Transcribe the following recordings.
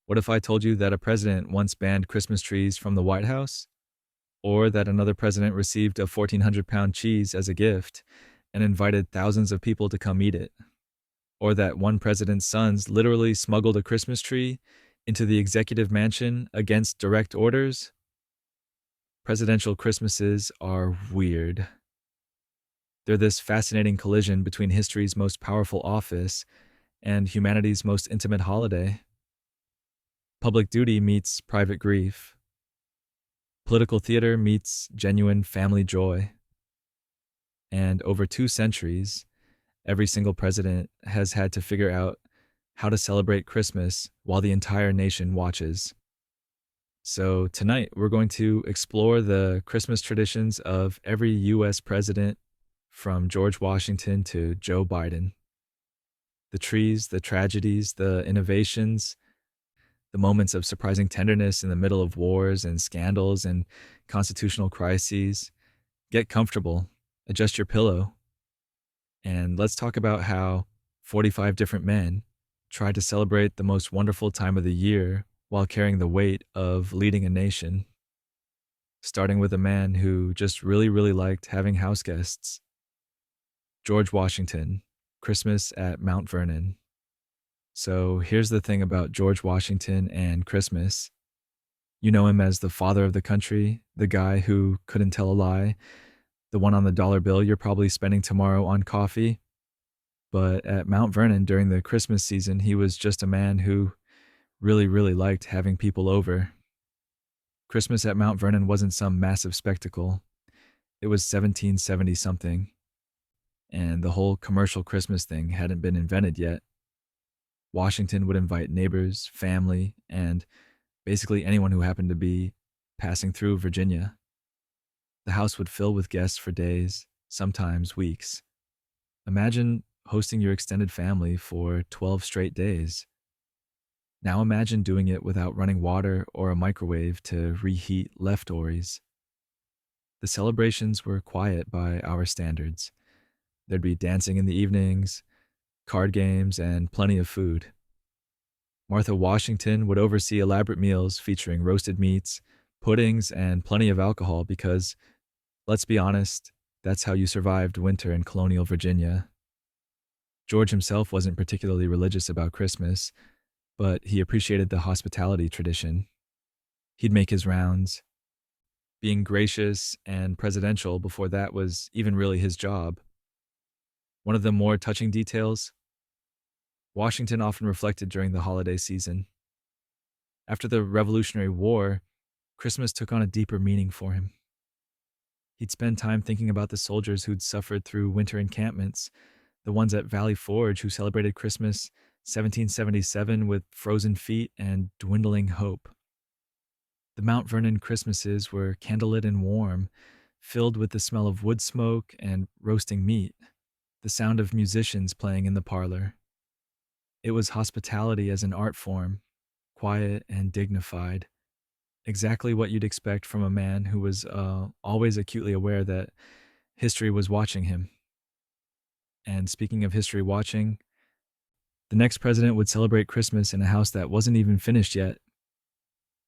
What if I told you that a president once banned Christmas trees from the White House? Or that another president received a 1,400-pound cheese as a gift and invited thousands of people to come eat it? Or that one president's sons literally smuggled a Christmas tree into the executive mansion against direct orders? Presidential Christmases are weird. They're this fascinating collision between history's most powerful office and humanity's most intimate holiday. Public duty meets private grief. Political theater meets genuine family joy. And over 2 centuries, every single president has had to figure out how to celebrate Christmas while the entire nation watches. So tonight, we're going to explore the Christmas traditions of every US president from George Washington to Joe Biden. The trees, the tragedies, the innovations, the moments of surprising tenderness in the middle of wars and scandals and constitutional crises. Get comfortable, adjust your pillow, and let's talk about how 45 different men tried to celebrate the most wonderful time of the year while carrying the weight of leading a nation. Starting with a man who just really, really liked having house guests. George Washington, Christmas at Mount Vernon. So here's the thing about George Washington and Christmas. You know him as the father of the country, the guy who couldn't tell a lie, the one on the dollar bill you're probably spending tomorrow on coffee. But at Mount Vernon during the Christmas season, he was just a man who really, really liked having people over. Christmas at Mount Vernon wasn't some massive spectacle. It was 1770 something, and the whole commercial Christmas thing hadn't been invented yet. Washington would invite neighbors, family, and basically anyone who happened to be passing through Virginia. The house would fill with guests for days, sometimes weeks. Imagine hosting your extended family for 12 straight days. Now imagine doing it without running water or a microwave to reheat leftovers. The celebrations were quiet by our standards. There'd be dancing in the evenings, card games, and plenty of food. Martha Washington would oversee elaborate meals featuring roasted meats, puddings, and plenty of alcohol because, let's be honest, that's how you survived winter in colonial Virginia. George himself wasn't particularly religious about Christmas, but he appreciated the hospitality tradition. He'd make his rounds. Being gracious and presidential before that was even really his job. One of the more touching details, Washington often reflected during the holiday season. After the Revolutionary War, Christmas took on a deeper meaning for him. He'd spend time thinking about the soldiers who'd suffered through winter encampments, the ones at Valley Forge who celebrated Christmas 1777 with frozen feet and dwindling hope. The Mount Vernon Christmases were candlelit and warm, filled with the smell of wood smoke and roasting meat, the sound of musicians playing in the parlor. It was hospitality as an art form, quiet and dignified, exactly what you'd expect from a man who was always acutely aware that history was watching him. And speaking of history watching, the next president would celebrate Christmas in a house that wasn't even finished yet.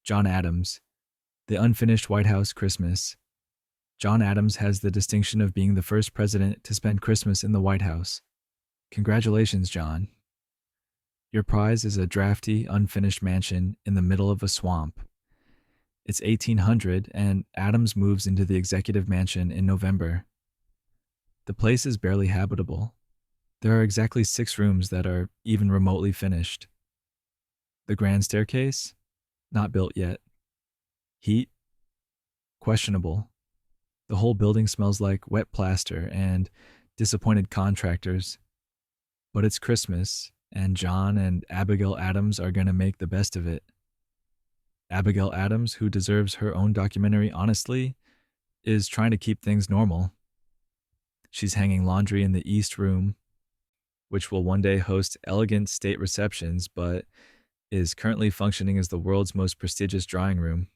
John Adams, the unfinished White House Christmas. John Adams has the distinction of being the first president to spend Christmas in the White House. Congratulations, John. Your prize is a drafty, unfinished mansion in the middle of a swamp. It's 1800, and Adams moves into the executive mansion in November. The place is barely habitable. There are exactly 6 rooms that are even remotely finished. The grand staircase? Not built yet. Heat? Questionable. The whole building smells like wet plaster and disappointed contractors. But it's Christmas, and John and Abigail Adams are going to make the best of it. Abigail Adams, who deserves her own documentary honestly, is trying to keep things normal. She's hanging laundry in the East Room, which will one day host elegant state receptions, but is currently functioning as the world's most prestigious drawing room.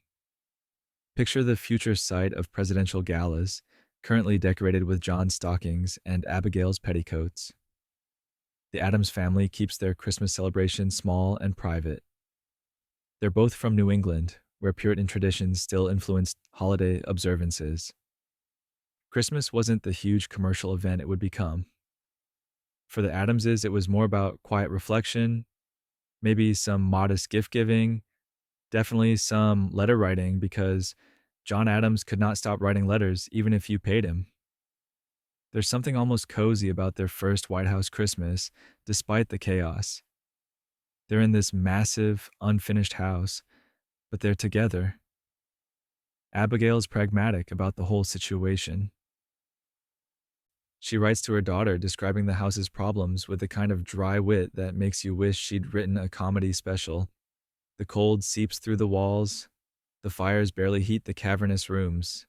Picture the future site of presidential galas, currently decorated with John's stockings and Abigail's petticoats. The Adams family keeps their Christmas celebration small and private. They're both from New England, where Puritan traditions still influenced holiday observances. Christmas wasn't the huge commercial event it would become. For the Adamses, it was more about quiet reflection, maybe some modest gift giving, definitely some letter writing because John Adams could not stop writing letters even if you paid him. There's something almost cozy about their first White House Christmas, despite the chaos. They're in this massive, unfinished house, but they're together. Abigail's pragmatic about the whole situation. She writes to her daughter describing the house's problems with the kind of dry wit that makes you wish she'd written a comedy special. The cold seeps through the walls, the fires barely heat the cavernous rooms,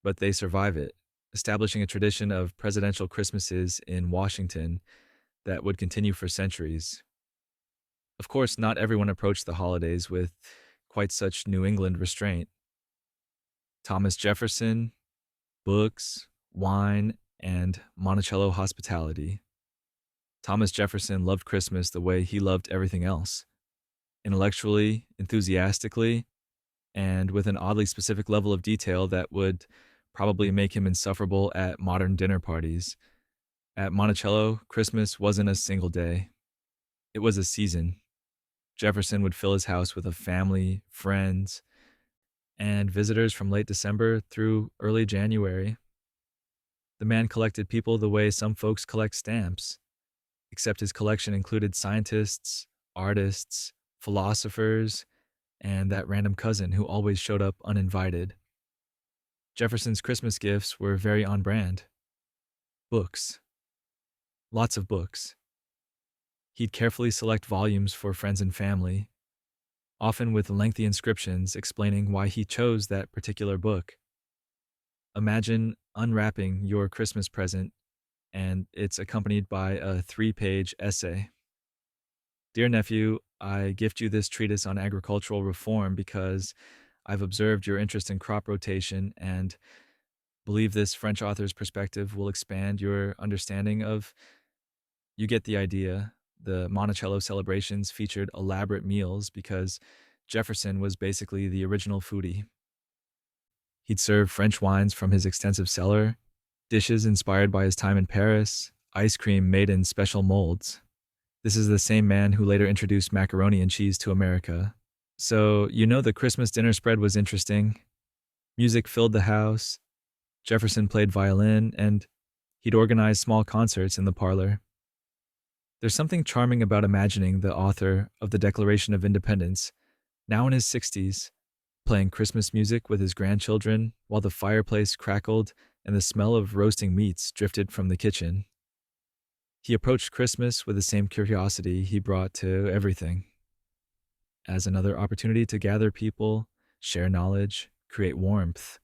but they survive it, establishing a tradition of presidential Christmases in Washington that would continue for centuries. Of course, not everyone approached the holidays with quite such New England restraint. Thomas Jefferson, books, wine, and Monticello hospitality. Thomas Jefferson loved Christmas the way he loved everything else, intellectually, enthusiastically, and with an oddly specific level of detail that would probably make him insufferable at modern dinner parties. At Monticello, Christmas wasn't a single day. It was a season. Jefferson would fill his house with a family, friends, and visitors from late December through early January. The man collected people the way some folks collect stamps, except his collection included scientists, artists, philosophers, and that random cousin who always showed up uninvited. Jefferson's Christmas gifts were very on brand. Books. Lots of books. He'd carefully select volumes for friends and family, often with lengthy inscriptions explaining why he chose that particular book. Imagine unwrapping your Christmas present and it's accompanied by a 3-page essay. Dear nephew, I gift you this treatise on agricultural reform because I've observed your interest in crop rotation and believe this French author's perspective will expand your understanding of. You get the idea. The Monticello celebrations featured elaborate meals because Jefferson was basically the original foodie. He'd serve French wines from his extensive cellar, dishes inspired by his time in Paris, ice cream made in special molds. This is the same man who later introduced macaroni and cheese to America. So, the Christmas dinner spread was interesting. Music filled the house. Jefferson played violin, and he'd organize small concerts in the parlor. There's something charming about imagining the author of the Declaration of Independence, now in his 60s, playing Christmas music with his grandchildren while the fireplace crackled and the smell of roasting meats drifted from the kitchen. He approached Christmas with the same curiosity he brought to everything, as another opportunity to gather people, share knowledge, create warmth.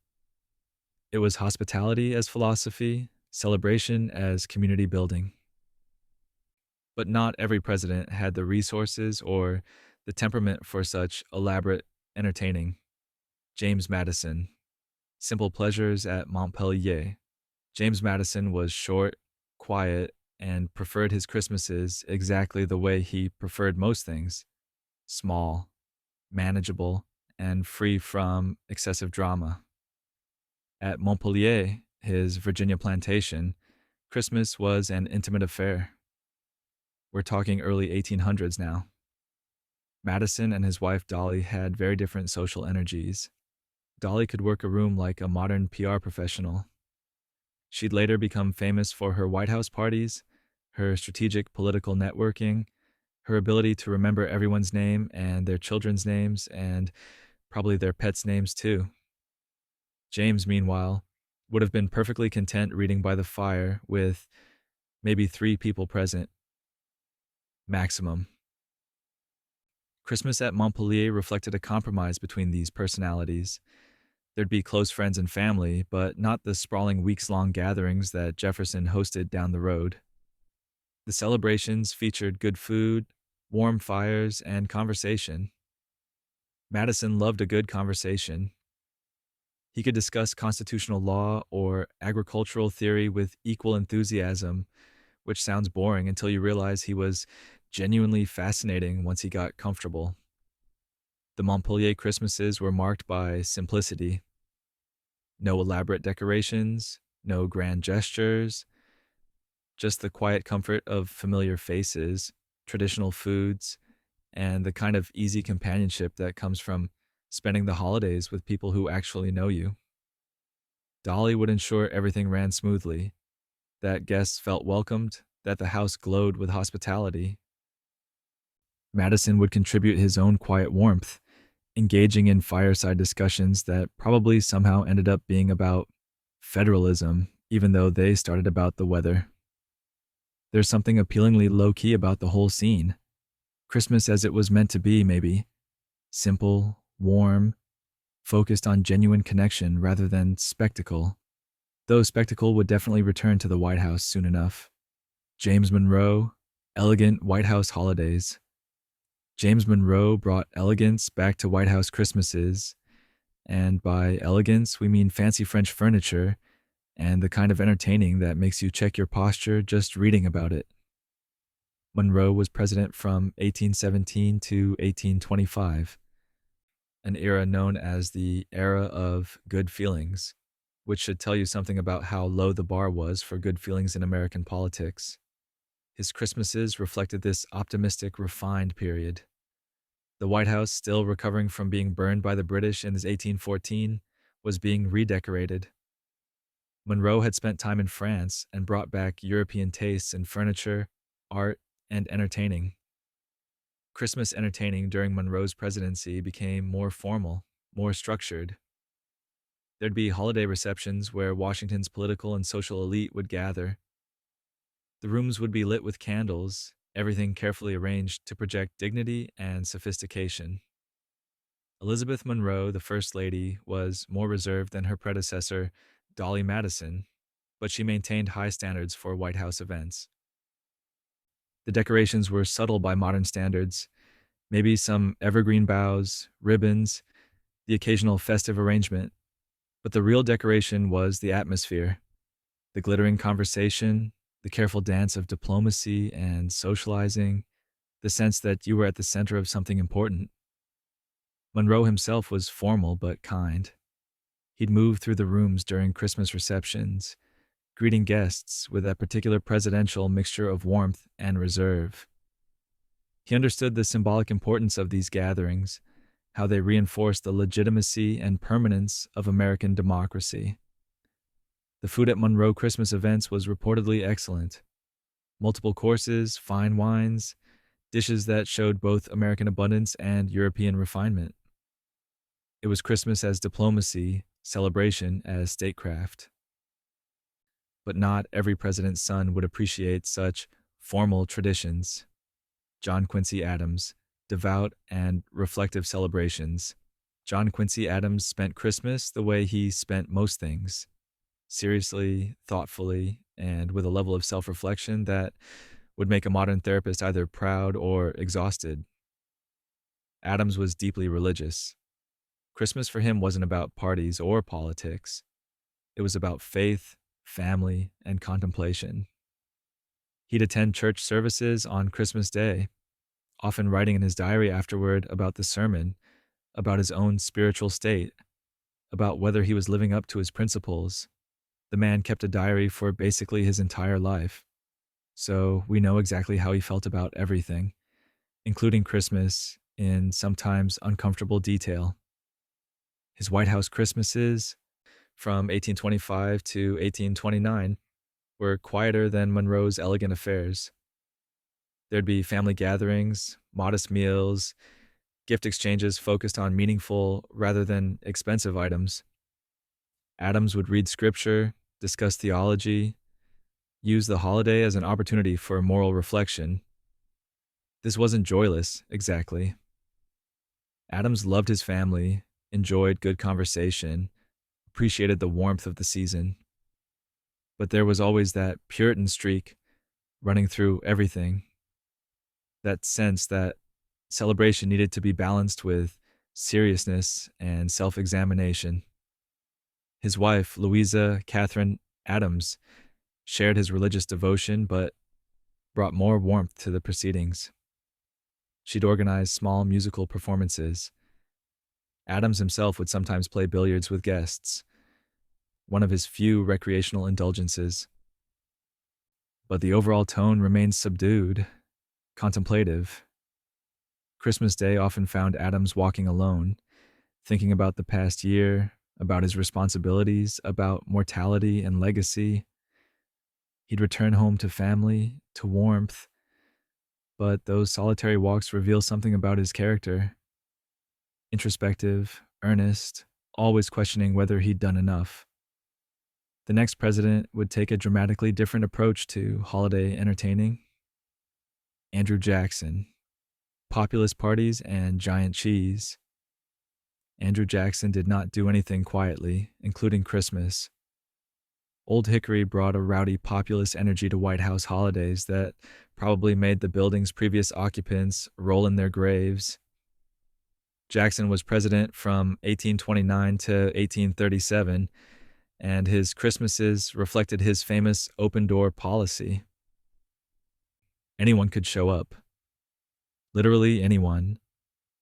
It was hospitality as philosophy, celebration as community building. But not every president had the resources or the temperament for such elaborate entertaining. James Madison. Simple pleasures at Montpelier. James Madison was short, quiet, and preferred his Christmases exactly the way he preferred most things: small, manageable, and free from excessive drama. At Montpelier, his Virginia plantation, Christmas was an intimate affair. We're talking early 1800s now. Madison and his wife Dolly had very different social energies. Dolly could work a room like a modern PR professional. She'd later become famous for her White House parties, her strategic political networking, her ability to remember everyone's name and their children's names, and probably their pets' names too. James, meanwhile, would have been perfectly content reading by the fire with maybe 3 people present. Maximum. Christmas at Montpelier reflected a compromise between these personalities. There'd be close friends and family, but not the sprawling weeks-long gatherings that Jefferson hosted down the road. The celebrations featured good food, warm fires, and conversation. Madison loved a good conversation. He could discuss constitutional law or agricultural theory with equal enthusiasm, which sounds boring until you realize he was genuinely fascinating once he got comfortable. The Montpellier Christmases were marked by simplicity. No elaborate decorations, no grand gestures, just the quiet comfort of familiar faces, traditional foods, and the kind of easy companionship that comes from spending the holidays with people who actually know you. Dolly would ensure everything ran smoothly, that guests felt welcomed, that the house glowed with hospitality. Madison would contribute his own quiet warmth, engaging in fireside discussions that probably somehow ended up being about federalism, even though they started about the weather. There's something appealingly low key about the whole scene. Christmas as it was meant to be, maybe. Simple, warm, focused on genuine connection rather than spectacle. Though spectacle would definitely return to the White House soon enough. James Monroe, elegant White House holidays. James Monroe brought elegance back to White House Christmases, and by elegance we mean fancy French furniture and the kind of entertaining that makes you check your posture just reading about it. Monroe was president from 1817 to 1825, an era known as the era of good feelings, which should tell you something about how low the bar was for good feelings in American politics. His Christmases reflected this optimistic, refined period. The White House, still recovering from being burned by the British in 1814, was being redecorated. Monroe had spent time in France and brought back European tastes in furniture, art, and entertaining. Christmas entertaining during Monroe's presidency became more formal, more structured. There'd be holiday receptions where Washington's political and social elite would gather. The rooms would be lit with candles, everything carefully arranged to project dignity and sophistication. Elizabeth Monroe, the First Lady, was more reserved than her predecessor, Dolly Madison, but she maintained high standards for White House events. The decorations were subtle by modern standards, maybe some evergreen boughs, ribbons, the occasional festive arrangement, but the real decoration was the atmosphere, the glittering conversation, the careful dance of diplomacy and socializing, the sense that you were at the center of something important. Monroe himself was formal but kind. He'd move through the rooms during Christmas receptions, greeting guests with that particular presidential mixture of warmth and reserve. He understood the symbolic importance of these gatherings, how they reinforced the legitimacy and permanence of American democracy. The food at Monroe Christmas events was reportedly excellent. Multiple courses, fine wines, dishes that showed both American abundance and European refinement. It was Christmas as diplomacy, celebration as statecraft. But not every president's son would appreciate such formal traditions. John Quincy Adams, devout and reflective celebrations. John Quincy Adams spent Christmas the way he spent most things, seriously, thoughtfully, and with a level of self-reflection that would make a modern therapist either proud or exhausted. Adams was deeply religious. Christmas for him wasn't about parties or politics. It was about faith, family, and contemplation. He'd attend church services on Christmas Day, often writing in his diary afterward about the sermon, about his own spiritual state, about whether he was living up to his principles. The man kept a diary for basically his entire life, so we know exactly how he felt about everything, including Christmas, in sometimes uncomfortable detail. His White House Christmases, from 1825 to 1829, were quieter than Monroe's elegant affairs. There'd be family gatherings, modest meals, gift exchanges focused on meaningful rather than expensive items. Adams would read scripture, discuss theology, use the holiday as an opportunity for moral reflection. This wasn't joyless, exactly. Adams loved his family, enjoyed good conversation, appreciated the warmth of the season. But there was always that Puritan streak running through everything. That sense that celebration needed to be balanced with seriousness and self-examination. His wife, Louisa Catherine Adams, shared his religious devotion but brought more warmth to the proceedings. She'd organize small musical performances, Adams himself would sometimes play billiards with guests, one of his few recreational indulgences. But the overall tone remained subdued, contemplative. Christmas Day often found Adams walking alone, thinking about the past year, about his responsibilities, about mortality and legacy. He'd return home to family, to warmth, but those solitary walks reveal something about his character. Introspective, earnest, always questioning whether he'd done enough. The next president would take a dramatically different approach to holiday entertaining. Andrew Jackson, populist parties and giant cheese. Andrew Jackson did not do anything quietly, including Christmas. Old Hickory brought a rowdy populist energy to White House holidays that probably made the building's previous occupants roll in their graves. Jackson was president from 1829 to 1837, and his Christmases reflected his famous open-door policy. Anyone could show up. Literally anyone.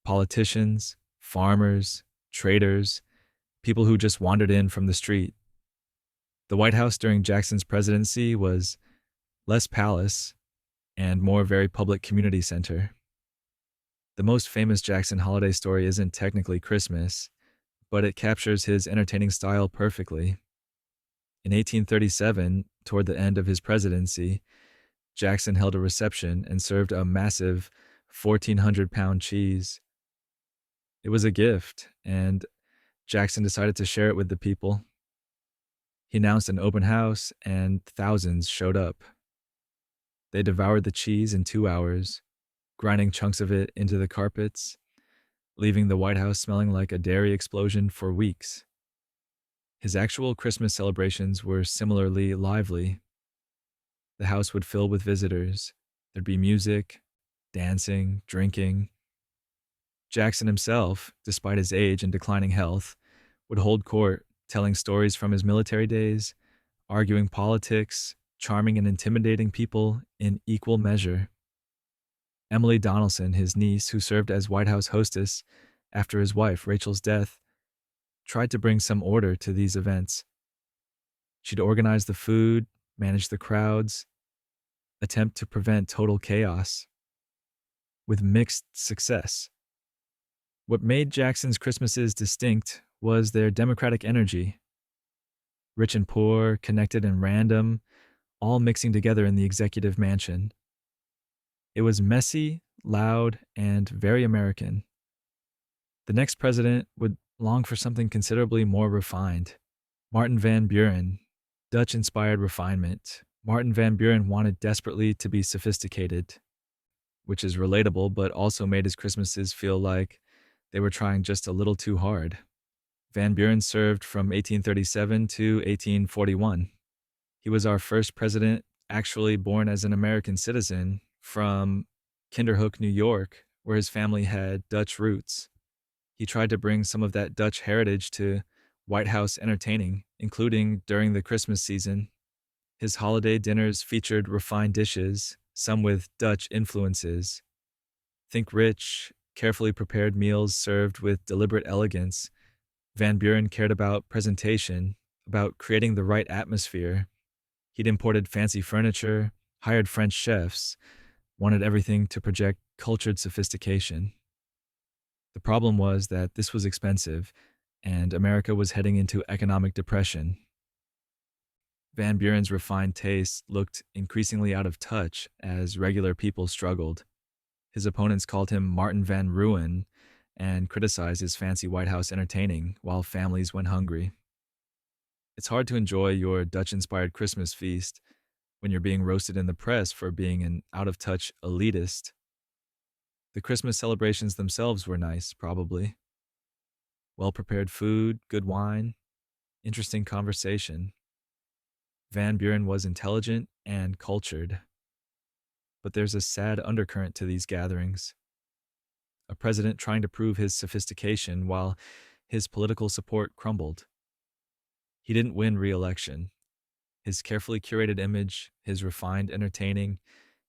Politicians, farmers, traders, people who just wandered in from the street. The White House during Jackson's presidency was less palace and more very public community center. The most famous Jackson holiday story isn't technically Christmas, but it captures his entertaining style perfectly. In 1837, toward the end of his presidency, Jackson held a reception and served a massive 1,400-pound cheese. It was a gift, and Jackson decided to share it with the people. He announced an open house, and thousands showed up. They devoured the cheese in 2 hours, grinding chunks of it into the carpets, leaving the White House smelling like a dairy explosion for weeks. His actual Christmas celebrations were similarly lively. The house would fill with visitors. There'd be music, dancing, drinking. Jackson himself, despite his age and declining health, would hold court, telling stories from his military days, arguing politics, charming and intimidating people in equal measure. Emily Donaldson, his niece, who served as White House hostess after his wife Rachel's death, tried to bring some order to these events. She'd organize the food, manage the crowds, attempt to prevent total chaos, with mixed success. What made Jackson's Christmases distinct was their democratic energy. Rich and poor, connected and random, all mixing together in the executive mansion. It was messy, loud, and very American. The next president would long for something considerably more refined. Martin Van Buren, Dutch-inspired refinement. Martin Van Buren wanted desperately to be sophisticated, which is relatable, but also made his Christmases feel like they were trying just a little too hard. Van Buren served from 1837 to 1841. He was our first president actually born as an American citizen from Kinderhook, New York, where his family had Dutch roots. He tried to bring some of that Dutch heritage to White House entertaining, including during the Christmas season. His holiday dinners featured refined dishes, some with Dutch influences. Think rich, carefully prepared meals served with deliberate elegance. Van Buren cared about presentation, about creating the right atmosphere. He'd imported fancy furniture, hired French chefs, wanted everything to project cultured sophistication. The problem was that this was expensive, and America was heading into economic depression. Van Buren's refined taste looked increasingly out of touch as regular people struggled. His opponents called him Martin Van Ruin and criticized his fancy White House entertaining while families went hungry. It's hard to enjoy your Dutch-inspired Christmas feast when you're being roasted in the press for being an out-of-touch elitist. The Christmas celebrations themselves were nice, probably. Well-prepared food, good wine, interesting conversation. Van Buren was intelligent and cultured. But there's a sad undercurrent to these gatherings. A president trying to prove his sophistication while his political support crumbled. He didn't win re-election. His carefully curated image, his refined entertaining,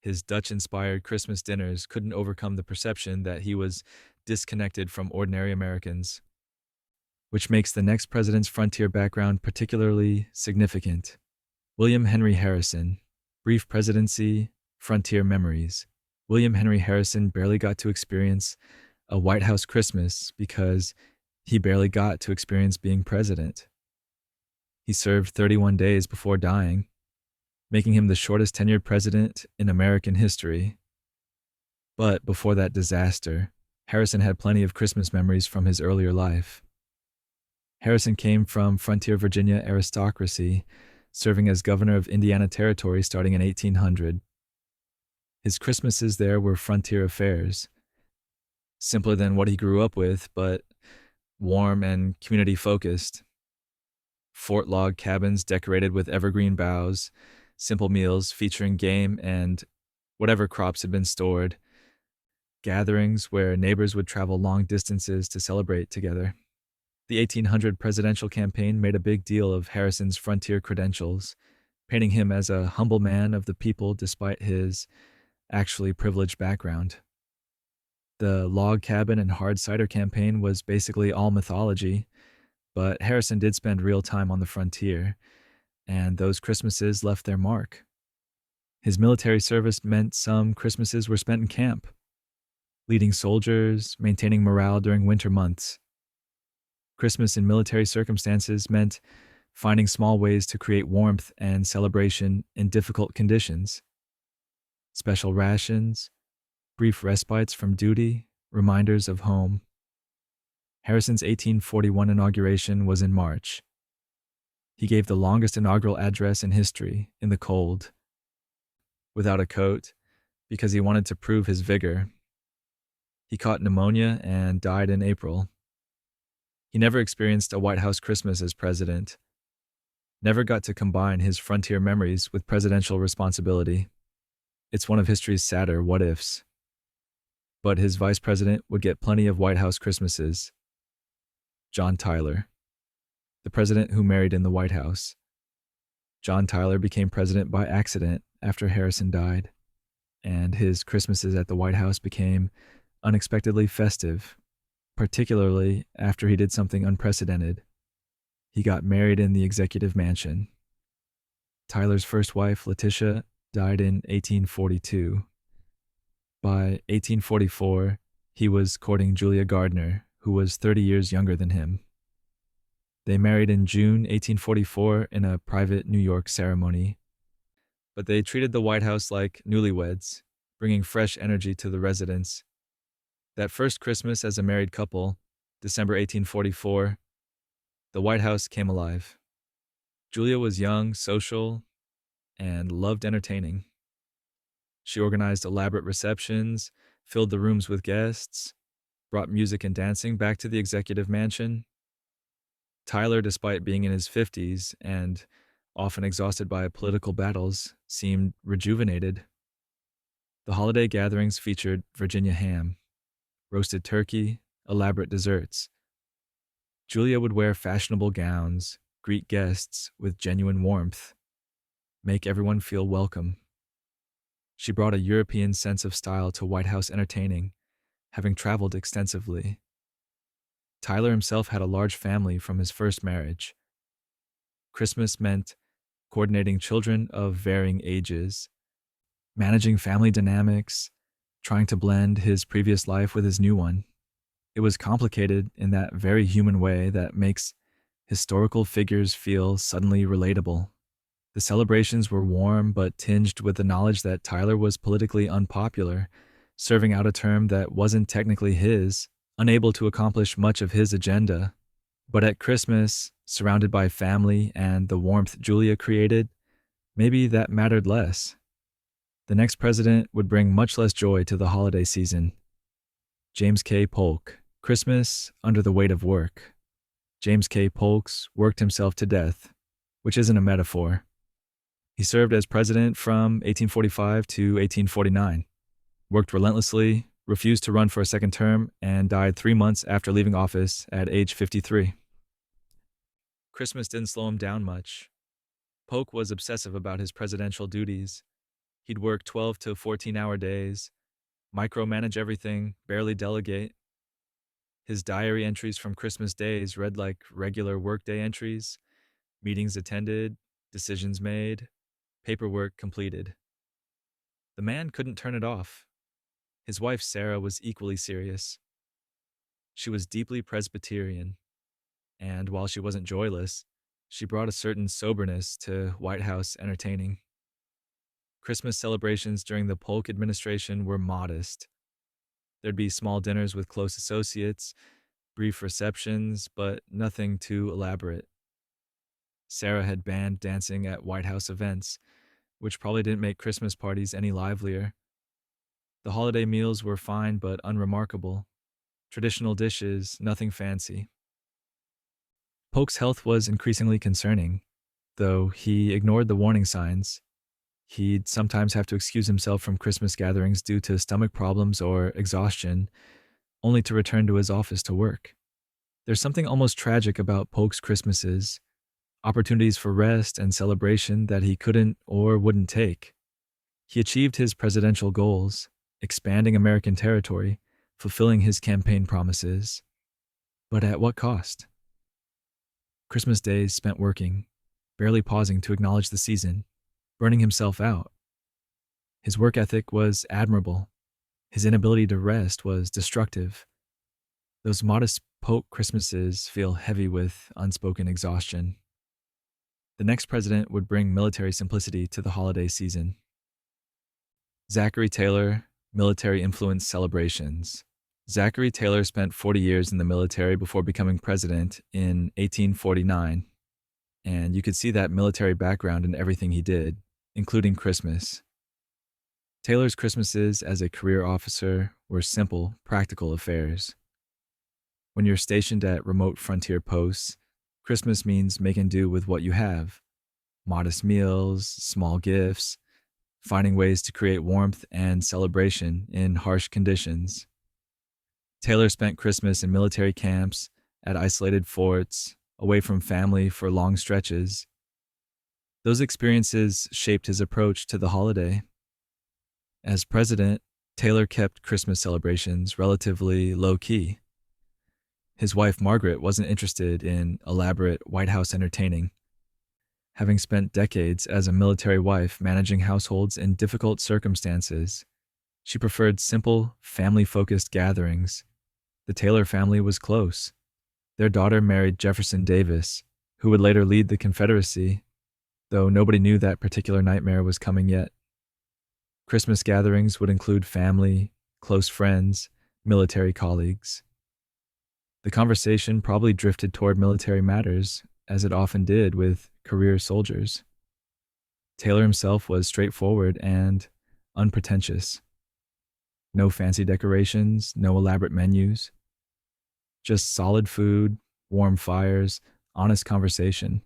his Dutch-inspired Christmas dinners couldn't overcome the perception that he was disconnected from ordinary Americans. which makes the next president's frontier background particularly significant. William Henry Harrison, brief presidency, frontier memories. William Henry Harrison barely got to experience a White House Christmas because he barely got to experience being president. He served 31 days before dying, making him the shortest tenured president in American history. But before that disaster, Harrison had plenty of Christmas memories from his earlier life. Harrison came from frontier Virginia aristocracy, serving as governor of Indiana Territory starting in 1800. His Christmases there were frontier affairs, simpler than what he grew up with, but warm and community-focused. Fort log cabins decorated with evergreen boughs, simple meals featuring game and whatever crops had been stored, gatherings where neighbors would travel long distances to celebrate together. The 1800 presidential campaign made a big deal of Harrison's frontier credentials, painting him as a humble man of the people despite his actually privileged background. The log cabin and hard cider campaign was basically all mythology, but Harrison did spend real time on the frontier, and those Christmases left their mark. His military service meant some Christmases were spent in camp, leading soldiers, maintaining morale during winter months. Christmas in military circumstances meant finding small ways to create warmth and celebration in difficult conditions. Special rations, brief respites from duty, reminders of home. Harrison's 1841 inauguration was in March. He gave the longest inaugural address in history, in the cold, without a coat, because he wanted to prove his vigor. He caught pneumonia and died in April. He never experienced a White House Christmas as president, never got to combine his frontier memories with presidential responsibility. It's one of history's sadder what-ifs. But his vice president would get plenty of White House Christmases. John Tyler, the president who married in the White House. John Tyler became president by accident after Harrison died, and his Christmases at the White House became unexpectedly festive, particularly after he did something unprecedented. He got married in the executive mansion. Tyler's first wife, Letitia, died in 1842. By 1844, he was courting Julia Gardner, who was 30 years younger than him. They married in June 1844 in a private New York ceremony, but they treated the White House like newlyweds, bringing fresh energy to the residence. That first Christmas as a married couple, December 1844, the White House came alive. Julia was young, social, and loved entertaining. She organized elaborate receptions, filled the rooms with guests, brought music and dancing back to the executive mansion. Tyler, despite being in his 50s and often exhausted by political battles, seemed rejuvenated. The holiday gatherings featured Virginia ham, roasted turkey, elaborate desserts. Julia would wear fashionable gowns, greet guests with genuine warmth, make everyone feel welcome. She brought a European sense of style to White House entertaining, having traveled extensively. Tyler himself had a large family from his first marriage. Christmas meant coordinating children of varying ages, managing family dynamics, trying to blend his previous life with his new one. It was complicated in that very human way that makes historical figures feel suddenly relatable. The celebrations were warm but tinged with the knowledge that Tyler was politically unpopular, serving out a term that wasn't technically his, unable to accomplish much of his agenda. But at Christmas, surrounded by family and the warmth Julia created, maybe that mattered less. The next president would bring much less joy to the holiday season. James K. Polk, Christmas under the weight of work. James K. Polk worked himself to death, which isn't a metaphor. He served as president from 1845 to 1849, worked relentlessly, refused to run for a second term, and died 3 months after leaving office at age 53. Christmas didn't slow him down much. Polk was obsessive about his presidential duties. He'd work 12 to 14-hour days, micromanage everything, barely delegate. His diary entries from Christmas days read like regular workday entries: meetings attended, decisions made, paperwork completed. The man couldn't turn it off. His wife, Sarah, was equally serious. She was deeply Presbyterian, and while she wasn't joyless, she brought a certain soberness to White House entertaining. Christmas celebrations during the Polk administration were modest. There'd be small dinners with close associates, brief receptions, but nothing too elaborate. Sarah had banned dancing at White House events, which probably didn't make Christmas parties any livelier. The holiday meals were fine but unremarkable. Traditional dishes, nothing fancy. Polk's health was increasingly concerning, though he ignored the warning signs. He'd sometimes have to excuse himself from Christmas gatherings due to stomach problems or exhaustion, only to return to his office to work. There's something almost tragic about Polk's Christmases, opportunities for rest and celebration that he couldn't or wouldn't take. He achieved his presidential goals, expanding American territory, fulfilling his campaign promises. But at what cost? Christmas days spent working, barely pausing to acknowledge the season, burning himself out. His work ethic was admirable. His inability to rest was destructive. Those modest Polk Christmases feel heavy with unspoken exhaustion. The next president would bring military simplicity to the holiday season. Zachary Taylor, military influence celebrations. Zachary Taylor spent 40 years in the military before becoming president in 1849, and you could see that military background in everything he did, including Christmas. Taylor's Christmases as a career officer were simple, practical affairs. When you're stationed at remote frontier posts, Christmas means making do with what you have. Modest meals, small gifts, finding ways to create warmth and celebration in harsh conditions. Taylor spent Christmas in military camps, at isolated forts, away from family for long stretches. Those experiences shaped his approach to the holiday. As president, Taylor kept Christmas celebrations relatively low-key. His wife, Margaret, wasn't interested in elaborate White House entertaining. Having spent decades as a military wife managing households in difficult circumstances, she preferred simple, family-focused gatherings. The Taylor family was close. Their daughter married Jefferson Davis, who would later lead the Confederacy, though nobody knew that particular nightmare was coming yet. Christmas gatherings would include family, close friends, military colleagues. The conversation probably drifted toward military matters, as it often did with career soldiers. Taylor himself was straightforward and unpretentious. No fancy decorations, no elaborate menus. Just solid food, warm fires, honest conversation.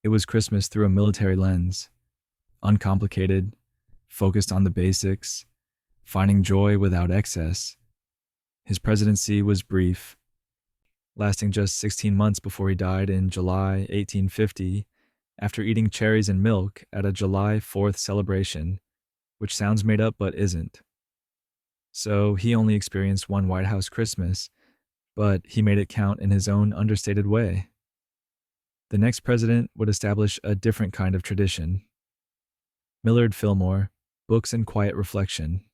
It was Christmas through a military lens, uncomplicated, focused on the basics, finding joy without excess. His presidency was brief, lasting just 16 months before he died in July 1850 after eating cherries and milk at a July 4th celebration, which sounds made up but isn't. So he only experienced one White House Christmas, but he made it count in his own understated way. The next president would establish a different kind of tradition. Millard Fillmore, Books and Quiet Reflection.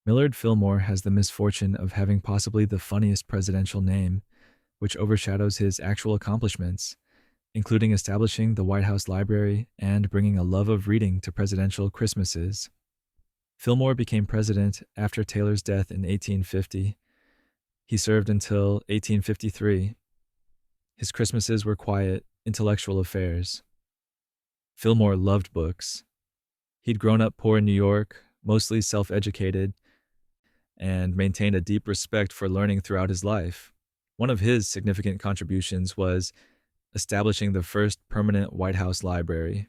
Millard Fillmore has the misfortune of having possibly the funniest presidential name, which overshadows his actual accomplishments, including establishing the White House Library and bringing a love of reading to presidential Christmases. Fillmore became president after Taylor's death in 1850. He served until 1853. His Christmases were quiet, intellectual affairs. Fillmore loved books. He'd grown up poor in New York, mostly self-educated, and maintained a deep respect for learning throughout his life. One of his significant contributions was establishing the first permanent White House library.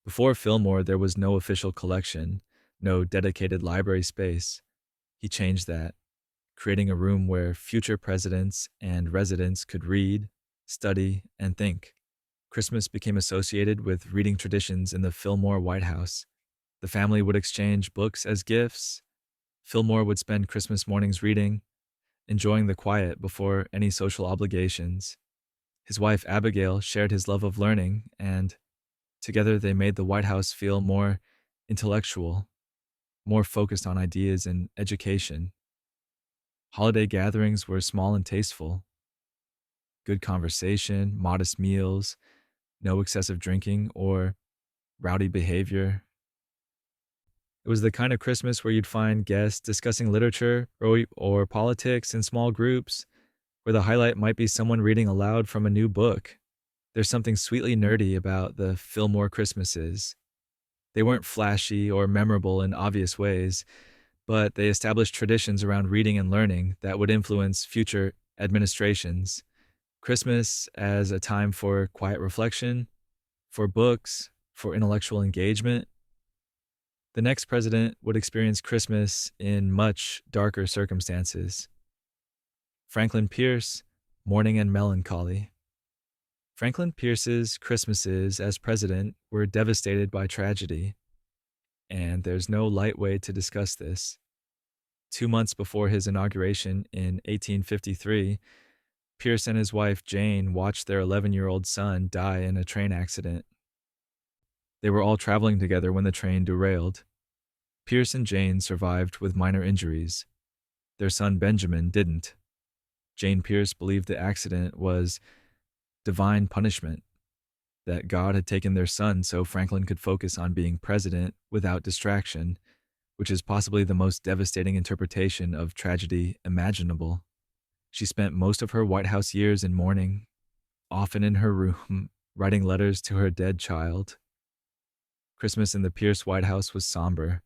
Before Fillmore, there was no official collection, no dedicated library space. He changed that, creating a room where future presidents and residents could read, study, and think. Christmas became associated with reading traditions in the Fillmore White House. The family would exchange books as gifts. Fillmore would spend Christmas mornings reading, enjoying the quiet before any social obligations. His wife Abigail shared his love of learning, and together they made the White House feel more intellectual, more focused on ideas and education. Holiday gatherings were small and tasteful, good conversation, modest meals, no excessive drinking or rowdy behavior. It was the kind of Christmas where you'd find guests discussing literature or politics in small groups, where the highlight might be someone reading aloud from a new book. There's something sweetly nerdy about the Fillmore Christmases. They weren't flashy or memorable in obvious ways, but they established traditions around reading and learning that would influence future administrations. Christmas as a time for quiet reflection, for books, for intellectual engagement. The next president would experience Christmas in much darker circumstances. Franklin Pierce, Mourning and Melancholy. Franklin Pierce's Christmases as president were devastated by tragedy, and there's no light way to discuss this. 2 months before his inauguration in 1853, Pierce and his wife Jane watched their 11-year-old son die in a train accident. They were all traveling together when the train derailed. Pierce and Jane survived with minor injuries. Their son Benjamin didn't. Jane Pierce believed the accident was divine punishment, that God had taken their son so Franklin could focus on being president without distraction, which is possibly the most devastating interpretation of tragedy imaginable. She spent most of her White House years in mourning, often in her room, writing letters to her dead child. Christmas in the Pierce White House was somber.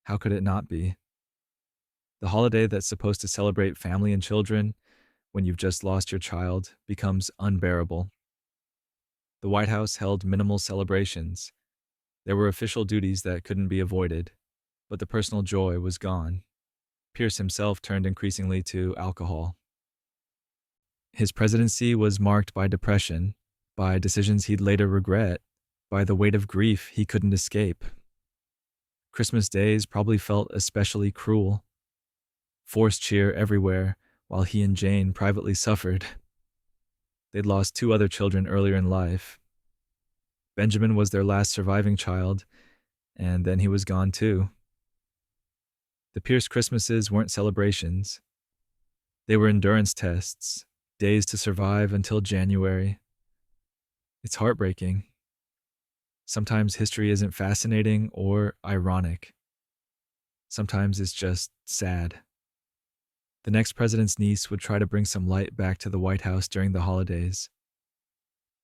How could it not be? The holiday that's supposed to celebrate family and children when you've just lost your child becomes unbearable. The White House held minimal celebrations. There were official duties that couldn't be avoided, but the personal joy was gone. Pierce himself turned increasingly to alcohol. His presidency was marked by depression, by decisions he'd later regret, by the weight of grief he couldn't escape. Christmas days probably felt especially cruel. Forced cheer everywhere, while he and Jane privately suffered. They'd lost 2 other children earlier in life. Benjamin was their last surviving child, and then he was gone too. The Pierce Christmases weren't celebrations. They were endurance tests, days to survive until January. It's heartbreaking. Sometimes history isn't fascinating or ironic. Sometimes it's just sad. The next president's niece would try to bring some light back to the White House during the holidays.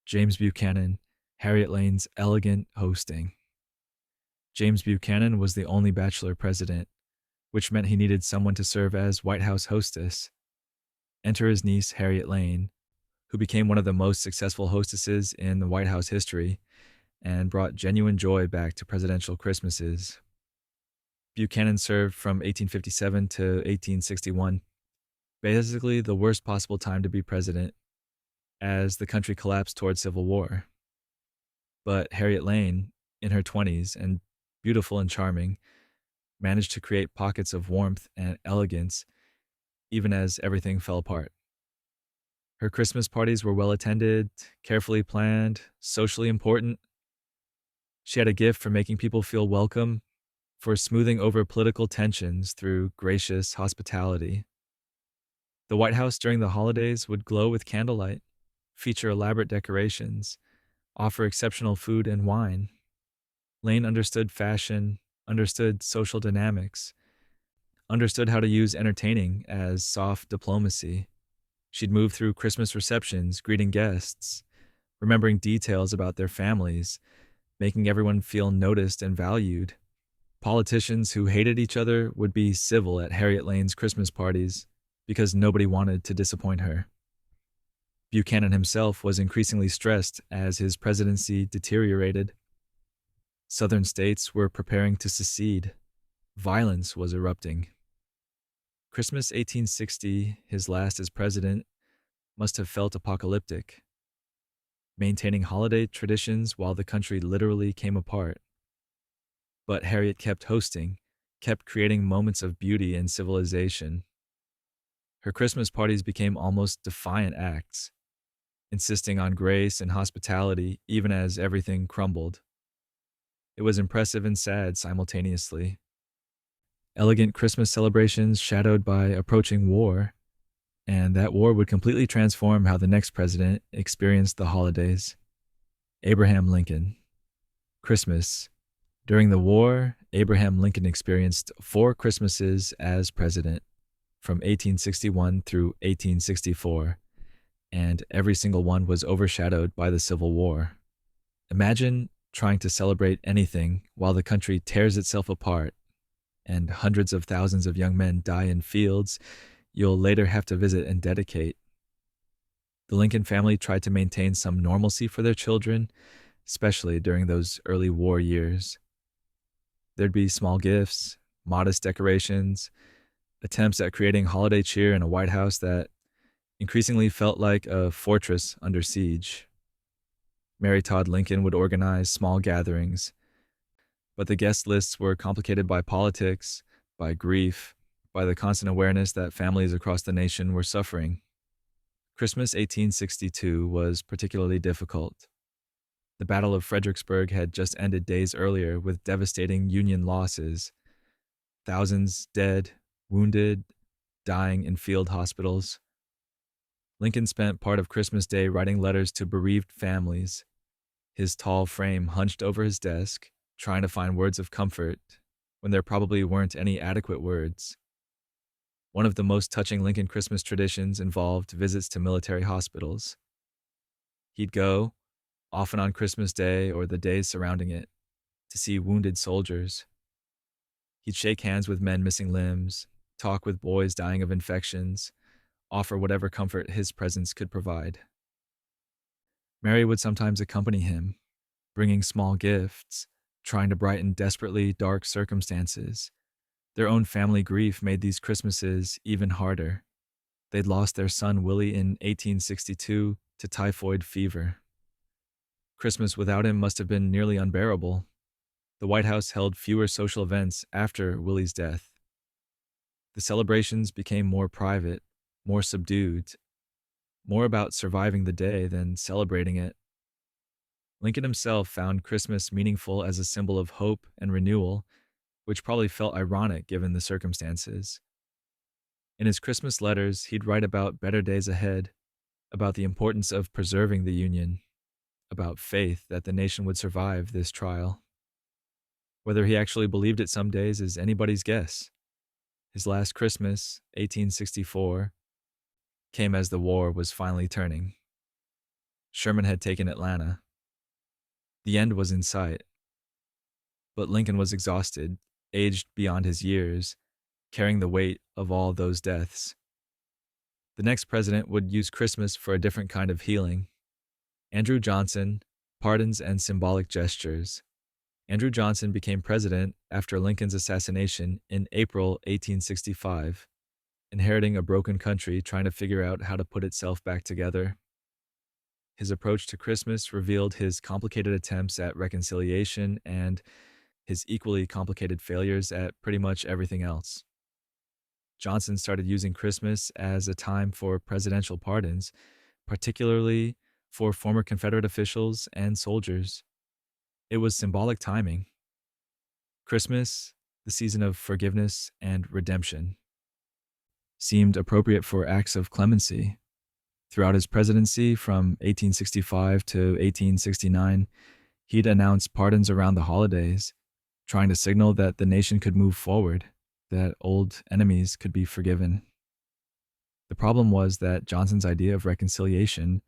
James Buchanan, Harriet Lane's elegant hosting. James Buchanan was the only bachelor president, which meant he needed someone to serve as White House hostess. Enter his niece, Harriet Lane, who became one of the most successful hostesses in the White House history and brought genuine joy back to presidential Christmases. Buchanan served from 1857 to 1861, basically the worst possible time to be president, as the country collapsed toward civil war. But Harriet Lane, in her 20s and beautiful and charming, managed to create pockets of warmth and elegance even as everything fell apart. Her Christmas parties were well attended, carefully planned, socially important. She had a gift for making people feel welcome, for smoothing over political tensions through gracious hospitality. The White House during the holidays would glow with candlelight, feature elaborate decorations, offer exceptional food and wine. Lane understood fashion, understood social dynamics, understood how to use entertaining as soft diplomacy. She'd move through Christmas receptions, greeting guests, remembering details about their families, making everyone feel noticed and valued. Politicians who hated each other would be civil at Harriet Lane's Christmas parties because nobody wanted to disappoint her. Buchanan himself was increasingly stressed as his presidency deteriorated. Southern states were preparing to secede. Violence was erupting. Christmas 1860, his last as president, must have felt apocalyptic, maintaining holiday traditions while the country literally came apart. But Harriet kept hosting, kept creating moments of beauty and civilization. Her Christmas parties became almost defiant acts, insisting on grace and hospitality even as everything crumbled. It was impressive and sad simultaneously. Elegant Christmas celebrations shadowed by approaching war, and that war would completely transform how the next president experienced the holidays. Abraham Lincoln. Christmas. During the war, Abraham Lincoln experienced 4 Christmases as president, from 1861 through 1864, and every single one was overshadowed by the Civil War. Imagine trying to celebrate anything while the country tears itself apart and hundreds of thousands of young men die in fields you'll later have to visit and dedicate. The Lincoln family tried to maintain some normalcy for their children, especially during those early war years. There'd be small gifts, modest decorations, attempts at creating holiday cheer in a White House that increasingly felt like a fortress under siege. Mary Todd Lincoln would organize small gatherings, but the guest lists were complicated by politics, by grief, by the constant awareness that families across the nation were suffering. Christmas 1862 was particularly difficult. The Battle of Fredericksburg had just ended days earlier with devastating Union losses. Thousands dead, wounded, dying in field hospitals. Lincoln spent part of Christmas Day writing letters to bereaved families, his tall frame hunched over his desk, trying to find words of comfort when there probably weren't any adequate words. One of the most touching Lincoln Christmas traditions involved visits to military hospitals. He'd go, often on Christmas Day or the days surrounding it, to see wounded soldiers. He'd shake hands with men missing limbs, talk with boys dying of infections, offer whatever comfort his presence could provide. Mary would sometimes accompany him, bringing small gifts, trying to brighten desperately dark circumstances. Their own family grief made these Christmases even harder. They'd lost their son Willie in 1862 to typhoid fever. Christmas without him must have been nearly unbearable. The White House held fewer social events after Willie's death. The celebrations became more private, more subdued, more about surviving the day than celebrating it. Lincoln himself found Christmas meaningful as a symbol of hope and renewal, which probably felt ironic given the circumstances. In his Christmas letters, he'd write about better days ahead, about the importance of preserving the Union, about faith that the nation would survive this trial. Whether he actually believed it some days is anybody's guess. His last Christmas, 1864, came as the war was finally turning. Sherman had taken Atlanta. The end was in sight. But Lincoln was exhausted, aged beyond his years, carrying the weight of all those deaths. The next president would use Christmas for a different kind of healing. Andrew Johnson, pardons and symbolic gestures. Andrew Johnson became president after Lincoln's assassination in April 1865, inheriting a broken country trying to figure out how to put itself back together. His approach to Christmas revealed his complicated attempts at reconciliation and his equally complicated failures at pretty much everything else. Johnson started using Christmas as a time for presidential pardons, particularly for former Confederate officials and soldiers. It was symbolic timing. Christmas, the season of forgiveness and redemption, seemed appropriate for acts of clemency. Throughout his presidency from 1865 to 1869, he'd announced pardons around the holidays, trying to signal that the nation could move forward, that old enemies could be forgiven. The problem was that Johnson's idea of reconciliation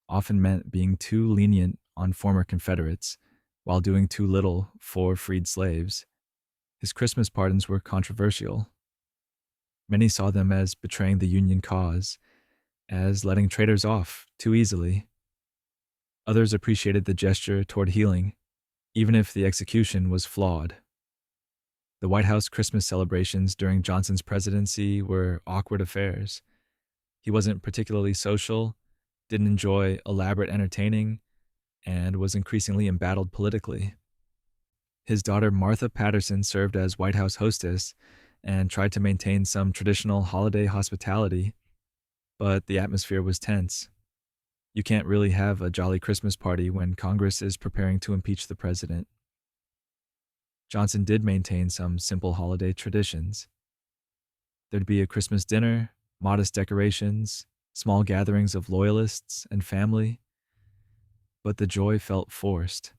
often meant being too lenient on former Confederates while doing too little for freed slaves. His Christmas pardons were controversial. Many saw them as betraying the Union cause, as letting traitors off too easily. Others appreciated the gesture toward healing, even if the execution was flawed. The White House Christmas celebrations during Johnson's presidency were awkward affairs. He wasn't particularly social, didn't enjoy elaborate entertaining, and was increasingly embattled politically. His daughter Martha Patterson served as White House hostess and tried to maintain some traditional holiday hospitality, but the atmosphere was tense. You can't really have a jolly Christmas party when Congress is preparing to impeach the president. Johnson did maintain some simple holiday traditions. There'd be a Christmas dinner, modest decorations, small gatherings of loyalists and family, but the joy felt forced.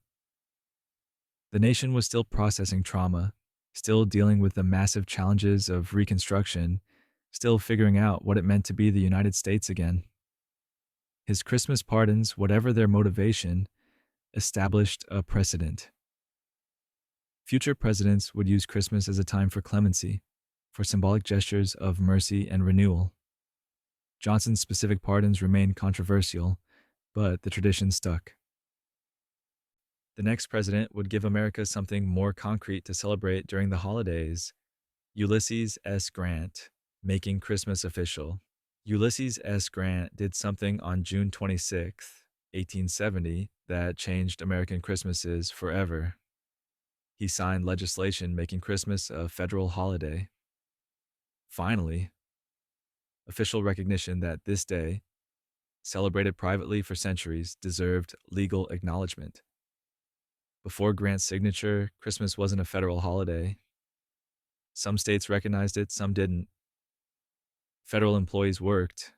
The nation was still processing trauma, still dealing with the massive challenges of Reconstruction, still figuring out what it meant to be the United States again. His Christmas pardons, whatever their motivation, established a precedent. Future presidents would use Christmas as a time for clemency, for symbolic gestures of mercy and renewal. Johnson's specific pardons remained controversial, but the tradition stuck. The next president would give America something more concrete to celebrate during the holidays: Ulysses S. Grant, making Christmas official. Ulysses S. Grant did something on June 26, 1870, that changed American Christmases forever. He signed legislation making Christmas a federal holiday. Finally, official recognition that this day, celebrated privately for centuries, deserved legal acknowledgement. Before Grant's signature, Christmas wasn't a federal holiday. Some states recognized it, some didn't. Federal employees worked.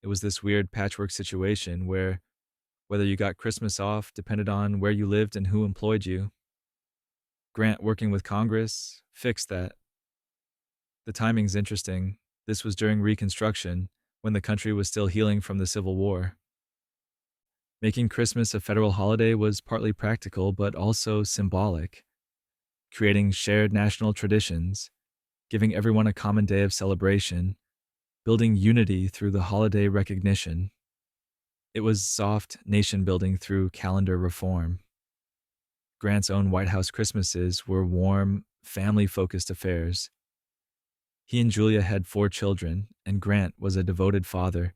It was this weird patchwork situation where whether you got Christmas off depended on where you lived and who employed you. Grant, working with Congress, fixed that. The timing's interesting. This was during Reconstruction, when the country was still healing from the Civil War. Making Christmas a federal holiday was partly practical, but also symbolic, creating shared national traditions, giving everyone a common day of celebration, building unity through the holiday recognition. It was soft nation-building through calendar reform. Grant's own White House Christmases were warm, family-focused affairs. He and Julia had 4 children, and Grant was a devoted father,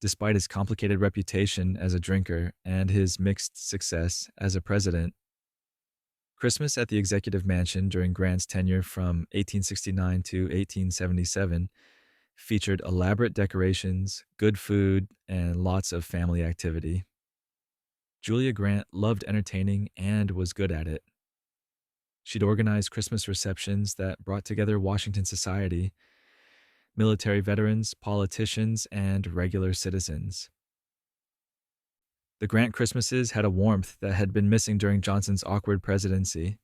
despite his complicated reputation as a drinker and his mixed success as a president. Christmas at the Executive Mansion during Grant's tenure from 1869 to 1877 featured elaborate decorations, good food, and lots of family activity. Julia Grant loved entertaining and was good at it. She'd organize Christmas receptions that brought together Washington society, military veterans, politicians, and regular citizens. The Grant Christmases had a warmth that had been missing during Johnson's awkward presidency.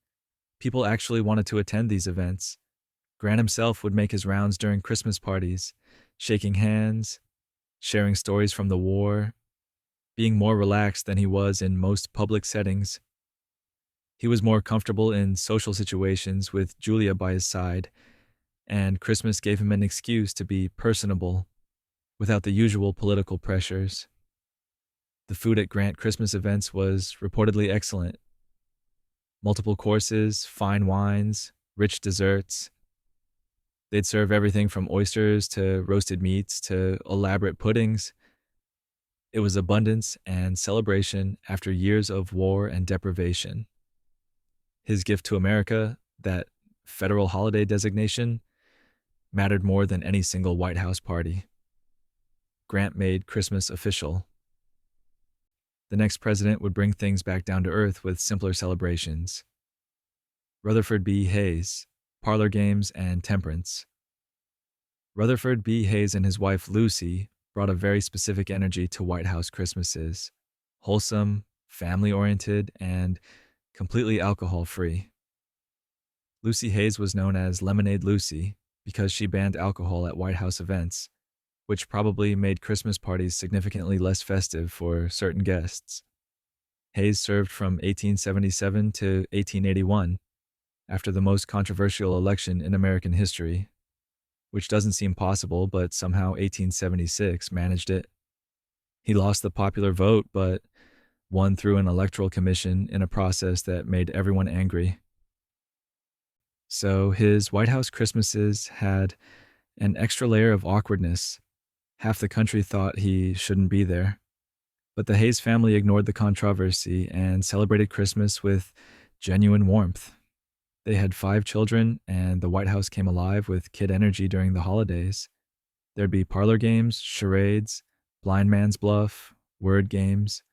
People actually wanted to attend these events. Grant himself would make his rounds during Christmas parties, shaking hands, sharing stories from the war, being more relaxed than he was in most public settings. He was more comfortable in social situations with Julia by his side, and Christmas gave him an excuse to be personable without the usual political pressures. The food at Grant Christmas events was reportedly excellent. Multiple courses, fine wines, rich desserts. They'd serve everything from oysters to roasted meats to elaborate puddings. It was abundance and celebration after years of war and deprivation. His gift to America, that federal holiday designation, mattered more than any single White House party. Grant made Christmas official. The next president would bring things back down to earth with simpler celebrations. Rutherford B. Hayes, parlor games, and temperance. Rutherford B. Hayes and his wife Lucy brought a very specific energy to White House Christmases: wholesome, family-oriented, and completely alcohol-free. Lucy Hayes was known as Lemonade Lucy because she banned alcohol at White House events, which probably made Christmas parties significantly less festive for certain guests. Hayes served from 1877 to 1881, after the most controversial election in American history, which doesn't seem possible, but somehow 1876 managed it. He lost the popular vote, but won through an electoral commission in a process that made everyone angry. So his White House Christmases had an extra layer of awkwardness. Half the country thought he shouldn't be there. But the Hayes family ignored the controversy and celebrated Christmas with genuine warmth. They had 5 children, and the White House came alive with kid energy during the holidays. There'd be parlor games, charades, blind man's bluff, word games.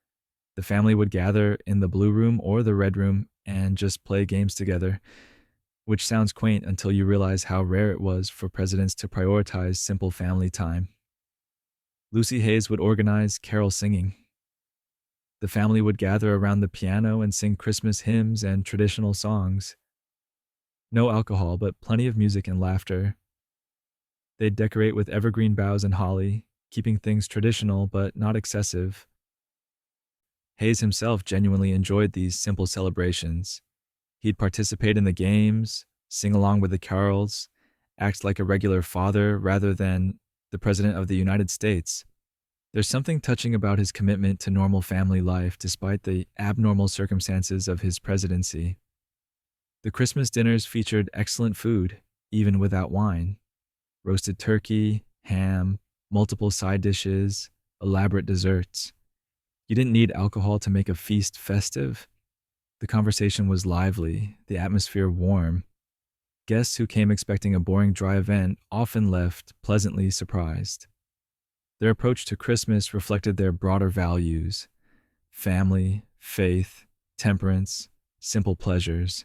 The family would gather in the blue room or the red room and just play games together, which sounds quaint until you realize how rare it was for presidents to prioritize simple family time. Lucy Hayes would organize carol singing. The family would gather around the piano and sing Christmas hymns and traditional songs. No alcohol, but plenty of music and laughter. They'd decorate with evergreen boughs and holly, keeping things traditional but not excessive. Hayes himself genuinely enjoyed these simple celebrations. He'd participate in the games, sing along with the carols, act like a regular father rather than the President of the United States. There's something touching about his commitment to normal family life despite the abnormal circumstances of his presidency. The Christmas dinners featured excellent food, even without wine. Roasted turkey, ham, multiple side dishes, elaborate desserts. You didn't need alcohol to make a feast festive. The conversation was lively, the atmosphere warm. Guests who came expecting a boring dry event often left pleasantly surprised. Their approach to Christmas reflected their broader values: family, faith, temperance, simple pleasures.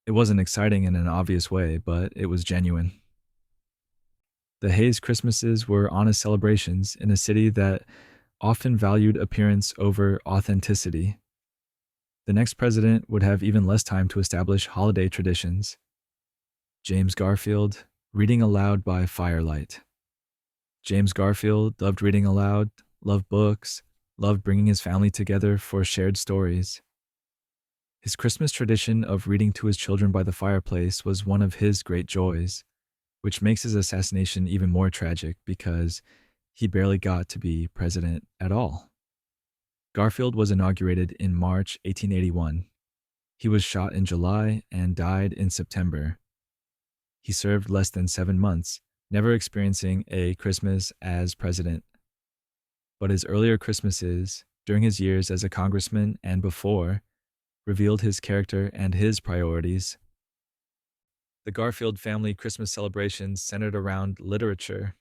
It wasn't exciting in an obvious way, but it was genuine. The Hayes Christmases were honest celebrations in a city that often valued appearance over authenticity. The next president would have even less time to establish holiday traditions. James Garfield, reading aloud by firelight. James Garfield loved reading aloud, loved books, loved bringing his family together for shared stories. His Christmas tradition of reading to his children by the fireplace was one of his great joys, which makes his assassination even more tragic because he barely got to be president at all. Garfield was inaugurated in March 1881. He was shot in July and died in September. He served less than 7 months, never experiencing a Christmas as president. But his earlier Christmases, during his years as a congressman and before, revealed his character and his priorities. The Garfield family Christmas celebrations centered around literature.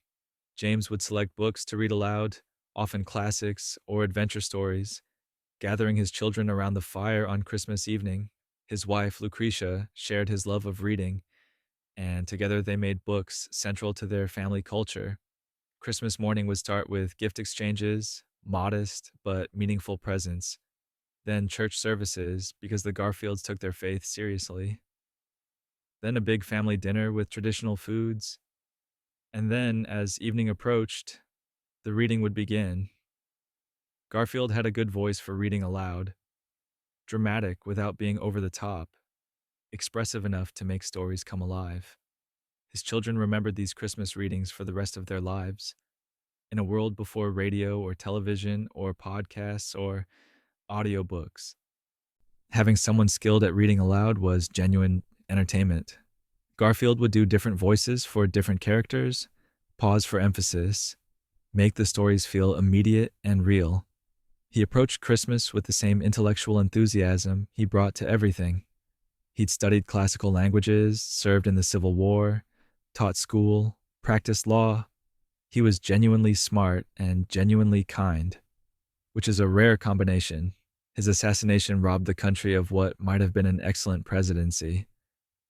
James would select books to read aloud, often classics or adventure stories, gathering his children around the fire on Christmas evening. His wife, Lucretia, shared his love of reading, and together they made books central to their family culture. Christmas morning would start with gift exchanges, modest but meaningful presents, then church services because the Garfields took their faith seriously, then a big family dinner with traditional foods, and then, as evening approached, the reading would begin. Garfield had a good voice for reading aloud, dramatic without being over the top, expressive enough to make stories come alive. His children remembered these Christmas readings for the rest of their lives. In a world before radio or television or podcasts or audiobooks, having someone skilled at reading aloud was genuine entertainment. Garfield would do different voices for different characters, pause for emphasis, make the stories feel immediate and real. He approached Christmas with the same intellectual enthusiasm he brought to everything. He'd studied classical languages, served in the Civil War, taught school, practiced law. He was genuinely smart and genuinely kind, which is a rare combination. His assassination robbed the country of what might have been an excellent presidency.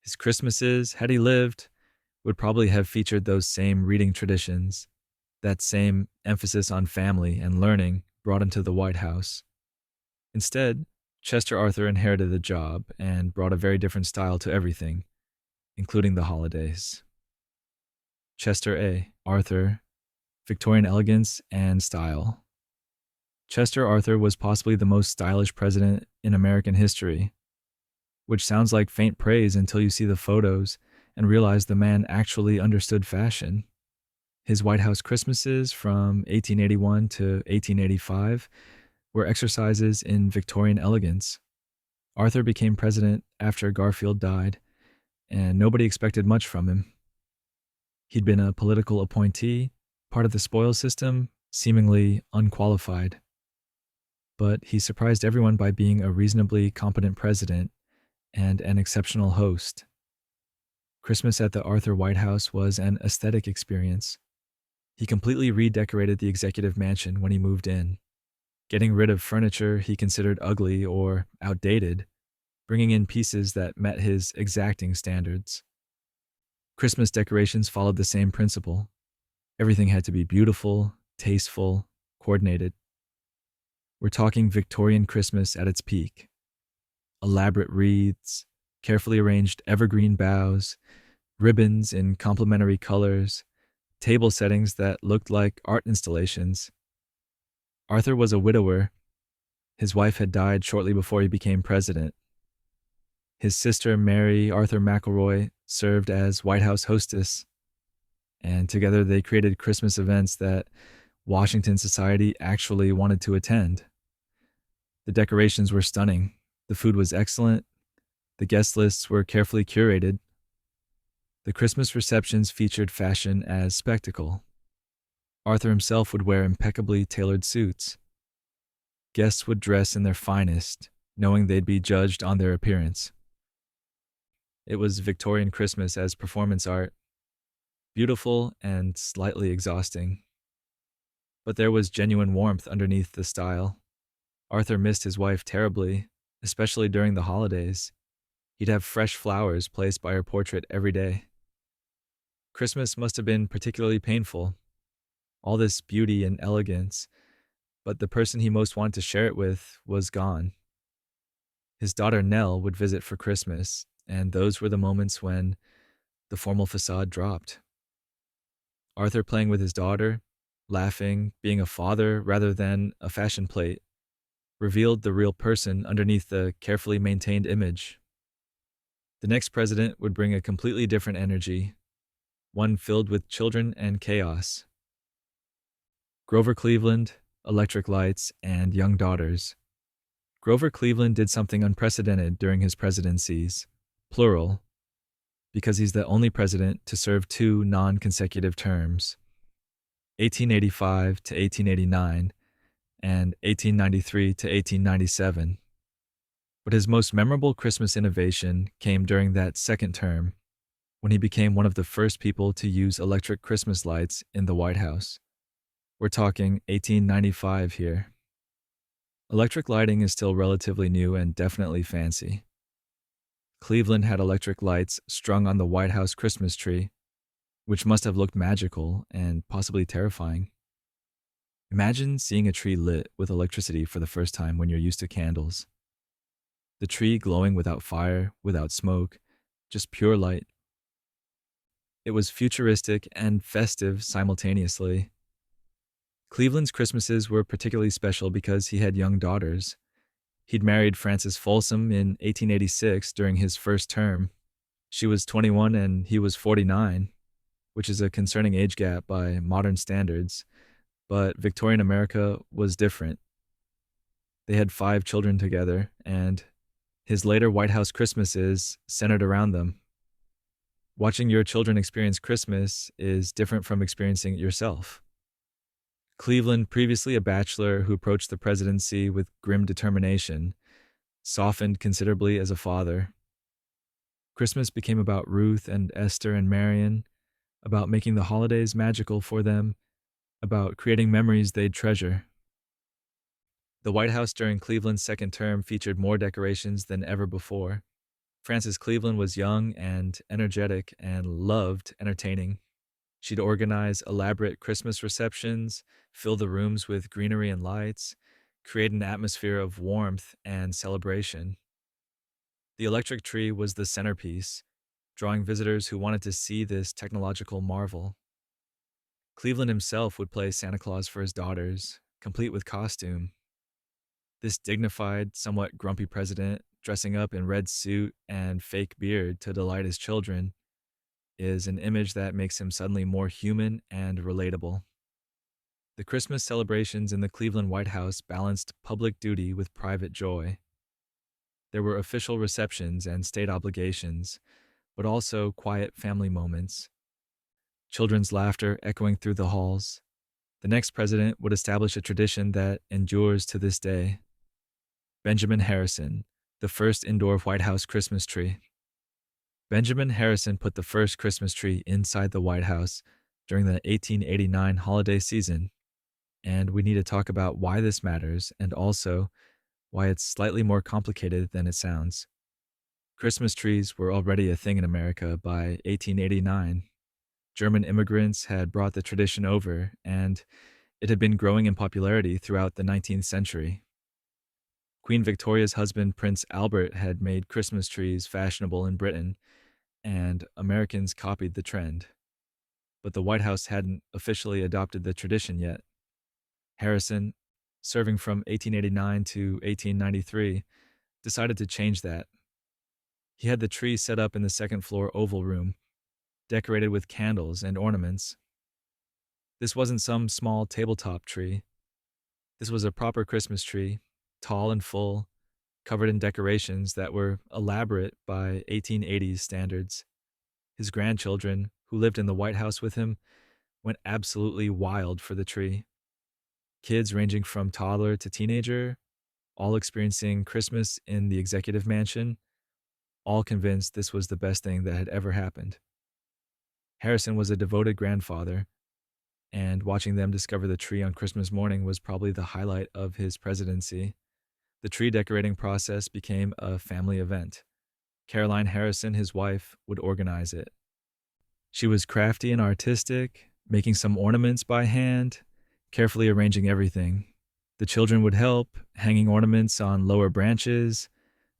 His Christmases, had he lived, would probably have featured those same reading traditions, that same emphasis on family and learning brought him to the White House. Instead, Chester Arthur inherited the job and brought a very different style to everything, including the holidays. Chester A. Arthur, Victorian elegance and style. Chester Arthur was possibly the most stylish president in American history, which sounds like faint praise until you see the photos and realize the man actually understood fashion. His White House Christmases from 1881 to 1885 were exercises in Victorian elegance. Arthur became president after Garfield died, and nobody expected much from him. He'd been a political appointee, part of the spoils system, seemingly unqualified. But he surprised everyone by being a reasonably competent president and an exceptional host. Christmas at the Arthur White House was an aesthetic experience. He completely redecorated the executive mansion when he moved in, getting rid of furniture he considered ugly or outdated, bringing in pieces that met his exacting standards. Christmas decorations followed the same principle. Everything had to be beautiful, tasteful, coordinated. We're talking Victorian Christmas at its peak. Elaborate wreaths, carefully arranged evergreen boughs, ribbons in complementary colors, table settings that looked like art installations. Arthur was a widower. His wife had died shortly before he became president. His sister, Mary Arthur McElroy, served as White House hostess, and together they created Christmas events that Washington society actually wanted to attend. The decorations were stunning, the food was excellent, the guest lists were carefully curated. The Christmas receptions featured fashion as spectacle. Arthur himself would wear impeccably tailored suits. Guests would dress in their finest, knowing they'd be judged on their appearance. It was Victorian Christmas as performance art, beautiful and slightly exhausting. But there was genuine warmth underneath the style. Arthur missed his wife terribly, especially during the holidays. He'd have fresh flowers placed by her portrait every day. Christmas must have been particularly painful. All this beauty and elegance, but the person he most wanted to share it with was gone. His daughter Nell would visit for Christmas, and those were the moments when the formal facade dropped. Arthur playing with his daughter, laughing, being a father rather than a fashion plate, revealed the real person underneath the carefully maintained image. The next president would bring a completely different energy, one filled with children and chaos. Grover Cleveland, electric lights, and young daughters. Grover Cleveland did something unprecedented during his presidencies, plural, because he's the only president to serve 2 non-consecutive terms, 1885 to 1889 and 1893 to 1897. But his most memorable Christmas innovation came during that second term, when he became one of the first people to use electric Christmas lights in the White House. We're talking 1895 here. Electric lighting is still relatively new and definitely fancy. Cleveland had electric lights strung on the White House Christmas tree, which must have looked magical and possibly terrifying. Imagine seeing a tree lit with electricity for the first time when you're used to candles. The tree glowing without fire, without smoke, just pure light. It was futuristic and festive simultaneously. Cleveland's Christmases were particularly special because he had young daughters. He'd married Frances Folsom in 1886 during his first term. She was 21 and he was 49, which is a concerning age gap by modern standards, but Victorian America was different. They had 5 children together, and his later White House Christmases centered around them. Watching your children experience Christmas is different from experiencing it yourself. Cleveland, previously a bachelor who approached the presidency with grim determination, softened considerably as a father. Christmas became about Ruth and Esther and Marion, about making the holidays magical for them, about creating memories they'd treasure. The White House during Cleveland's second term featured more decorations than ever before. Frances Cleveland was young and energetic and loved entertaining. She'd organize elaborate Christmas receptions, fill the rooms with greenery and lights, create an atmosphere of warmth and celebration. The electric tree was the centerpiece, drawing visitors who wanted to see this technological marvel. Cleveland himself would play Santa Claus for his daughters, complete with costume. This dignified, somewhat grumpy president, dressing up in red suit and fake beard to delight his children, is an image that makes him suddenly more human and relatable. The Christmas celebrations in the Cleveland White House balanced public duty with private joy. There were official receptions and state obligations, but also quiet family moments. Children's laughter echoing through the halls. The next president would establish a tradition that endures to this day. Benjamin Harrison, the first indoor White House Christmas tree. Benjamin Harrison put the first Christmas tree inside the White House during the 1889 holiday season, and we need to talk about why this matters and also why it's slightly more complicated than it sounds. Christmas trees were already a thing in America by 1889. German immigrants had brought the tradition over, and it had been growing in popularity throughout the 19th century. Queen Victoria's husband, Prince Albert, had made Christmas trees fashionable in Britain, and Americans copied the trend. But the White House hadn't officially adopted the tradition yet. Harrison, serving from 1889 to 1893, decided to change that. He had the tree set up in the second floor Oval Room, decorated with candles and ornaments. This wasn't some small tabletop tree. This was a proper Christmas tree, tall and full, covered in decorations that were elaborate by 1880s standards. His grandchildren, who lived in the White House with him, went absolutely wild for the tree. Kids ranging from toddler to teenager, all experiencing Christmas in the executive mansion, all convinced this was the best thing that had ever happened. Harrison was a devoted grandfather, and watching them discover the tree on Christmas morning was probably the highlight of his presidency. The tree decorating process became a family event. Caroline Harrison, his wife, would organize it. She was crafty and artistic, making some ornaments by hand, carefully arranging everything. The children would help, hanging ornaments on lower branches,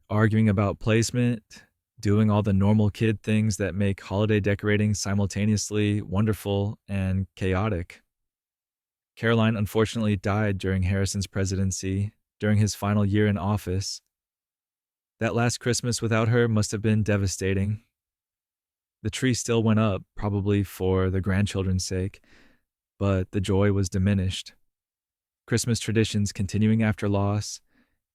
arguing about placement, doing all the normal kid things that make holiday decorating simultaneously wonderful and chaotic. Caroline unfortunately died during Harrison's presidency, during his final year in office. That last Christmas without her must have been devastating. The tree still went up, probably for the grandchildren's sake, but the joy was diminished. Christmas traditions continuing after loss,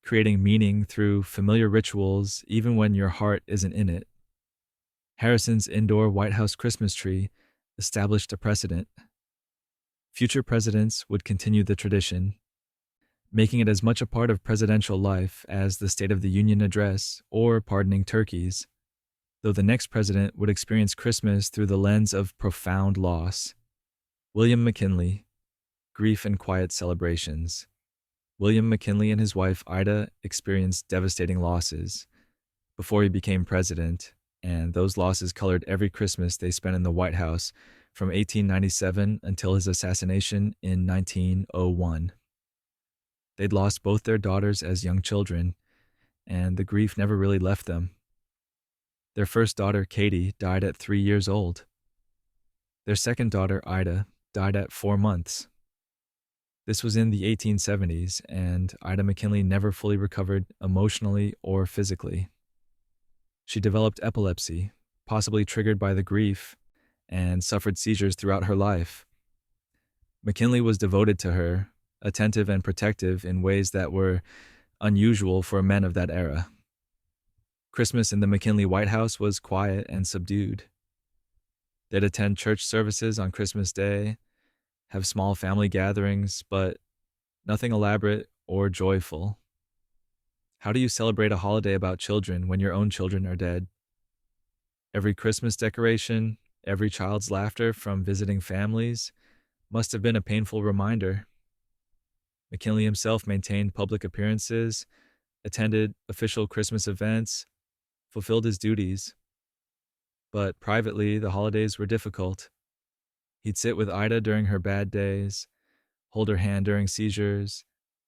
creating meaning through familiar rituals even when your heart isn't in it. Harrison's indoor White House Christmas tree established a precedent. Future presidents would continue the tradition, making it as much a part of presidential life as the State of the Union address or pardoning turkeys, though the next president would experience Christmas through the lens of profound loss. William McKinley, Grief and Quiet Celebrations. William McKinley and his wife Ida experienced devastating losses before he became president, and those losses colored every Christmas they spent in the White House from 1897 until his assassination in 1901. They'd lost both their daughters as young children, and the grief never really left them. Their first daughter, Katie, died at 3 years old. Their second daughter, Ida, died at 4 months. This was in the 1870s, and Ida McKinley never fully recovered emotionally or physically. She developed epilepsy, possibly triggered by the grief, and suffered seizures throughout her life. McKinley was devoted to her, attentive and protective in ways that were unusual for men of that era. Christmas in the McKinley White House was quiet and subdued. They'd attend church services on Christmas Day, have small family gatherings, but nothing elaborate or joyful. How do you celebrate a holiday about children when your own children are dead? Every Christmas decoration, every child's laughter from visiting families must have been a painful reminder. McKinley himself maintained public appearances, attended official Christmas events, fulfilled his duties. But privately, the holidays were difficult. He'd sit with Ida during her bad days, hold her hand during seizures,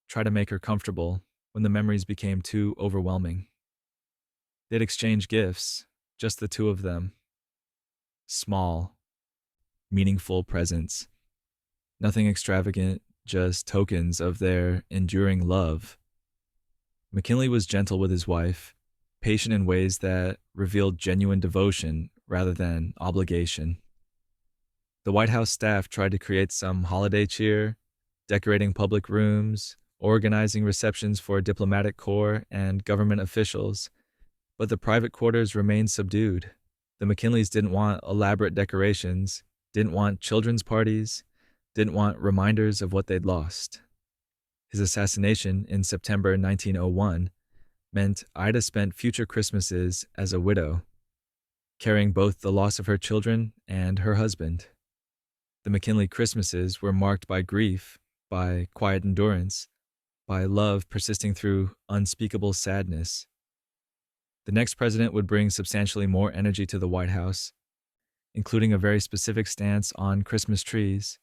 try to make her comfortable when the memories became too overwhelming. They'd exchange gifts, just the two of them. Small, meaningful presents. Nothing extravagant, just tokens of their enduring love. McKinley was gentle with his wife, patient in ways that revealed genuine devotion rather than obligation. The White House staff tried to create some holiday cheer, decorating public rooms, organizing receptions for diplomatic corps and government officials, but the private quarters remained subdued. The McKinleys didn't want elaborate decorations, didn't want children's parties, didn't want reminders of what they'd lost. His assassination in September 1901 meant Ida spent future Christmases as a widow, carrying both the loss of her children and her husband. The McKinley Christmases were marked by grief, by quiet endurance, by love persisting through unspeakable sadness. The next president would bring substantially more energy to the White House, including a very specific stance on Christmas trees.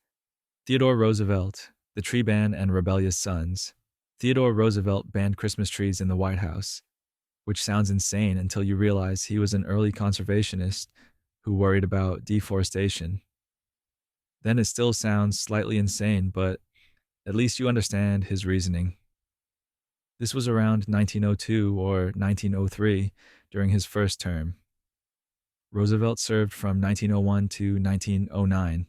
Theodore Roosevelt, the tree ban and rebellious sons. Theodore Roosevelt banned Christmas trees in the White House, which sounds insane until you realize he was an early conservationist who worried about deforestation. Then it still sounds slightly insane, but at least you understand his reasoning. This was around 1902 or 1903 during his first term. Roosevelt served from 1901 to 1909,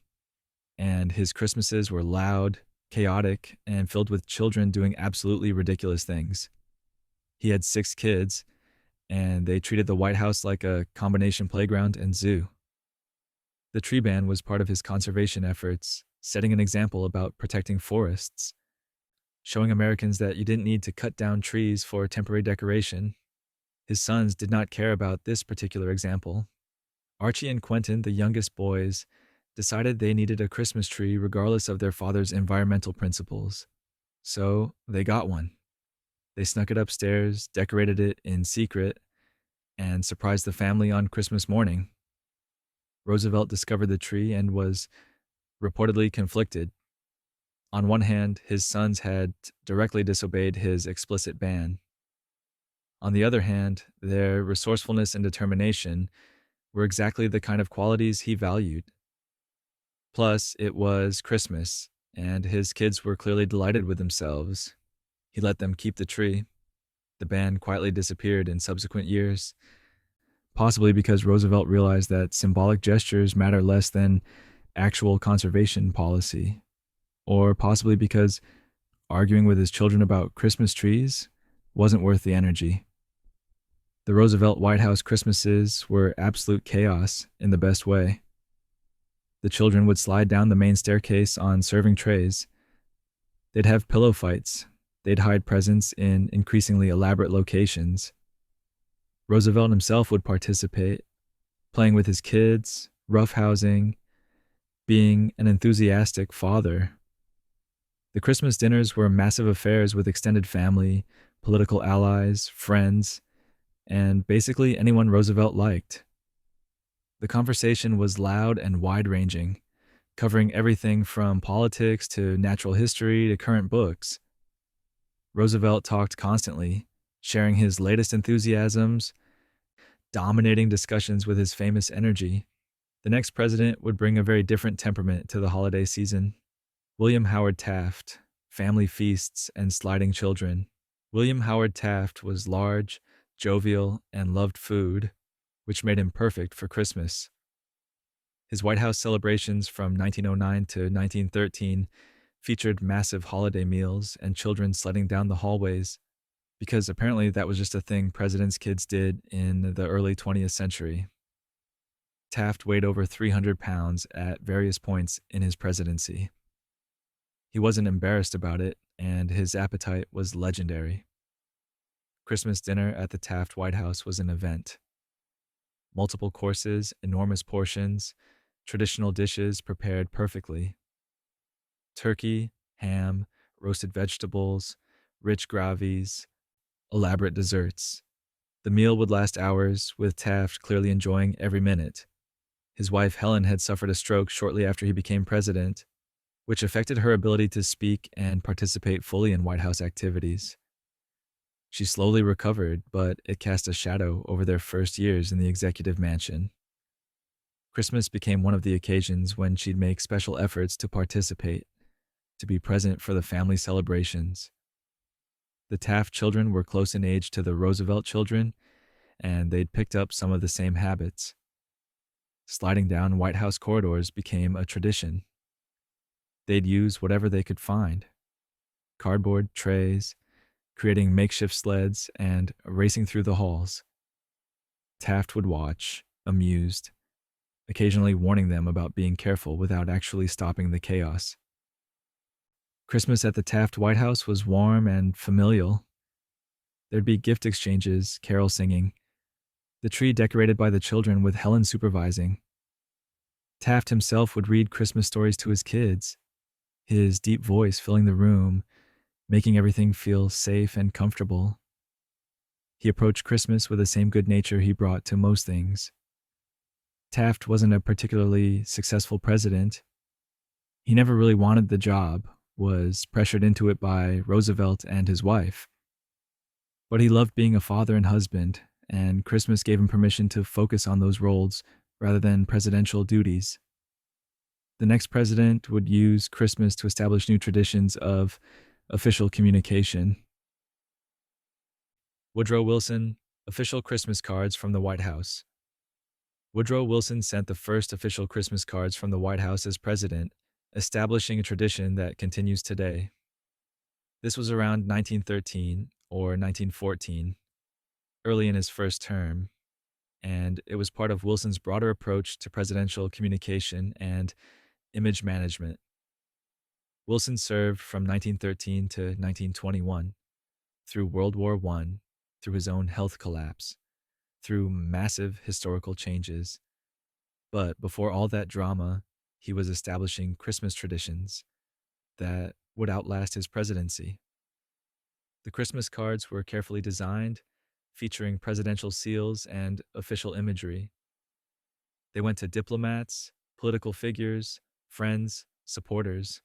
and his Christmases were loud, chaotic, and filled with children doing absolutely ridiculous things. He had 6 kids, and they treated the White House like a combination playground and zoo. The tree ban was part of his conservation efforts, setting an example about protecting forests, showing Americans that you didn't need to cut down trees for temporary decoration. His sons did not care about this particular example. Archie and Quentin, the youngest boys, decided they needed a Christmas tree regardless of their father's environmental principles. So they got one. They snuck it upstairs, decorated it in secret, and surprised the family on Christmas morning. Roosevelt discovered the tree and was reportedly conflicted. On one hand, his sons had directly disobeyed his explicit ban. On the other hand, their resourcefulness and determination were exactly the kind of qualities he valued. Plus, it was Christmas, and his kids were clearly delighted with themselves. He let them keep the tree. The ban quietly disappeared in subsequent years, possibly because Roosevelt realized that symbolic gestures matter less than actual conservation policy, or possibly because arguing with his children about Christmas trees wasn't worth the energy. The Roosevelt White House Christmases were absolute chaos in the best way. The children would slide down the main staircase on serving trays. They'd have pillow fights. They'd hide presents in increasingly elaborate locations. Roosevelt himself would participate, playing with his kids, roughhousing, being an enthusiastic father. The Christmas dinners were massive affairs with extended family, political allies, friends, and basically anyone Roosevelt liked. The conversation was loud and wide-ranging, covering everything from politics to natural history to current books. Roosevelt talked constantly, sharing his latest enthusiasms, dominating discussions with his famous energy. The next president would bring a very different temperament to the holiday season. William Howard Taft, family feasts and sliding children. William Howard Taft was large, jovial, and loved food, which made him perfect for Christmas. His White House celebrations from 1909 to 1913 featured massive holiday meals and children sledding down the hallways, because apparently that was just a thing presidents' kids did in the early 20th century. Taft weighed over 300 pounds at various points in his presidency. He wasn't embarrassed about it, and his appetite was legendary. Christmas dinner at the Taft White House was an event. Multiple courses, enormous portions, traditional dishes prepared perfectly. Turkey, ham, roasted vegetables, rich gravies, elaborate desserts. The meal would last hours, with Taft clearly enjoying every minute. His wife Helen had suffered a stroke shortly after he became president, which affected her ability to speak and participate fully in White House activities. She slowly recovered, but it cast a shadow over their first years in the executive mansion. Christmas became one of the occasions when she'd make special efforts to participate, to be present for the family celebrations. The Taft children were close in age to the Roosevelt children, and they'd picked up some of the same habits. Sliding down White House corridors became a tradition. They'd use whatever they could find: cardboard trays, creating makeshift sleds, and racing through the halls. Taft would watch, amused, occasionally warning them about being careful without actually stopping the chaos. Christmas at the Taft White House was warm and familial. There'd be gift exchanges, carol singing, the tree decorated by the children with Helen supervising. Taft himself would read Christmas stories to his kids, his deep voice filling the room, making everything feel safe and comfortable. He approached Christmas with the same good nature he brought to most things. Taft wasn't a particularly successful president. He never really wanted the job, was pressured into it by Roosevelt and his wife. But he loved being a father and husband, and Christmas gave him permission to focus on those roles rather than presidential duties. The next president would use Christmas to establish new traditions of official communication. Woodrow Wilson, official Christmas cards from the White House. Woodrow Wilson sent the first official Christmas cards from the White House as president, establishing a tradition that continues today. This was around 1913 or 1914, early in his first term, and it was part of Wilson's broader approach to presidential communication and image management. Wilson served from 1913 to 1921, through World War I, through his own health collapse, through massive historical changes. But before all that drama, he was establishing Christmas traditions that would outlast his presidency. The Christmas cards were carefully designed, featuring presidential seals and official imagery. They went to diplomats, political figures, friends, supporters.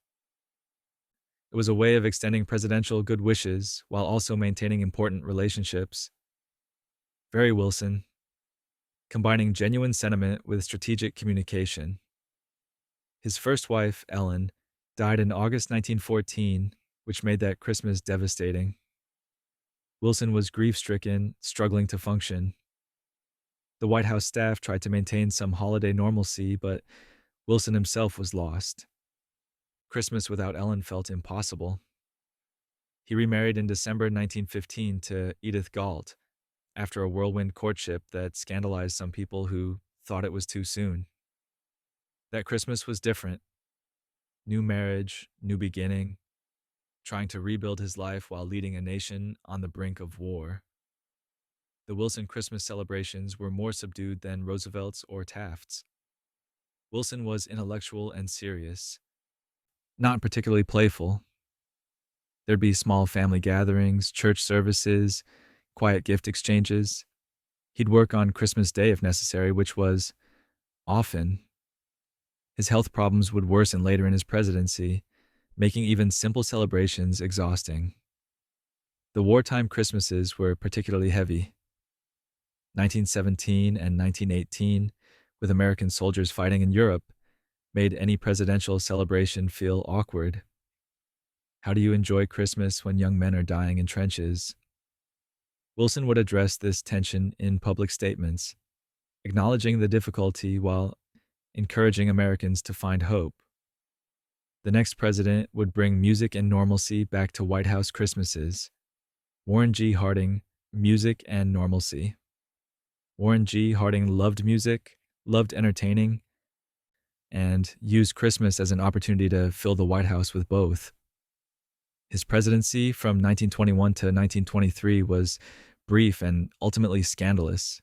It was a way of extending presidential good wishes while also maintaining important relationships. Very Wilson, combining genuine sentiment with strategic communication. His first wife, Ellen, died in August 1914, which made that Christmas devastating. Wilson was grief-stricken, struggling to function. The White House staff tried to maintain some holiday normalcy, but Wilson himself was lost. Christmas without Ellen felt impossible. He remarried in December 1915 to Edith Galt after a whirlwind courtship that scandalized some people who thought it was too soon. That Christmas was different. New marriage, new beginning, trying to rebuild his life while leading a nation on the brink of war. The Wilson Christmas celebrations were more subdued than Roosevelt's or Taft's. Wilson was intellectual and serious, not particularly playful. There'd be small family gatherings, church services, quiet gift exchanges. He'd work on Christmas Day if necessary, which was often. His health problems would worsen later in his presidency, making even simple celebrations exhausting. The wartime Christmases were particularly heavy. 1917 and 1918, with American soldiers fighting in Europe, made any presidential celebration feel awkward. How do you enjoy Christmas when young men are dying in trenches? Wilson would address this tension in public statements, acknowledging the difficulty while encouraging Americans to find hope. The next president would bring music and normalcy back to White House Christmases. Warren G. Harding, Music and Normalcy. Warren G. Harding loved music, loved entertaining, and used Christmas as an opportunity to fill the White House with both. His presidency from 1921 to 1923 was brief and ultimately scandalous,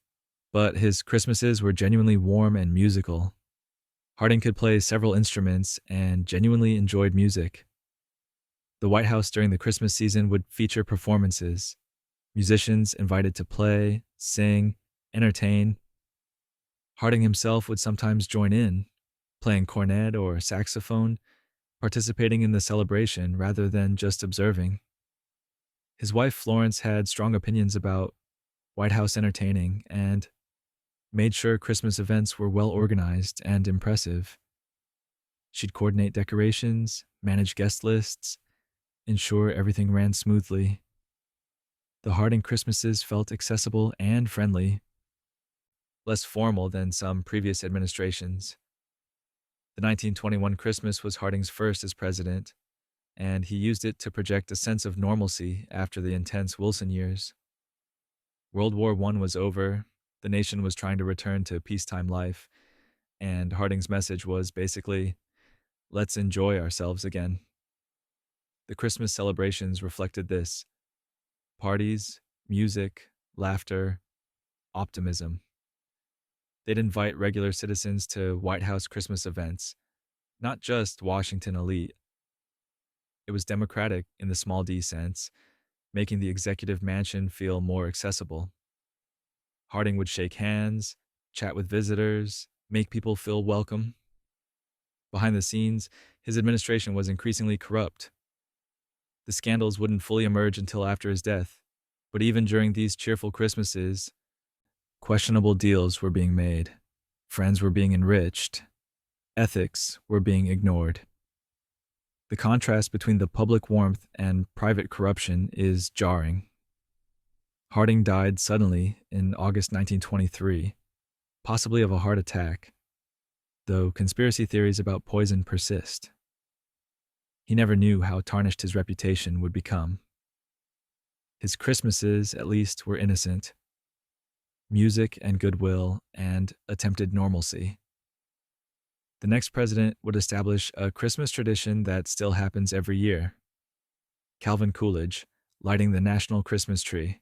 but his Christmases were genuinely warm and musical. Harding could play several instruments and genuinely enjoyed music. The White House during the Christmas season would feature performances, musicians invited to play, sing, entertain. Harding himself would sometimes join in, playing cornet or saxophone, participating in the celebration rather than just observing. His wife Florence had strong opinions about White House entertaining and made sure Christmas events were well organized and impressive. She'd coordinate decorations, manage guest lists, ensure everything ran smoothly. The Harding Christmases felt accessible and friendly, less formal than some previous administrations. The 1921 Christmas was Harding's first as president, and he used it to project a sense of normalcy after the intense Wilson years. World War I was over, the nation was trying to return to peacetime life, and Harding's message was basically, let's enjoy ourselves again. The Christmas celebrations reflected this: parties, music, laughter, optimism. They'd invite regular citizens to White House Christmas events, not just Washington elite. It was democratic in the small d sense, making the executive mansion feel more accessible. Harding would shake hands, chat with visitors, make people feel welcome. Behind the scenes, his administration was increasingly corrupt. The scandals wouldn't fully emerge until after his death, but even during these cheerful Christmases, questionable deals were being made. Friends were being enriched. Ethics were being ignored. The contrast between the public warmth and private corruption is jarring. Harding died suddenly in August 1923, possibly of a heart attack, though conspiracy theories about poison persist. He never knew how tarnished his reputation would become. His Christmases, at least, were innocent. Music and goodwill and attempted normalcy. The next president would establish a Christmas tradition that still happens every year. Calvin Coolidge, lighting the national Christmas tree.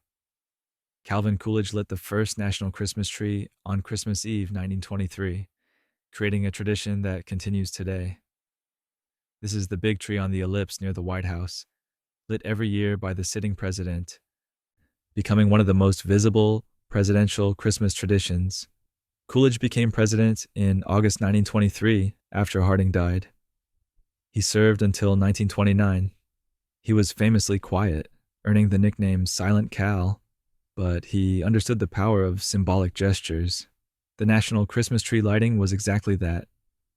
Calvin Coolidge lit the first national Christmas tree on Christmas Eve 1923, creating a tradition that continues today. This is the big tree on the ellipse near the White House, lit every year by the sitting president, becoming one of the most visible presidential Christmas traditions. Coolidge became president in August 1923 after Harding died. He served until 1929. He was famously quiet, earning the nickname Silent Cal, but he understood the power of symbolic gestures. The national Christmas tree lighting was exactly that,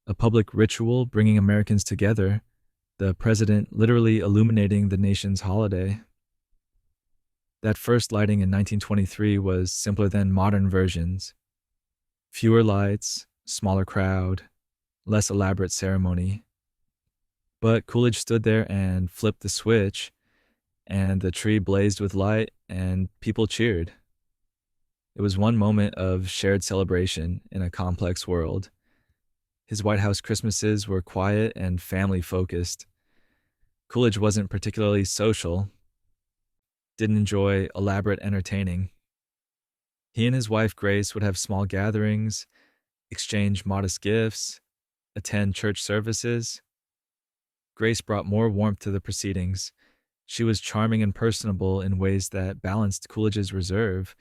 a public ritual bringing Americans together, the president literally illuminating the nation's holiday. That first lighting in 1923 was simpler than modern versions. Fewer lights, smaller crowd, less elaborate ceremony. But Coolidge stood there and flipped the switch, and the tree blazed with light, and people cheered. It was one moment of shared celebration in a complex world. His White House Christmases were quiet and family-focused. Coolidge wasn't particularly social, didn't enjoy elaborate entertaining. He and his wife Grace would have small gatherings, exchange modest gifts, attend church services. Grace brought more warmth to the proceedings. She was charming and personable in ways that balanced Coolidge's reserve.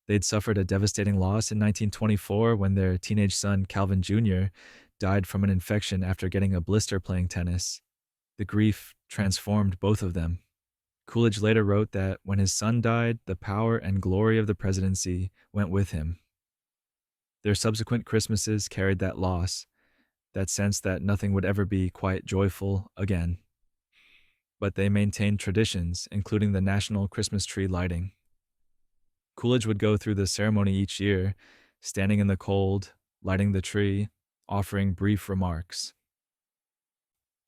They'd suffered a devastating loss in 1924 when their teenage son, Calvin Jr., died from an infection after getting a blister playing tennis. The grief transformed both of them. Coolidge later wrote that when his son died, the power and glory of the presidency went with him. Their subsequent Christmases carried that loss, that sense that nothing would ever be quite joyful again. But they maintained traditions, including the national Christmas tree lighting. Coolidge would go through the ceremony each year, standing in the cold, lighting the tree, offering brief remarks.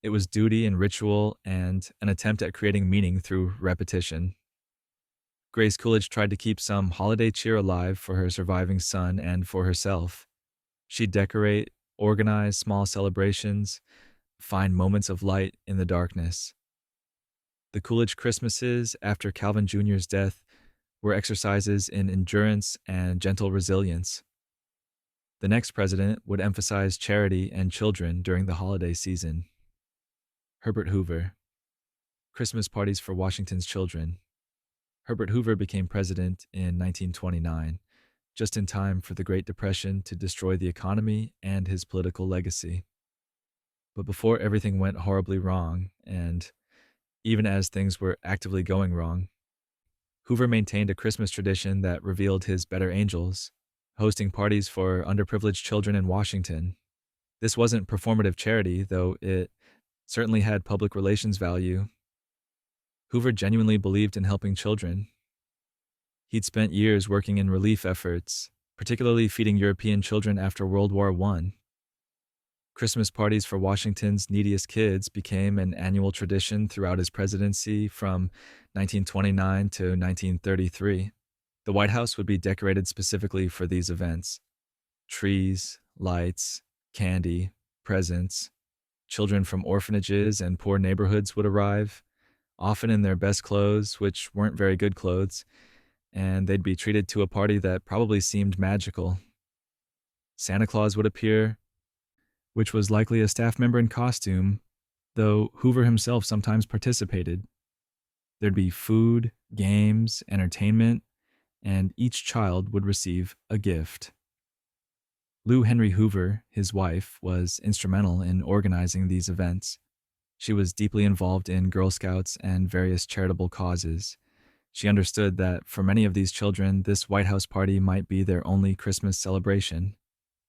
It was duty and ritual and an attempt at creating meaning through repetition. Grace Coolidge tried to keep some holiday cheer alive for her surviving son and for herself. She'd decorate, organize small celebrations, find moments of light in the darkness. The Coolidge Christmases after Calvin Jr.'s death were exercises in endurance and gentle resilience. The next president would emphasize charity and children during the holiday season. Herbert Hoover. Christmas parties for Washington's children. Herbert Hoover became president in 1929, just in time for the Great Depression to destroy the economy and his political legacy. But before everything went horribly wrong, and even as things were actively going wrong, Hoover maintained a Christmas tradition that revealed his better angels, hosting parties for underprivileged children in Washington. This wasn't performative charity, though it certainly had public relations value. Hoover genuinely believed in helping children. He'd spent years working in relief efforts, particularly feeding European children after World War I. Christmas parties for Washington's neediest kids became an annual tradition throughout his presidency from 1929 to 1933. The White House would be decorated specifically for these events. Trees, lights, candy, presents. Children from orphanages and poor neighborhoods would arrive, often in their best clothes, which weren't very good clothes, and they'd be treated to a party that probably seemed magical. Santa Claus would appear, which was likely a staff member in costume, though Hoover himself sometimes participated. There'd be food, games, entertainment, and each child would receive a gift. Lou Henry Hoover, his wife, was instrumental in organizing these events. She was deeply involved in Girl Scouts and various charitable causes. She understood that for many of these children, this White House party might be their only Christmas celebration.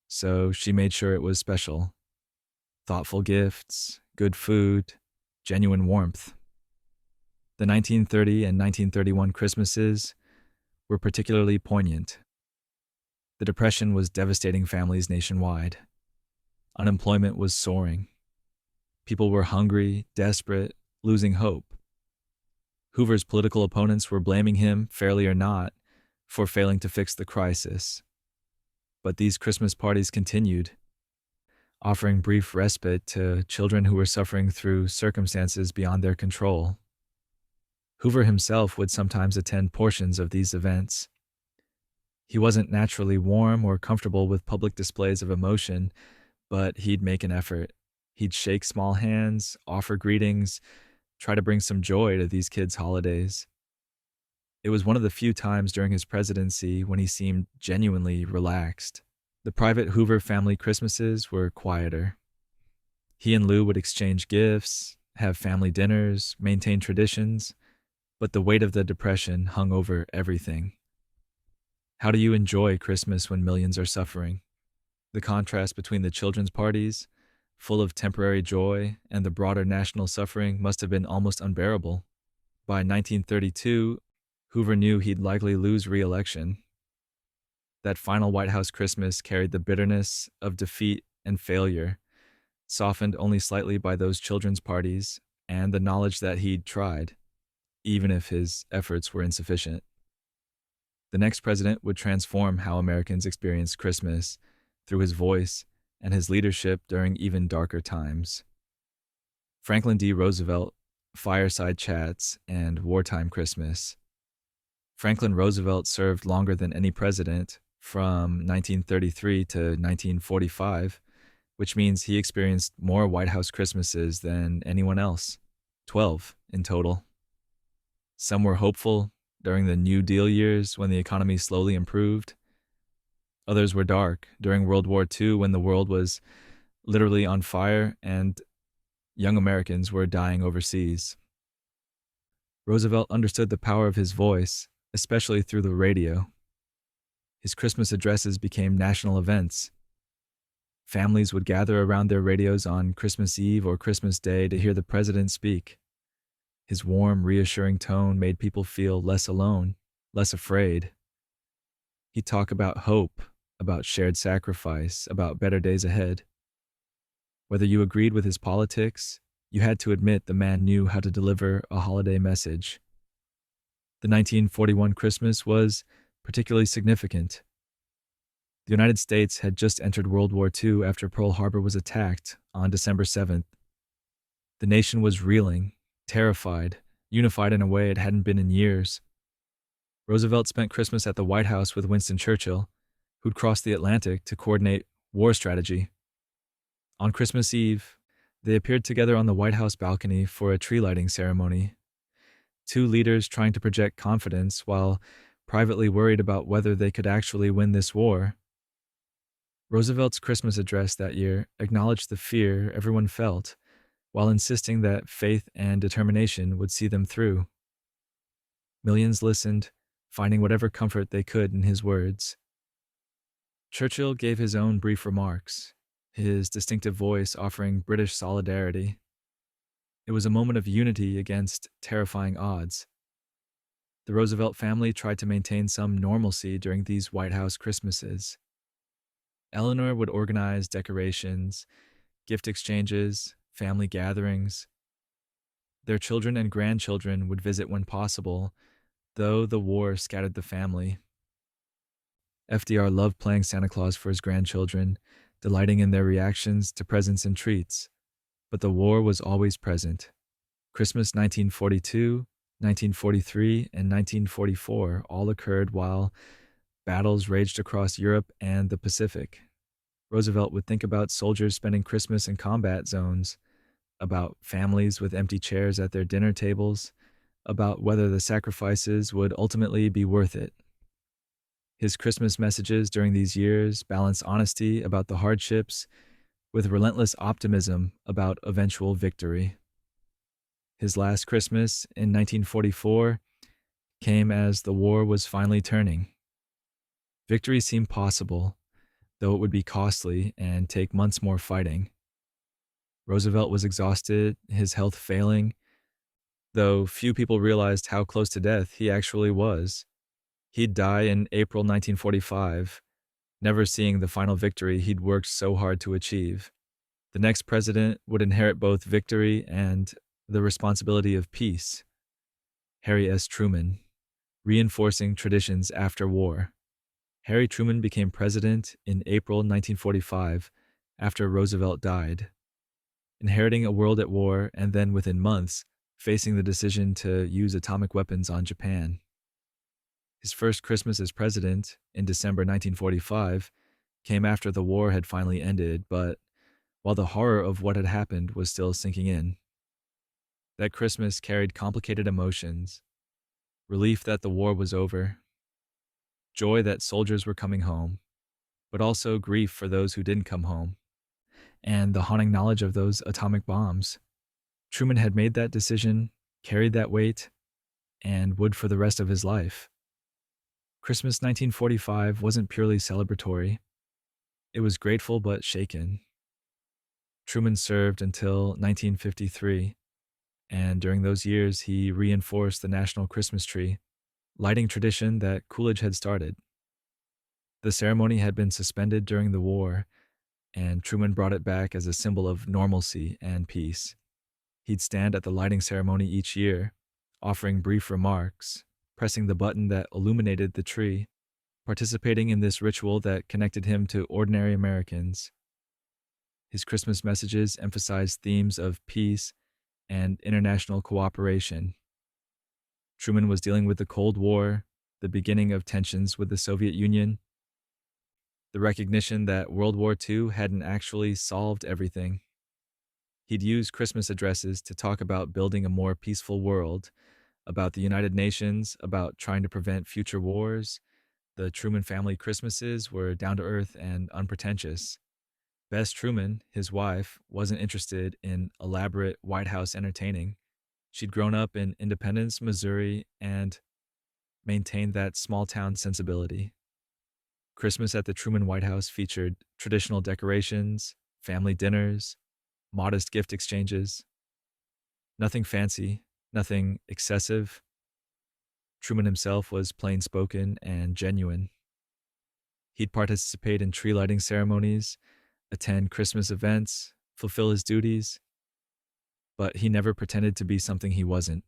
So she made sure it was special. Thoughtful gifts, good food, genuine warmth. The 1930 and 1931 Christmases were particularly poignant. The Depression was devastating families nationwide. Unemployment was soaring. People were hungry, desperate, losing hope. Hoover's political opponents were blaming him, fairly or not, for failing to fix the crisis. But these Christmas parties continued, offering brief respite to children who were suffering through circumstances beyond their control. Hoover himself would sometimes attend portions of these events. He wasn't naturally warm or comfortable with public displays of emotion, but he'd make an effort. He'd shake small hands, offer greetings, try to bring some joy to these kids' holidays. It was one of the few times during his presidency when he seemed genuinely relaxed. The private Hoover family Christmases were quieter. He and Lou would exchange gifts, have family dinners, maintain traditions, but the weight of the Depression hung over everything. How do you enjoy Christmas when millions are suffering? The contrast between the children's parties, full of temporary joy, and the broader national suffering must have been almost unbearable. By 1932, Hoover knew he'd likely lose re-election. That final White House Christmas carried the bitterness of defeat and failure, softened only slightly by those children's parties and the knowledge that he'd tried, even if his efforts were insufficient. The next president would transform how Americans experienced Christmas through his voice and his leadership during even darker times. Franklin D. Roosevelt, Fireside Chats, and Wartime Christmas. Franklin Roosevelt served longer than any president, from 1933 to 1945, which means he experienced more White House Christmases than anyone else, 12 in total. Some were hopeful during the New Deal years when the economy slowly improved. Others were dark during World War II when the world was literally on fire and young Americans were dying overseas. Roosevelt understood the power of his voice, especially through the radio. His Christmas addresses became national events. Families would gather around their radios on Christmas Eve or Christmas Day to hear the president speak. His warm, reassuring tone made people feel less alone, less afraid. He'd talk about hope, about shared sacrifice, about better days ahead. Whether you agreed with his politics, you had to admit the man knew how to deliver a holiday message. The 1941 Christmas was particularly significant. The United States had just entered World War II after Pearl Harbor was attacked on December 7th. The nation was reeling, terrified, unified in a way it hadn't been in years. Roosevelt spent Christmas at the White House with Winston Churchill, who'd crossed the Atlantic to coordinate war strategy. On Christmas Eve, they appeared together on the White House balcony for a tree lighting ceremony. Two leaders trying to project confidence while privately worried about whether they could actually win this war. Roosevelt's Christmas address that year acknowledged the fear everyone felt, while insisting that faith and determination would see them through. Millions listened, finding whatever comfort they could in his words. Churchill gave his own brief remarks, his distinctive voice offering British solidarity. It was a moment of unity against terrifying odds. The Roosevelt family tried to maintain some normalcy during these White House Christmases. Eleanor would organize decorations, gift exchanges, family gatherings. Their children and grandchildren would visit when possible, though the war scattered the family. FDR loved playing Santa Claus for his grandchildren, delighting in their reactions to presents and treats. But the war was always present. Christmas 1942, 1943, and 1944 all occurred while battles raged across Europe and the Pacific. Roosevelt would think about soldiers spending Christmas in combat zones, about families with empty chairs at their dinner tables, about whether the sacrifices would ultimately be worth it. His Christmas messages during these years balance honesty about the hardships with relentless optimism about eventual victory. His last Christmas in 1944 came as the war was finally turning. Victory seemed possible, though it would be costly and take months more fighting. Roosevelt was exhausted, his health failing, though few people realized how close to death he actually was. He'd die in April 1945, never seeing the final victory he'd worked so hard to achieve. The next president would inherit both victory and the responsibility of peace. Harry S. Truman, reinforcing traditions after war. Harry Truman became president in April 1945 after Roosevelt died, inheriting a world at war and then within months facing the decision to use atomic weapons on Japan. His first Christmas as president, in December 1945, came after the war had finally ended, but while the horror of what had happened was still sinking in. That Christmas carried complicated emotions: relief that the war was over, joy that soldiers were coming home, but also grief for those who didn't come home, and the haunting knowledge of those atomic bombs. Truman had made that decision, carried that weight, and would for the rest of his life. Christmas 1945 wasn't purely celebratory. It was grateful but shaken. Truman served until 1953, and during those years he reinforced the national Christmas tree, lighting tradition that Coolidge had started. The ceremony had been suspended during the war, and Truman brought it back as a symbol of normalcy and peace. He'd stand at the lighting ceremony each year, offering brief remarks, pressing the button that illuminated the tree, participating in this ritual that connected him to ordinary Americans. His Christmas messages emphasized themes of peace and international cooperation. Truman was dealing with the Cold War, the beginning of tensions with the Soviet Union, the recognition that World War II hadn't actually solved everything. He'd use Christmas addresses to talk about building a more peaceful world, about the United Nations, about trying to prevent future wars. The Truman family Christmases were down to earth and unpretentious. Bess Truman, his wife, wasn't interested in elaborate White House entertaining. She'd grown up in Independence, Missouri, and maintained that small town sensibility. Christmas at the Truman White House featured traditional decorations, family dinners, modest gift exchanges. Nothing fancy, nothing excessive. Truman himself was plain spoken and genuine. He'd participate in tree lighting ceremonies, attend Christmas events, fulfill his duties, but he never pretended to be something he wasn't.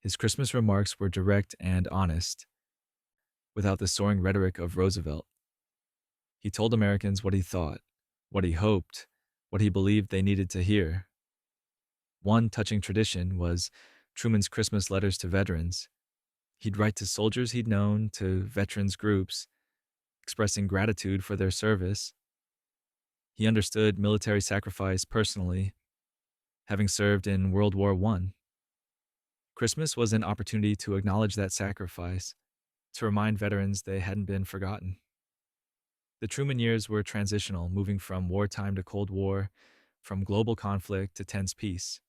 His Christmas remarks were direct and honest, without the soaring rhetoric of Roosevelt. He told Americans what he thought, what he hoped, what he believed they needed to hear. One touching tradition was Truman's Christmas letters to veterans. He'd write to soldiers he'd known, to veterans groups, expressing gratitude for their service. He understood military sacrifice personally, having served in World War I. Christmas was an opportunity to acknowledge that sacrifice, to remind veterans they hadn't been forgotten. The Truman years were transitional, moving from wartime to Cold War, from global conflict to tense peace.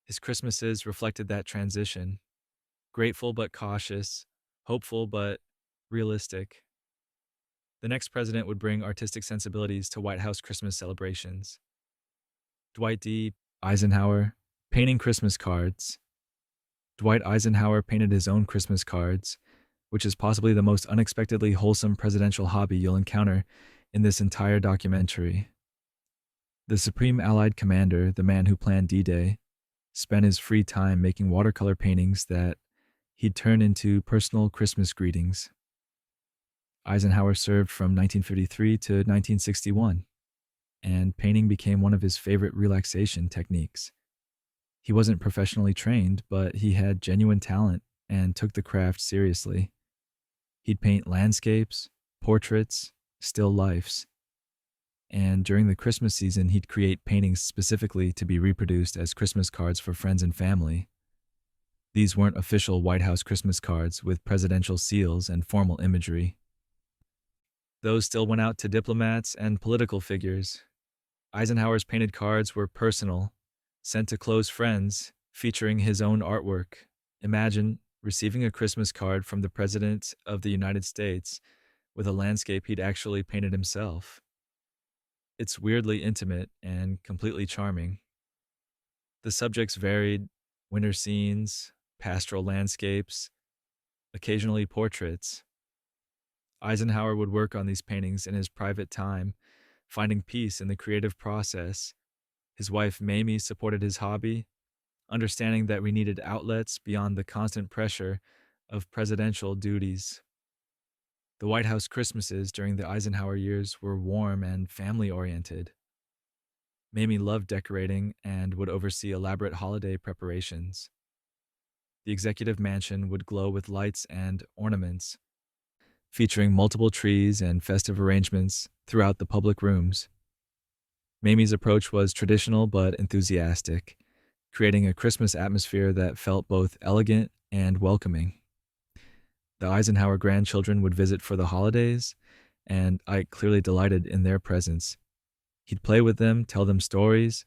His Christmases reflected that transition, grateful but cautious, hopeful but realistic. The next president would bring artistic sensibilities to White House Christmas celebrations. Dwight D. Eisenhower, painting Christmas cards. Dwight Eisenhower painted his own Christmas cards, which is possibly the most unexpectedly wholesome presidential hobby you'll encounter in this entire documentary. The Supreme Allied Commander, the man who planned D-Day, spent his free time making watercolor paintings that he'd turn into personal Christmas greetings. Eisenhower served from 1953 to 1961, and painting became one of his favorite relaxation techniques. He wasn't professionally trained, but he had genuine talent and took the craft seriously. He'd paint landscapes, portraits, still lifes. And during the Christmas season, he'd create paintings specifically to be reproduced as Christmas cards for friends and family. These weren't official White House Christmas cards with presidential seals and formal imagery. Those still went out to diplomats and political figures. Eisenhower's painted cards were personal, sent to close friends, featuring his own artwork. Imagine receiving a Christmas card from the President of the United States with a landscape he'd actually painted himself. It's weirdly intimate and completely charming. The subjects varied: winter scenes, pastoral landscapes, occasionally portraits. Eisenhower would work on these paintings in his private time, finding peace in the creative process. His wife, Mamie, supported his hobby, understanding that we needed outlets beyond the constant pressure of presidential duties. The White House Christmases during the Eisenhower years were warm and family oriented. Mamie loved decorating and would oversee elaborate holiday preparations. The executive mansion would glow with lights and ornaments, featuring multiple trees and festive arrangements throughout the public rooms. Mamie's approach was traditional but enthusiastic, creating a Christmas atmosphere that felt both elegant and welcoming. The Eisenhower grandchildren would visit for the holidays, and Ike clearly delighted in their presence. He'd play with them, tell them stories,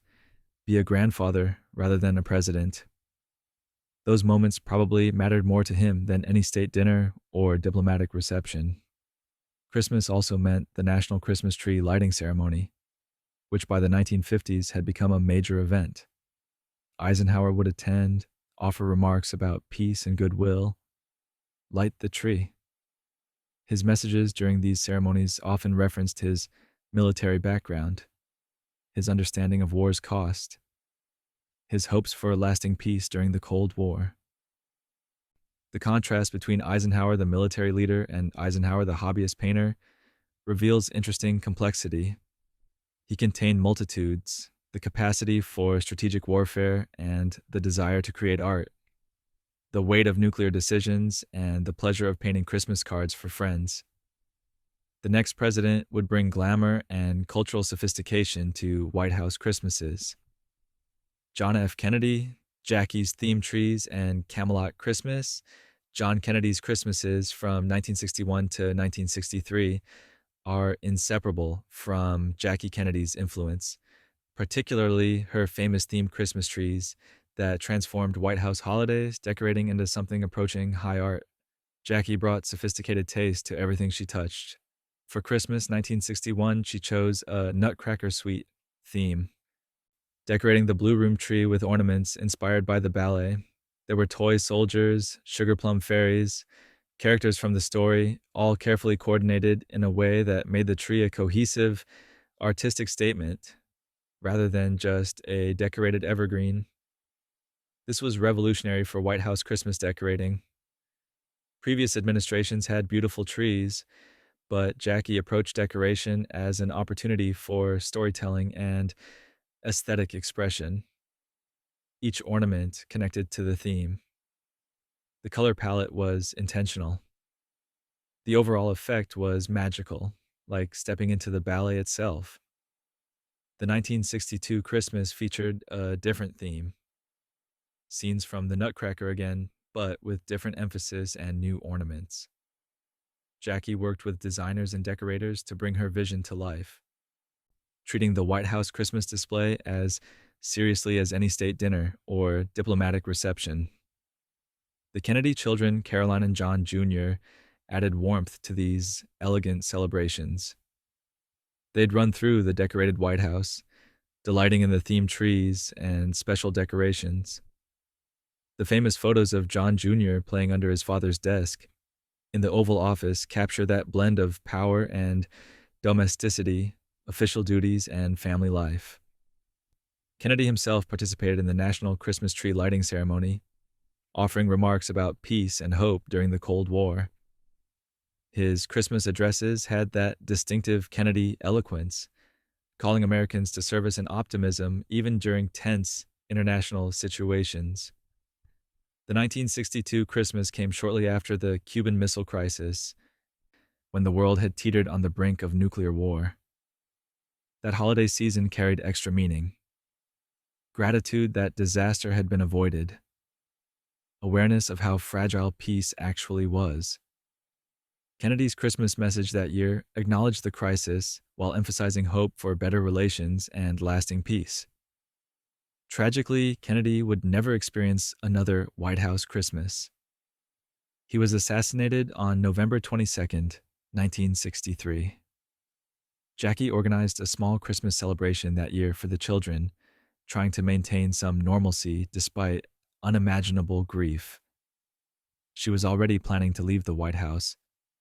be a grandfather rather than a president. Those moments probably mattered more to him than any state dinner or diplomatic reception. Christmas also meant the National Christmas Tree lighting ceremony, which by the 1950s had become a major event. Eisenhower would attend, offer remarks about peace and goodwill, light the tree. His messages during these ceremonies often referenced his military background, his understanding of war's cost, his hopes for lasting peace during the Cold War. The contrast between Eisenhower, the military leader, and Eisenhower, the hobbyist painter, reveals interesting complexity. He contained multitudes, the capacity for strategic warfare, and the desire to create art, the weight of nuclear decisions, and the pleasure of painting Christmas cards for friends. The next president would bring glamour and cultural sophistication to White House Christmases. John F. Kennedy, Jackie's Theme Trees and Camelot Christmas, John Kennedy's Christmases from 1961 to 1963 are inseparable from Jackie Kennedy's influence, particularly her famous themed Christmas trees that transformed White House holidays decorating into something approaching high art. Jackie brought sophisticated taste to everything she touched. For Christmas 1961, she chose a Nutcracker Suite theme, decorating the Blue Room tree with ornaments inspired by the ballet. There were toy soldiers, sugar plum fairies, characters from the story, all carefully coordinated in a way that made the tree a cohesive, artistic statement, rather than just a decorated evergreen. This was revolutionary for White House Christmas decorating. Previous administrations had beautiful trees, but Jackie approached decoration as an opportunity for storytelling and aesthetic expression. Each ornament connected to the theme. The color palette was intentional. The overall effect was magical, like stepping into the ballet itself. The 1962 Christmas featured a different theme. Scenes from the Nutcracker again, but with different emphasis and new ornaments. Jackie worked with designers and decorators to bring her vision to life, treating the White House Christmas display as seriously as any state dinner or diplomatic reception. The Kennedy children, Caroline and John Jr., added warmth to these elegant celebrations. They'd run through the decorated White House, delighting in the themed trees and special decorations. The famous photos of John Jr. playing under his father's desk in the Oval Office capture that blend of power and domesticity, official duties, and family life. Kennedy himself participated in the National Christmas Tree lighting ceremony, offering remarks about peace and hope during the Cold War. His Christmas addresses had that distinctive Kennedy eloquence, calling Americans to service and optimism even during tense international situations. The 1962 Christmas came shortly after the Cuban Missile Crisis, when the world had teetered on the brink of nuclear war. That holiday season carried extra meaning: gratitude that disaster had been avoided, awareness of how fragile peace actually was. Kennedy's Christmas message that year acknowledged the crisis while emphasizing hope for better relations and lasting peace. Tragically, Kennedy would never experience another White House Christmas. He was assassinated on November 22nd, 1963. Jackie organized a small Christmas celebration that year for the children, trying to maintain some normalcy despite unimaginable grief. She was already planning to leave the White House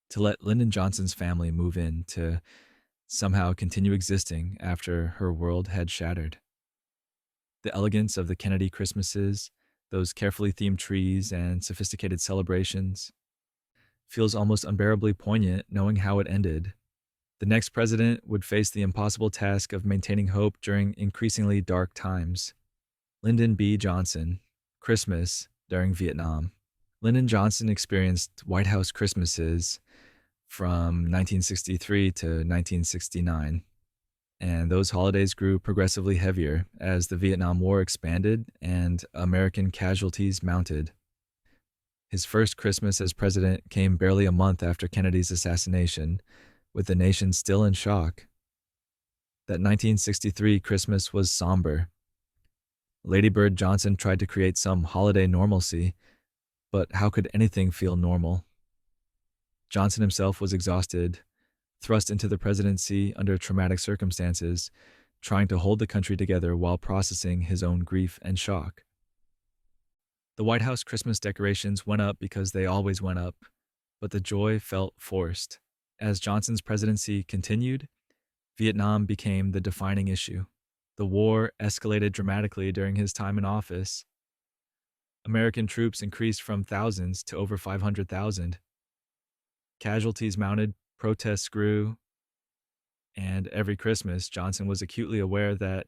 to let Lyndon Johnson's family move in to somehow continue existing after her world had shattered. The elegance of the Kennedy Christmases, those carefully themed trees and sophisticated celebrations, feels almost unbearably poignant knowing how it ended. The next president would face the impossible task of maintaining hope during increasingly dark times. Lyndon B. Johnson, Christmas during Vietnam. Lyndon Johnson experienced White House Christmases from 1963 to 1969, and those holidays grew progressively heavier as the Vietnam War expanded and American casualties mounted. His first Christmas as president came barely a month after Kennedy's assassination, with the nation still in shock. That 1963 Christmas was somber. Lady Bird Johnson tried to create some holiday normalcy, but how could anything feel normal? Johnson himself was exhausted, thrust into the presidency under traumatic circumstances, trying to hold the country together while processing his own grief and shock. The White House Christmas decorations went up because they always went up, but the joy felt forced. As Johnson's presidency continued, Vietnam became the defining issue. The war escalated dramatically during his time in office. American troops increased from thousands to over 500,000. Casualties mounted, protests grew, and every Christmas, Johnson was acutely aware that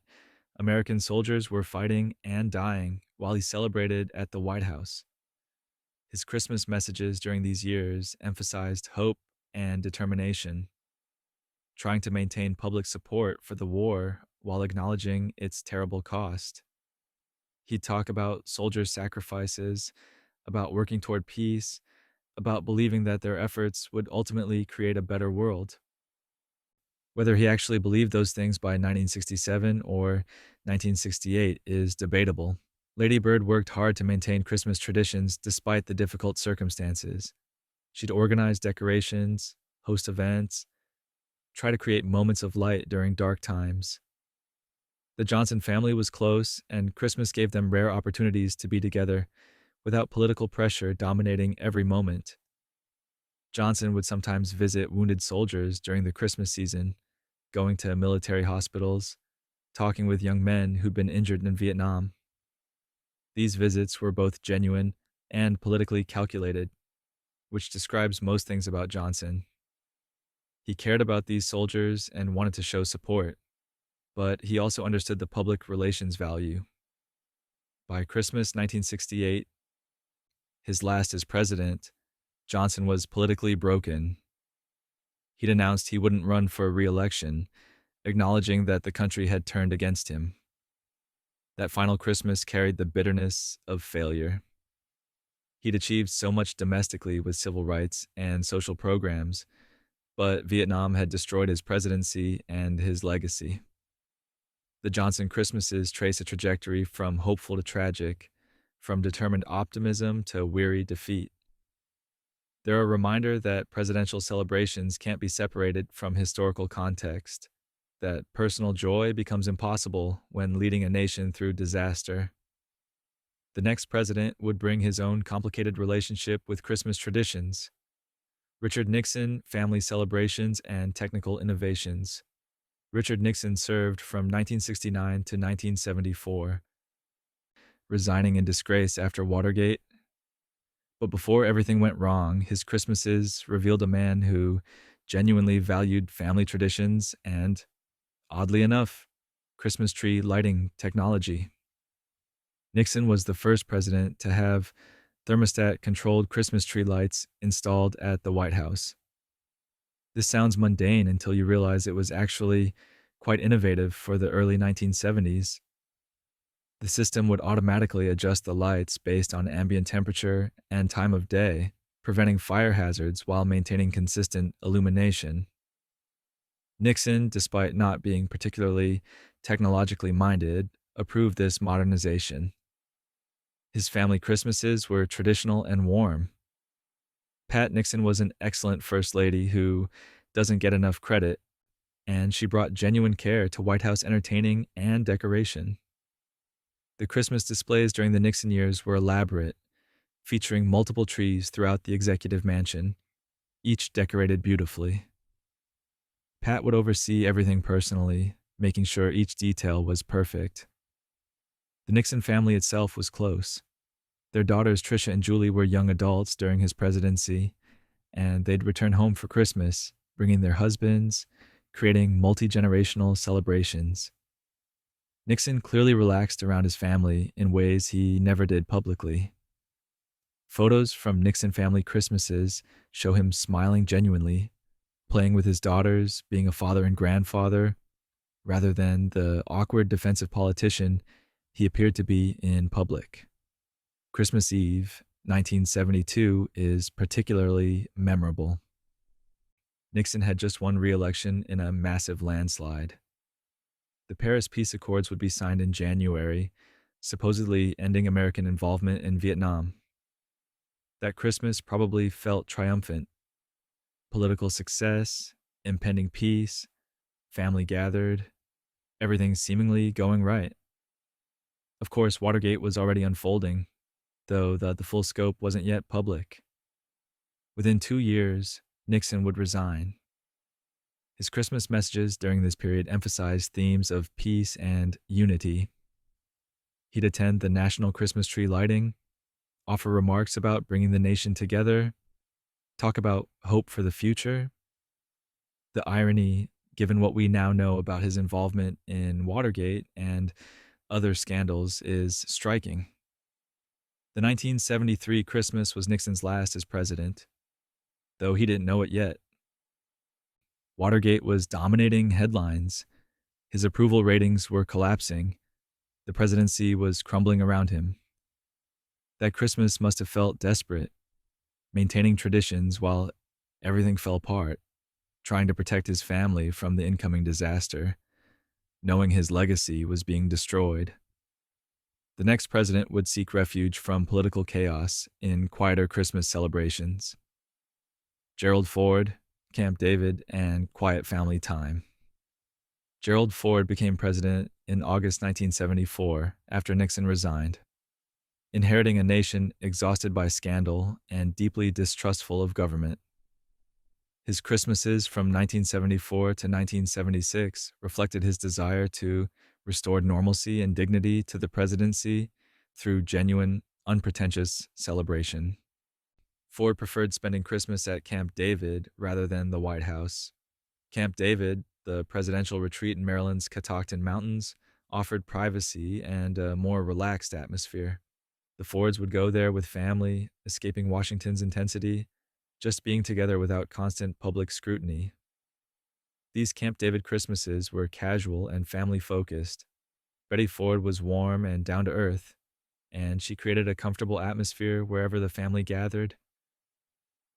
American soldiers were fighting and dying while he celebrated at the White House. His Christmas messages during these years emphasized hope and determination, trying to maintain public support for the war while acknowledging its terrible cost. He'd talk about soldiers' sacrifices, about working toward peace, about believing that their efforts would ultimately create a better world. Whether he actually believed those things by 1967 or 1968 is debatable. Lady Bird worked hard to maintain Christmas traditions despite the difficult circumstances. She'd organize decorations, host events, try to create moments of light during dark times. The Johnson family was close, and Christmas gave them rare opportunities to be together without political pressure dominating every moment. Johnson would sometimes visit wounded soldiers during the Christmas season, going to military hospitals, talking with young men who'd been injured in Vietnam. These visits were both genuine and politically calculated, which describes most things about Johnson. He cared about these soldiers and wanted to show support, but he also understood the public relations value. By Christmas 1968, his last as president, Johnson was politically broken. He'd announced he wouldn't run for re-election, acknowledging that the country had turned against him. That final Christmas carried the bitterness of failure. He'd achieved so much domestically with civil rights and social programs, but Vietnam had destroyed his presidency and his legacy. The Johnson Christmases trace a trajectory from hopeful to tragic, from determined optimism to weary defeat. They're a reminder that presidential celebrations can't be separated from historical context, that personal joy becomes impossible when leading a nation through disaster. The next president would bring his own complicated relationship with Christmas traditions. Richard Nixon, family celebrations, and technical innovations. Richard Nixon served from 1969 to 1974, resigning in disgrace after Watergate. But before everything went wrong, his Christmases revealed a man who genuinely valued family traditions and, oddly enough, Christmas tree lighting technology. Nixon was the first president to have thermostat-controlled Christmas tree lights installed at the White House. This sounds mundane until you realize it was actually quite innovative for the early 1970s. The system would automatically adjust the lights based on ambient temperature and time of day, preventing fire hazards while maintaining consistent illumination. Nixon, despite not being particularly technologically minded, approved this modernization. His family Christmases were traditional and warm. Pat Nixon was an excellent First Lady who doesn't get enough credit, and she brought genuine care to White House entertaining and decoration. The Christmas displays during the Nixon years were elaborate, featuring multiple trees throughout the executive mansion, each decorated beautifully. Pat would oversee everything personally, making sure each detail was perfect. The Nixon family itself was close. Their daughters Tricia and Julie were young adults during his presidency, and they'd return home for Christmas, bringing their husbands, creating multi-generational celebrations. Nixon clearly relaxed around his family in ways he never did publicly. Photos from Nixon family Christmases show him smiling genuinely, playing with his daughters, being a father and grandfather, rather than the awkward defensive politician he appeared to be in public. Christmas Eve, 1972, is particularly memorable. Nixon had just won re-election in a massive landslide. The Paris Peace Accords would be signed in January, supposedly ending American involvement in Vietnam. That Christmas probably felt triumphant. Political success, impending peace, family gathered, everything seemingly going right. Of course, Watergate was already unfolding, though the full scope wasn't yet public. Within 2 years, Nixon would resign. His Christmas messages during this period emphasized themes of peace and unity. He'd attend the National Christmas Tree lighting, offer remarks about bringing the nation together, talk about hope for the future. The irony, given what we now know about his involvement in Watergate and other scandals, is striking. The 1973 Christmas was Nixon's last as president, though he didn't know it yet. Watergate was dominating headlines. His approval ratings were collapsing. The presidency was crumbling around him. That Christmas must have felt desperate, maintaining traditions while everything fell apart, trying to protect his family from the incoming disaster, knowing his legacy was being destroyed. The next president would seek refuge from political chaos in quieter Christmas celebrations. Gerald Ford, Camp David, and quiet family time. Gerald Ford became president in August 1974 after Nixon resigned, inheriting a nation exhausted by scandal and deeply distrustful of government. His Christmases from 1974 to 1976 reflected his desire to restore normalcy and dignity to the presidency through genuine, unpretentious celebration. Ford preferred spending Christmas at Camp David rather than the White House. Camp David, the presidential retreat in Maryland's Catoctin Mountains, offered privacy and a more relaxed atmosphere. The Fords would go there with family, escaping Washington's intensity, just being together without constant public scrutiny. These Camp David Christmases were casual and family-focused. Betty Ford was warm and down-to-earth, and she created a comfortable atmosphere wherever the family gathered.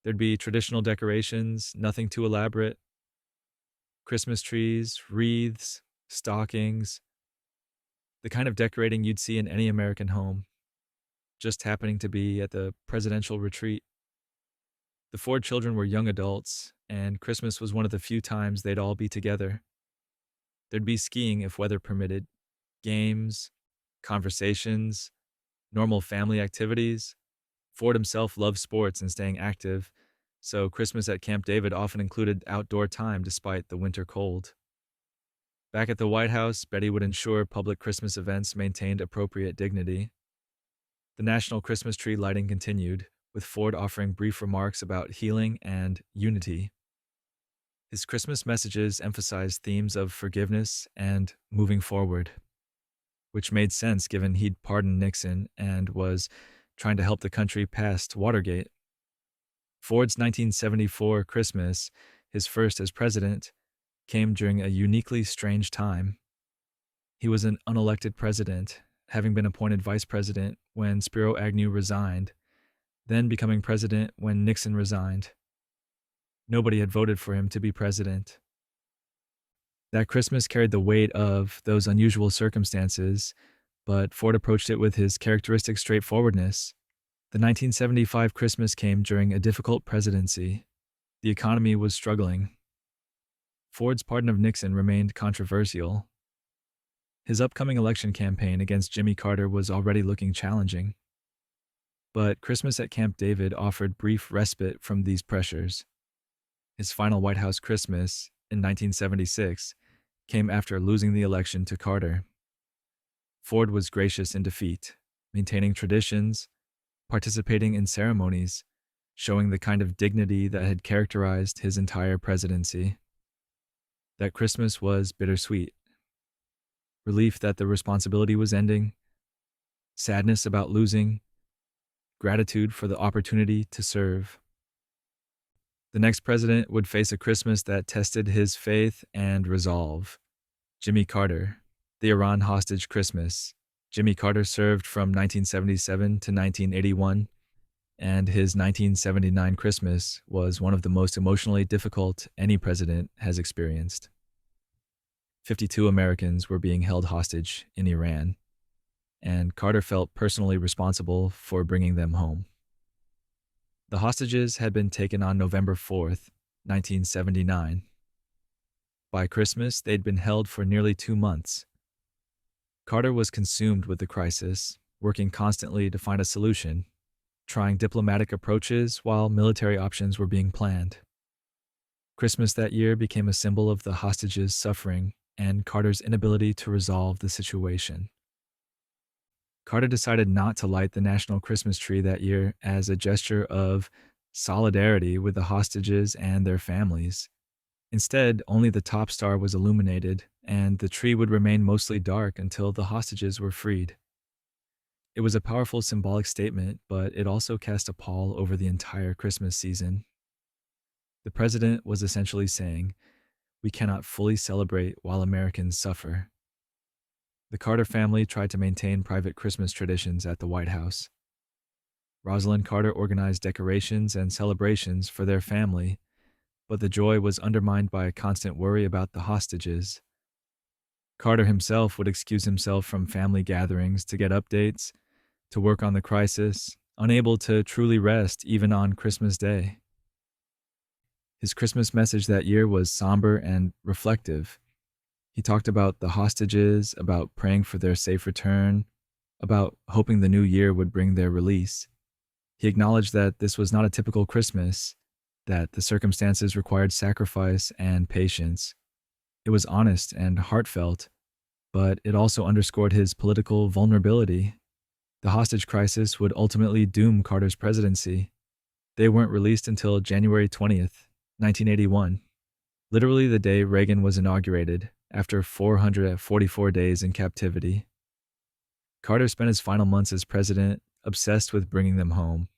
There'd be traditional decorations, nothing too elaborate. Christmas trees, wreaths, stockings. The kind of decorating you'd see in any American home, just happening to be at the presidential retreat. The Ford children were young adults, and Christmas was one of the few times they'd all be together. There'd be skiing if weather permitted, games, conversations, normal family activities. Ford himself loved sports and staying active, so Christmas at Camp David often included outdoor time despite the winter cold. Back at the White House, Betty would ensure public Christmas events maintained appropriate dignity. The national Christmas tree lighting continued, with Ford offering brief remarks about healing and unity. His Christmas messages emphasized themes of forgiveness and moving forward, which made sense given he'd pardoned Nixon and was trying to help the country past Watergate. Ford's 1974 Christmas, his first as president, came during a uniquely strange time. He was an unelected president, having been appointed vice president when Spiro Agnew resigned, then becoming president when Nixon resigned. Nobody had voted for him to be president. That Christmas carried the weight of those unusual circumstances, but Ford approached it with his characteristic straightforwardness. The 1975 Christmas came during a difficult presidency. The economy was struggling. Ford's pardon of Nixon remained controversial. His upcoming election campaign against Jimmy Carter was already looking challenging. But Christmas at Camp David offered brief respite from these pressures. His final White House Christmas, in 1976, came after losing the election to Carter. Ford was gracious in defeat, maintaining traditions, participating in ceremonies, showing the kind of dignity that had characterized his entire presidency. That Christmas was bittersweet. Relief that the responsibility was ending, sadness about losing, gratitude for the opportunity to serve. The next president would face a Christmas that tested his faith and resolve. Jimmy Carter, the Iran hostage Christmas. Jimmy Carter served from 1977 to 1981, and his 1979 Christmas was one of the most emotionally difficult any president has experienced. 52 Americans were being held hostage in Iran, and Carter felt personally responsible for bringing them home. The hostages had been taken on November 4th, 1979. By Christmas, they'd been held for nearly 2 months. Carter was consumed with the crisis, working constantly to find a solution, trying diplomatic approaches while military options were being planned. Christmas that year became a symbol of the hostages' suffering and Carter's inability to resolve the situation. Carter decided not to light the national Christmas tree that year as a gesture of solidarity with the hostages and their families. Instead, only the top star was illuminated, and the tree would remain mostly dark until the hostages were freed. It was a powerful symbolic statement, but it also cast a pall over the entire Christmas season. The president was essentially saying, "We cannot fully celebrate while Americans suffer." The Carter family tried to maintain private Christmas traditions at the White House. Rosalind Carter organized decorations and celebrations for their family, but the joy was undermined by a constant worry about the hostages. Carter himself would excuse himself from family gatherings to get updates, to work on the crisis, unable to truly rest even on Christmas Day. His Christmas message that year was somber and reflective. He talked about the hostages, about praying for their safe return, about hoping the new year would bring their release. He acknowledged that this was not a typical Christmas, that the circumstances required sacrifice and patience. It was honest and heartfelt, but it also underscored his political vulnerability. The hostage crisis would ultimately doom Carter's presidency. They weren't released until January 20th, 1981, literally the day Reagan was inaugurated, after 444 days in captivity. Carter spent his final months as president obsessed with bringing them home,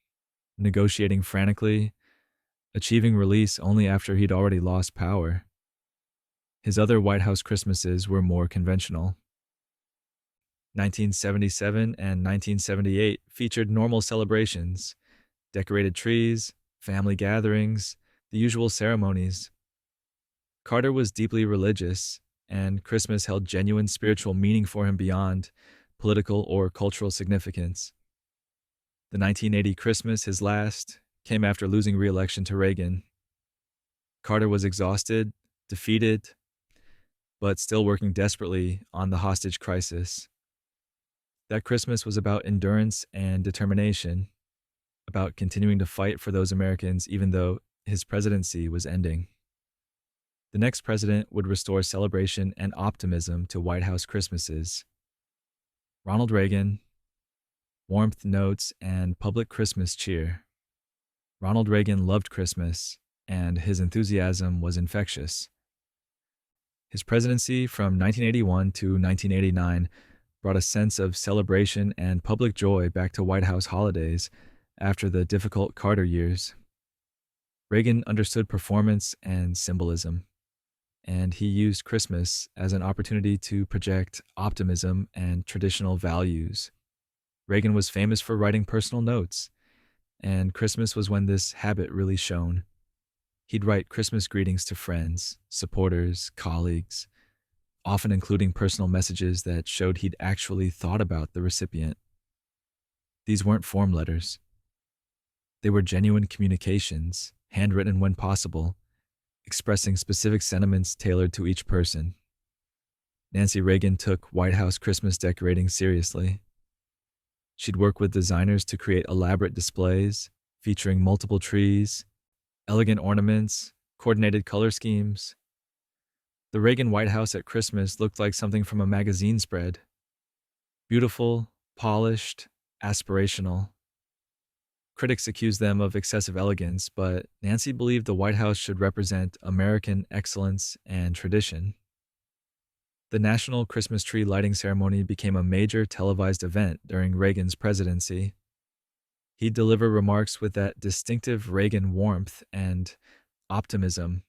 negotiating frantically, achieving release only after he'd already lost power. His other White House Christmases were more conventional. 1977 and 1978 featured normal celebrations, decorated trees, family gatherings, the usual ceremonies. Carter was deeply religious, and Christmas held genuine spiritual meaning for him beyond political or cultural significance. The 1980 Christmas, his last, came after losing re-election to Reagan. Carter was exhausted, defeated, but still working desperately on the hostage crisis. That Christmas was about endurance and determination, about continuing to fight for those Americans even though his presidency was ending. The next president would restore celebration and optimism to White House Christmases. Ronald Reagan, warmth notes, and public Christmas cheer. Ronald Reagan loved Christmas, and his enthusiasm was infectious. His presidency from 1981 to 1989 brought a sense of celebration and public joy back to White House holidays after the difficult Carter years. Reagan understood performance and symbolism. and he used Christmas as an opportunity to project optimism and traditional values. Reagan was famous for writing personal notes, and Christmas was when this habit really shone. He'd write Christmas greetings to friends, supporters, colleagues, often including personal messages that showed he'd actually thought about the recipient. These weren't form letters, they were genuine communications, handwritten when possible, expressing specific sentiments tailored to each person. Nancy Reagan took White House Christmas decorating seriously. She'd work with designers to create elaborate displays featuring multiple trees, elegant ornaments, coordinated color schemes. The Reagan White House at Christmas looked like something from a magazine spread. Beautiful, polished, aspirational. Critics accused them of excessive elegance, but Nancy believed the White House should represent American excellence and tradition. The National Christmas Tree Lighting Ceremony became a major televised event during Reagan's presidency. He'd deliver remarks with that distinctive Reagan warmth and optimism,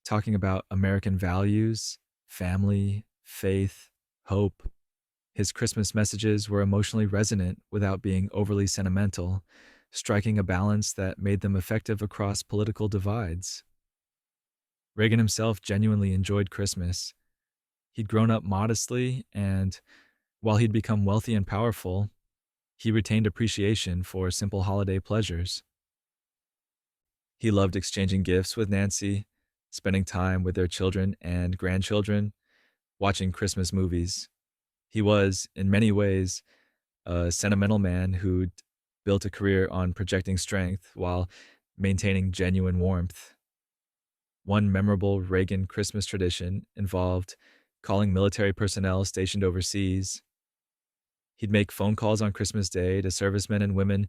talking about American values, family, faith, hope. His Christmas messages were emotionally resonant without being overly sentimental, striking a balance that made them effective across political divides. Reagan himself genuinely enjoyed Christmas. He'd grown up modestly, and while he'd become wealthy and powerful, he retained appreciation for simple holiday pleasures. He loved exchanging gifts with Nancy, spending time with their children and grandchildren, watching Christmas movies. He was, in many ways, a sentimental man who'd built a career on projecting strength while maintaining genuine warmth. One memorable Reagan Christmas tradition involved calling military personnel stationed overseas. He'd make phone calls on Christmas Day to servicemen and women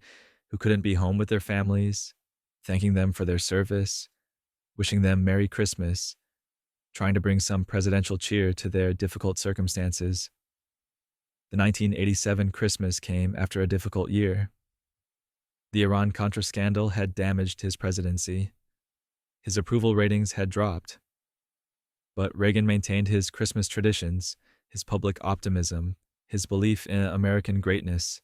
who couldn't be home with their families, thanking them for their service, wishing them Merry Christmas, trying to bring some presidential cheer to their difficult circumstances. The 1987 Christmas came after a difficult year. The Iran-Contra scandal had damaged his presidency. His approval ratings had dropped. But Reagan maintained his Christmas traditions, his public optimism, his belief in American greatness.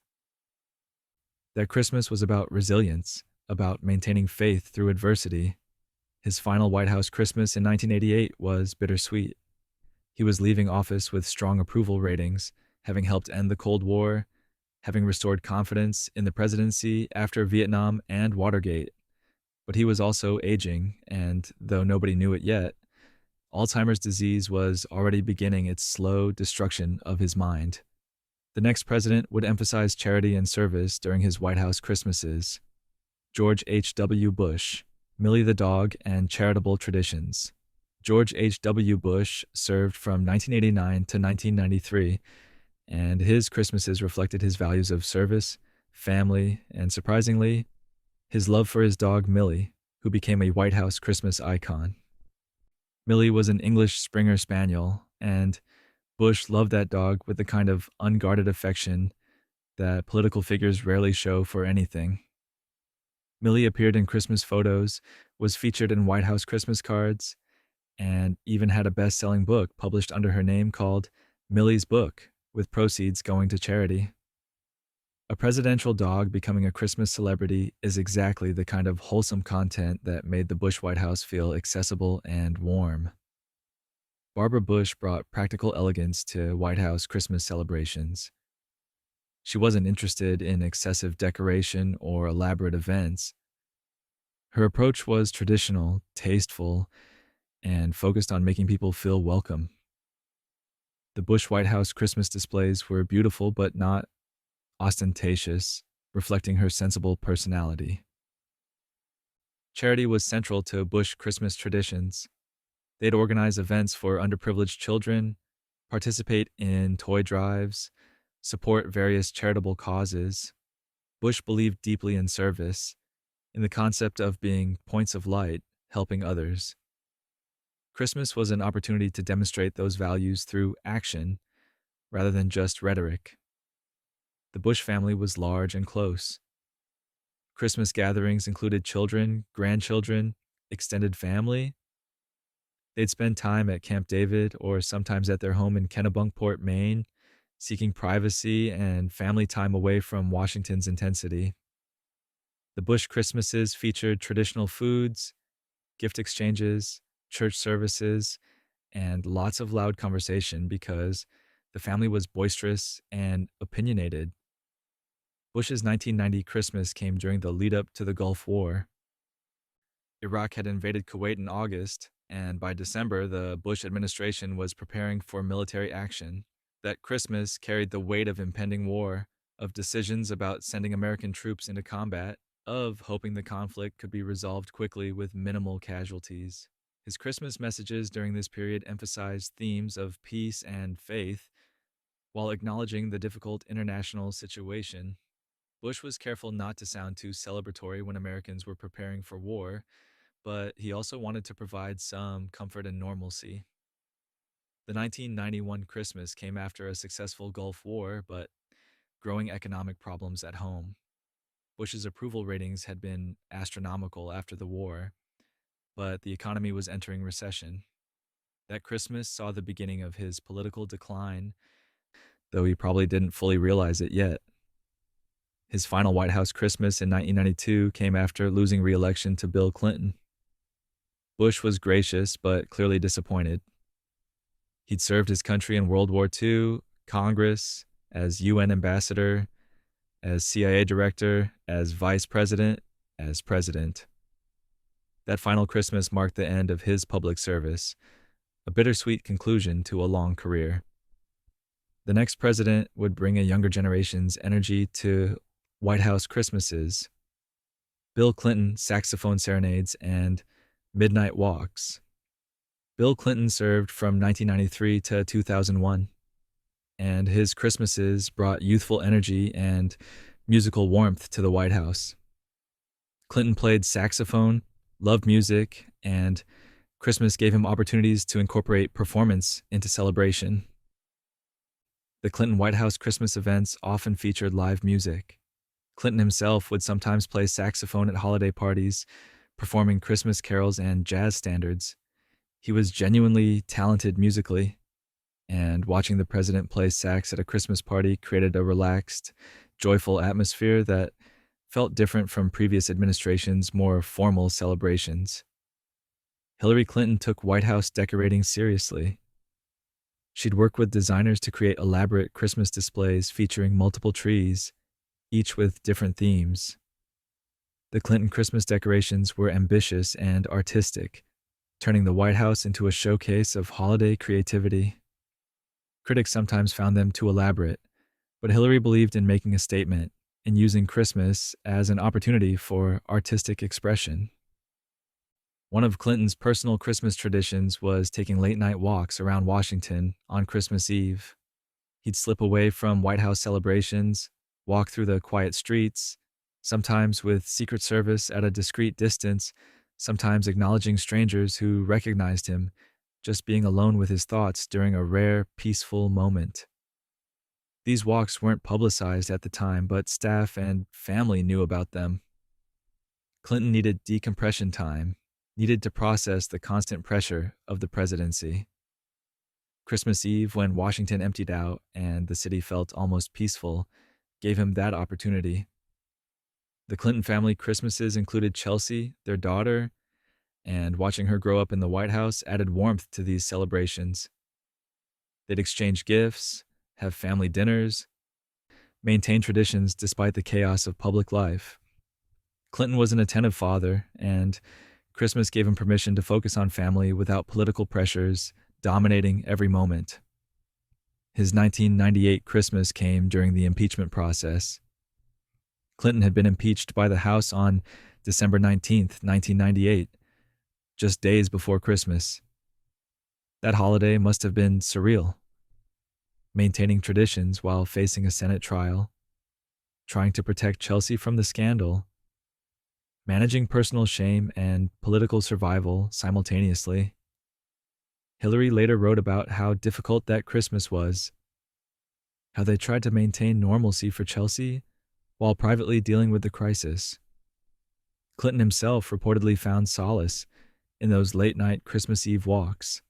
That Christmas was about resilience, about maintaining faith through adversity. His final White House Christmas in 1988 was bittersweet. He was leaving office with strong approval ratings, having helped end the Cold War, having restored confidence in the presidency after Vietnam and Watergate. But he was also aging, and though nobody knew it yet, Alzheimer's disease was already beginning its slow destruction of his mind. The next president would emphasize charity and service during his White House Christmases. George H.W. Bush, Millie the Dog, and Charitable Traditions. George H.W. Bush served from 1989 to 1993, and his Christmases reflected his values of service, family, and surprisingly, his love for his dog Millie, who became a White House Christmas icon. Millie was an English Springer Spaniel, and Bush loved that dog with the kind of unguarded affection that political figures rarely show for anything. Millie appeared in Christmas photos, was featured in White House Christmas cards, and even had a best-selling book published under her name called Millie's Book, with proceeds going to charity. A presidential dog becoming a Christmas celebrity is exactly the kind of wholesome content that made the Bush White House feel accessible and warm. Barbara Bush brought practical elegance to White House Christmas celebrations. She wasn't interested in excessive decoration or elaborate events. Her approach was traditional, tasteful, and focused on making people feel welcome. The Bush White House Christmas displays were beautiful but not ostentatious, reflecting her sensible personality. Charity was central to Bush Christmas traditions. They'd organize events for underprivileged children, participate in toy drives, support various charitable causes. Bush believed deeply in service, in the concept of being points of light, helping others. Christmas was an opportunity to demonstrate those values through action rather than just rhetoric. The Bush family was large and close. Christmas gatherings included children, grandchildren, extended family. They'd spend time at Camp David or sometimes at their home in Kennebunkport, Maine, seeking privacy and family time away from Washington's intensity. The Bush Christmases featured traditional foods, gift exchanges, church services, and lots of loud conversation because the family was boisterous and opinionated. Bush's 1990 Christmas came during the lead up to the Gulf War. Iraq had invaded Kuwait in August, and by December, the Bush administration was preparing for military action. That Christmas carried the weight of impending war, of decisions about sending American troops into combat, of hoping the conflict could be resolved quickly with minimal casualties. His Christmas messages during this period emphasized themes of peace and faith while acknowledging the difficult international situation. Bush was careful not to sound too celebratory when Americans were preparing for war, but he also wanted to provide some comfort and normalcy. The 1991 Christmas came after a successful Gulf War, but growing economic problems at home. Bush's approval ratings had been astronomical after the war, but the economy was entering recession. That Christmas saw the beginning of his political decline, though he probably didn't fully realize it yet. His final White House Christmas in 1992 came after losing re-election to Bill Clinton. Bush was gracious, but clearly disappointed. He'd served his country in World War II, Congress, as UN ambassador, as CIA director, as vice president, as president. That final Christmas marked the end of his public service, a bittersweet conclusion to a long career. The next president would bring a younger generation's energy to White House Christmases. Bill Clinton saxophone serenades and midnight walks. Bill Clinton served from 1993 to 2001, and his Christmases brought youthful energy and musical warmth to the White House. Clinton played saxophone, loved music, and Christmas gave him opportunities to incorporate performance into celebration. The Clinton White House Christmas events often featured live music. Clinton himself would sometimes play saxophone at holiday parties, performing Christmas carols and jazz standards. He was genuinely talented musically, and watching the president play sax at a Christmas party created a relaxed, joyful atmosphere that felt different from previous administrations' more formal celebrations. Hillary Clinton took White House decorating seriously. She'd work with designers to create elaborate Christmas displays featuring multiple trees, each with different themes. The Clinton Christmas decorations were ambitious and artistic, turning the White House into a showcase of holiday creativity. Critics sometimes found them too elaborate, but Hillary believed in making a statement and using Christmas as an opportunity for artistic expression. One of Clinton's personal Christmas traditions was taking late-night walks around Washington on Christmas Eve. He'd slip away from White House celebrations, walk through the quiet streets, sometimes with Secret Service at a discreet distance, sometimes acknowledging strangers who recognized him, just being alone with his thoughts during a rare, peaceful moment. These walks weren't publicized at the time, but staff and family knew about them. Clinton needed decompression time, needed to process the constant pressure of the presidency. Christmas Eve, when Washington emptied out and the city felt almost peaceful, gave him that opportunity. The Clinton family Christmases included Chelsea, their daughter, and watching her grow up in the White House added warmth to these celebrations. They'd exchange gifts, have family dinners, maintain traditions despite the chaos of public life. Clinton was an attentive father, and Christmas gave him permission to focus on family without political pressures dominating every moment. His 1998 Christmas came during the impeachment process. Clinton had been impeached by the House on December 19, 1998, just days before Christmas. That holiday must have been surreal. Maintaining traditions while facing a Senate trial, trying to protect Chelsea from the scandal, managing personal shame and political survival simultaneously. Hillary later wrote about how difficult that Christmas was, how they tried to maintain normalcy for Chelsea while privately dealing with the crisis. Clinton himself reportedly found solace in those late night Christmas Eve walks,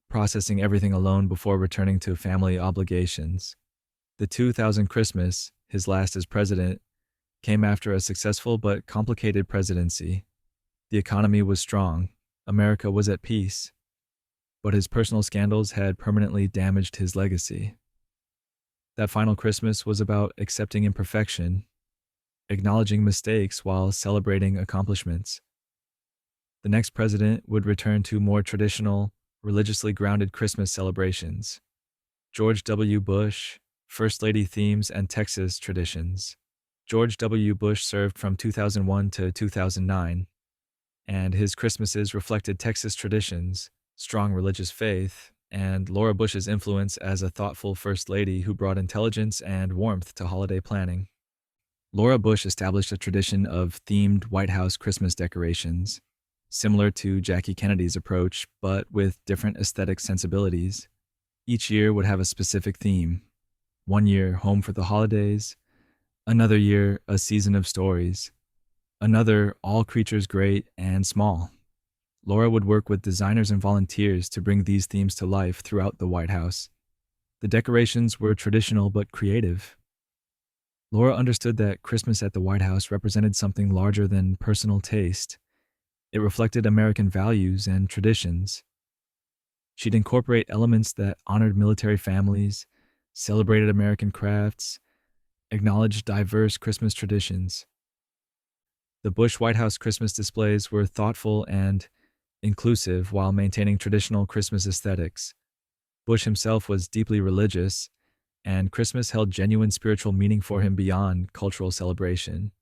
processing everything alone before returning to family obligations. The 2000 Christmas, his last as president, came after a successful but complicated presidency. The economy was strong, America was at peace, but his personal scandals had permanently damaged his legacy. That final Christmas was about accepting imperfection, acknowledging mistakes while celebrating accomplishments. The next president would return to more traditional, religiously grounded Christmas celebrations. George W. Bush, First Lady themes and Texas traditions. George W. Bush served from 2001 to 2009, and his Christmases reflected Texas traditions, strong religious faith, and Laura Bush's influence as a thoughtful First Lady who brought intelligence and warmth to holiday planning. Laura Bush established a tradition of themed White House Christmas decorations, similar to Jackie Kennedy's approach, but with different aesthetic sensibilities. Each year would have a specific theme. One year, Home for the Holidays. Another year, A Season of Stories. Another, All Creatures Great and Small. Laura would work with designers and volunteers to bring these themes to life throughout the White House. The decorations were traditional but creative. Laura understood that Christmas at the White House represented something larger than personal taste. It reflected American values and traditions. She'd incorporate elements that honored military families, celebrated American crafts, acknowledged diverse Christmas traditions. The Bush White House Christmas displays were thoughtful and inclusive while maintaining traditional Christmas aesthetics. Bush himself was deeply religious, and Christmas held genuine spiritual meaning for him beyond cultural celebration.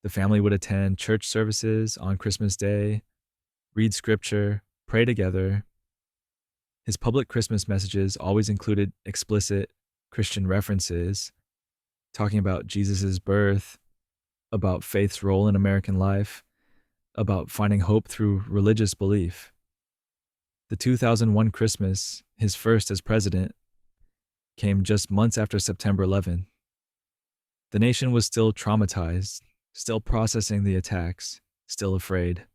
The family would attend church services on Christmas Day, read scripture, pray together. His public Christmas messages always included explicit Christian references, talking about Jesus' birth, about faith's role in American life, about finding hope through religious belief. The 2001 Christmas, his first as president, came just months after September 11. The nation was still traumatized, still processing the attacks, still afraid.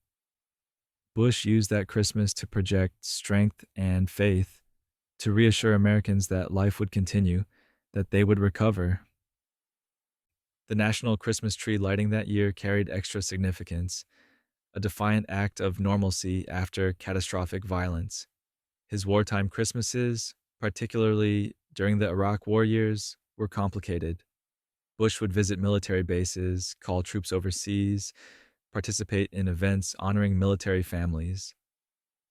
Bush used that Christmas to project strength and faith, to reassure Americans that life would continue, that they would recover. The national Christmas tree lighting that year carried extra significance, a defiant act of normalcy after catastrophic violence. His wartime Christmases, particularly during the Iraq War years, were complicated. Bush would visit military bases, call troops overseas, participate in events honoring military families.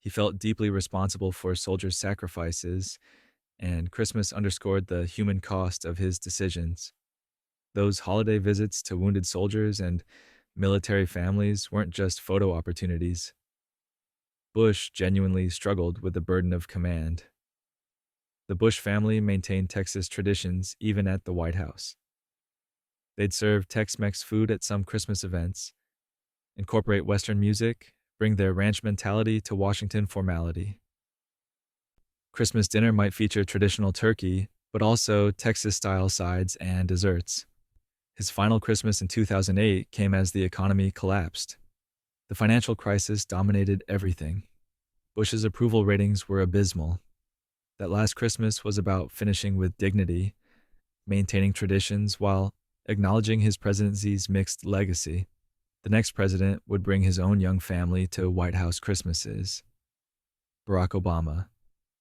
He felt deeply responsible for soldiers' sacrifices, and Christmas underscored the human cost of his decisions. Those holiday visits to wounded soldiers and military families weren't just photo opportunities. Bush genuinely struggled with the burden of command. The Bush family maintained Texas traditions even at the White House. They'd serve Tex-Mex food at some Christmas events, incorporate Western music, bring their ranch mentality to Washington formality. Christmas dinner might feature traditional turkey, but also Texas-style sides and desserts. His final Christmas in 2008 came as the economy collapsed. The financial crisis dominated everything. Bush's approval ratings were abysmal. That last Christmas was about finishing with dignity, maintaining traditions while acknowledging his presidency's mixed legacy. The next president would bring his own young family to White House Christmases. Barack Obama,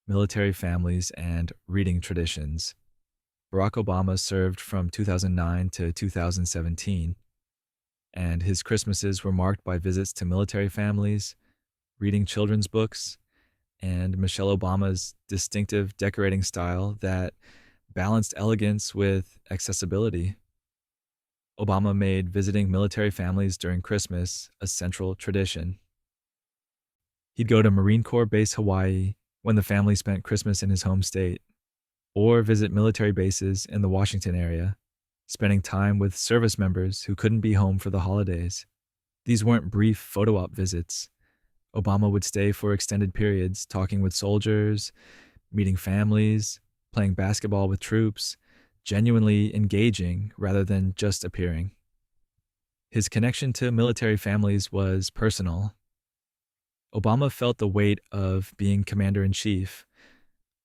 military families and reading traditions. Barack Obama served from 2009 to 2017, and his Christmases were marked by visits to military families, reading children's books, and Michelle Obama's distinctive decorating style that balanced elegance with accessibility. Obama made visiting military families during Christmas a central tradition. He'd go to Marine Corps Base Hawaii when the family spent Christmas in his home state, or visit military bases in the Washington area, spending time with service members who couldn't be home for the holidays. These weren't brief photo op visits. Obama would stay for extended periods, talking with soldiers, meeting families, playing basketball with troops, genuinely engaging rather than just appearing. His connection to military families was personal. Obama felt the weight of being commander in chief,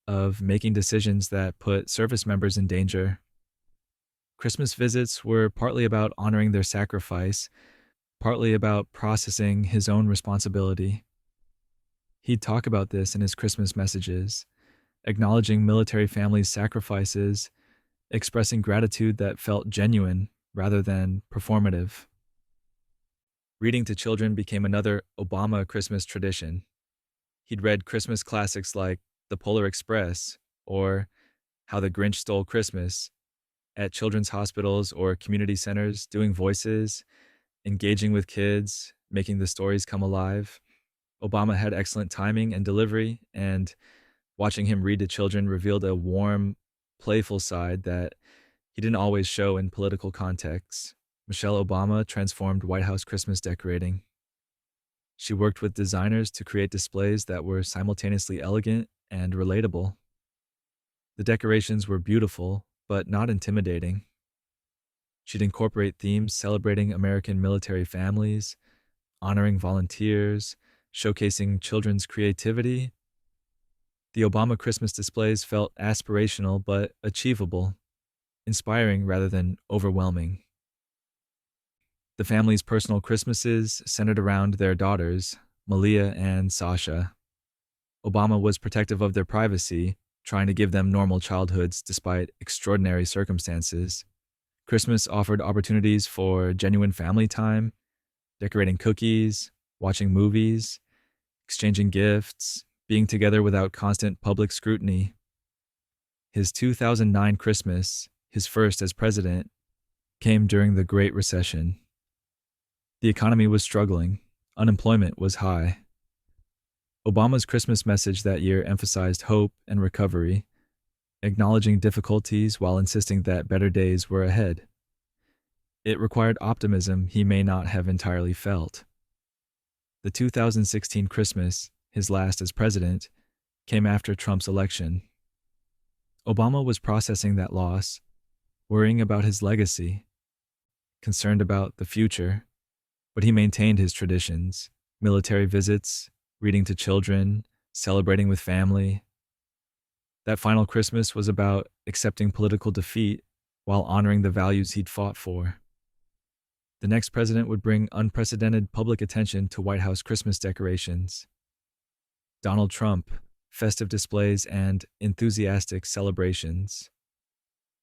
of making decisions that put service members in danger. Christmas visits were partly about honoring their sacrifice, partly about processing his own responsibility. He'd talk about this in his Christmas messages, acknowledging military families' sacrifices, expressing gratitude that felt genuine rather than performative. Reading to children became another Obama Christmas tradition. He'd read Christmas classics like The Polar Express or How the Grinch Stole Christmas at children's hospitals or community centers, doing voices, engaging with kids, making the stories come alive. Obama had excellent timing and delivery, and watching him read to children revealed a warm, playful side that he didn't always show in political contexts. Michelle Obama transformed White House Christmas decorating. She worked with designers to create displays that were simultaneously elegant and relatable. The decorations were beautiful, but not intimidating. She'd incorporate themes celebrating American military families, honoring volunteers, showcasing children's creativity. The Obama Christmas displays felt aspirational but achievable, inspiring rather than overwhelming. The family's personal Christmases centered around their daughters, Malia and Sasha. Obama was protective of their privacy, trying to give them normal childhoods despite extraordinary circumstances. Christmas offered opportunities for genuine family time, decorating cookies, watching movies, exchanging gifts, being together without constant public scrutiny. His 2009 Christmas, his first as president, came during the Great Recession. The economy was struggling, unemployment was high. Obama's Christmas message that year emphasized hope and recovery, acknowledging difficulties while insisting that better days were ahead. It required optimism he may not have entirely felt. The 2016 Christmas, his last as president, came after Trump's election. Obama was processing that loss, worrying about his legacy, concerned about the future, but he maintained his traditions: military visits, reading to children, celebrating with family. That final Christmas was about accepting political defeat while honoring the values he'd fought for. The next president would bring unprecedented public attention to White House Christmas decorations. Donald Trump, festive displays, and enthusiastic celebrations.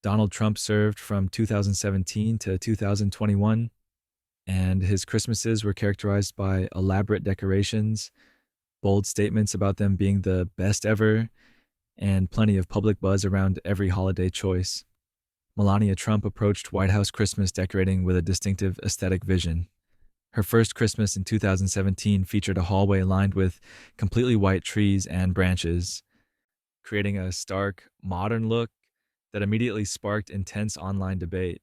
Donald Trump served from 2017 to 2021, and his Christmases were characterized by elaborate decorations, bold statements about them being the best ever, and plenty of public buzz around every holiday choice. Melania Trump approached White House Christmas decorating with a distinctive aesthetic vision. Her first Christmas in 2017 featured a hallway lined with completely white trees and branches, creating a stark, modern look that immediately sparked intense online debate.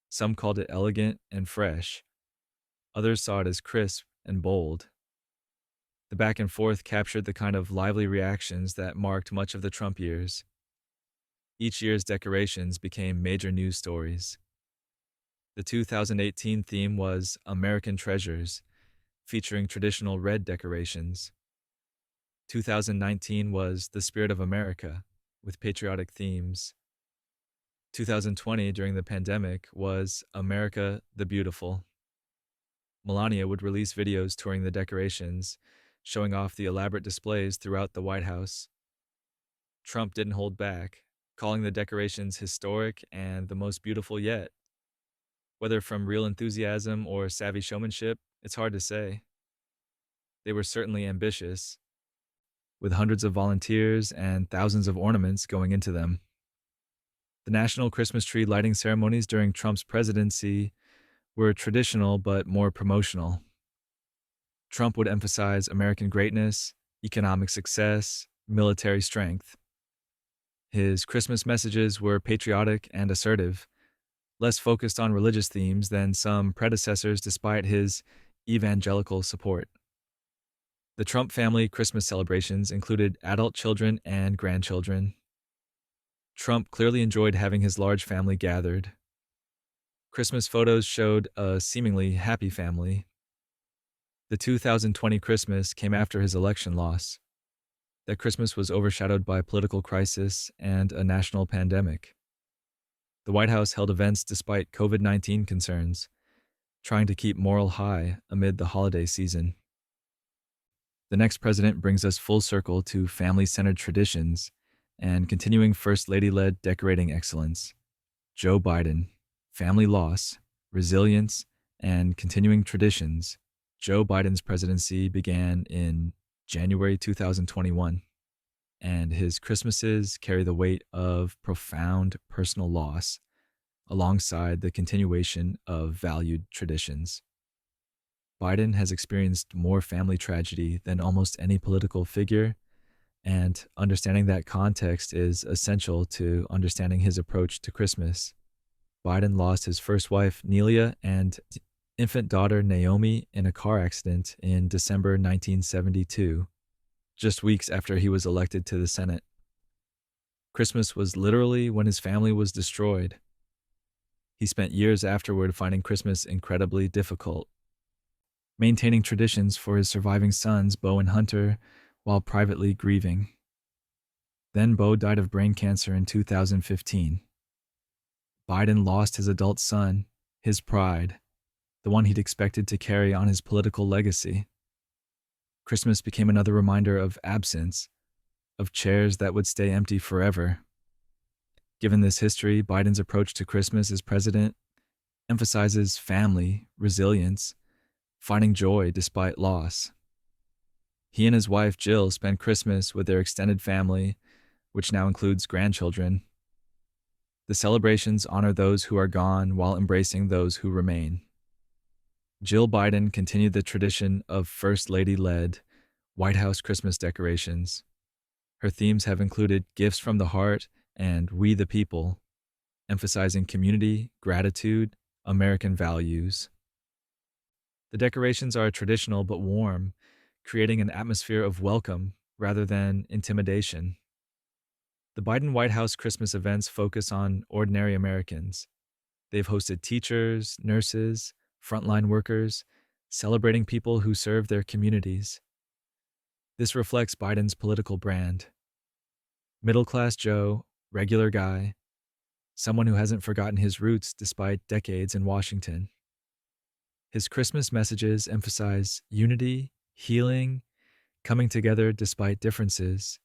Some called it elegant and fresh. Others saw it as crisp and bold. The back and forth captured the kind of lively reactions that marked much of the Trump years. Each year's decorations became major news stories. The 2018 theme was American Treasures, featuring traditional red decorations. 2019 was The Spirit of America, with patriotic themes. 2020, during the pandemic, was America the Beautiful. Melania would release videos touring the decorations, showing off the elaborate displays throughout the White House. Trump didn't hold back, calling the decorations historic and the most beautiful yet. Whether from real enthusiasm or savvy showmanship, it's hard to say. They were certainly ambitious, with hundreds of volunteers and thousands of ornaments going into them. The national Christmas tree lighting ceremonies during Trump's presidency were traditional but more promotional. Trump would emphasize American greatness, economic success, military strength. His Christmas messages were patriotic and assertive, less focused on religious themes than some predecessors despite his evangelical support. The Trump family Christmas celebrations included adult children and grandchildren. Trump clearly enjoyed having his large family gathered. Christmas photos showed a seemingly happy family. The 2020 Christmas came after his election loss. That Christmas was overshadowed by political crisis and a national pandemic. The White House held events despite COVID-19 concerns, trying to keep morale high amid the holiday season. The next president brings us full circle to family centered traditions and continuing First Lady led decorating excellence. Joe Biden, family loss, resilience, and continuing traditions. Joe Biden's presidency began in January 2021, and his Christmases carry the weight of profound personal loss alongside the continuation of valued traditions. Biden has experienced more family tragedy than almost any political figure, and understanding that context is essential to understanding his approach to Christmas. Biden lost his first wife, Nelia, and infant daughter, Naomi, in a car accident in December 1972, just weeks after he was elected to the Senate. Christmas was literally when his family was destroyed. He spent years afterward finding Christmas incredibly difficult, maintaining traditions for his surviving sons, Beau and Hunter, while privately grieving. Then Beau died of brain cancer in 2015. Biden lost his adult son, his pride, the one he'd expected to carry on his political legacy. Christmas became another reminder of absence, of chairs that would stay empty forever. Given this history, Biden's approach to Christmas as president emphasizes family, resilience, finding joy despite loss. He and his wife, Jill, spend Christmas with their extended family, which now includes grandchildren. The celebrations honor those who are gone while embracing those who remain. Jill Biden continued the tradition of First Lady-led White House Christmas decorations. Her themes have included Gifts from the Heart and We the People, emphasizing community, gratitude, American values. The decorations are traditional but warm, creating an atmosphere of welcome rather than intimidation. The Biden White House Christmas events focus on ordinary Americans. They've hosted teachers, nurses, frontline workers, celebrating people who serve their communities. This reflects Biden's political brand. Middle-class Joe, regular guy, someone who hasn't forgotten his roots despite decades in Washington. His Christmas messages emphasize unity, healing, coming together despite differences.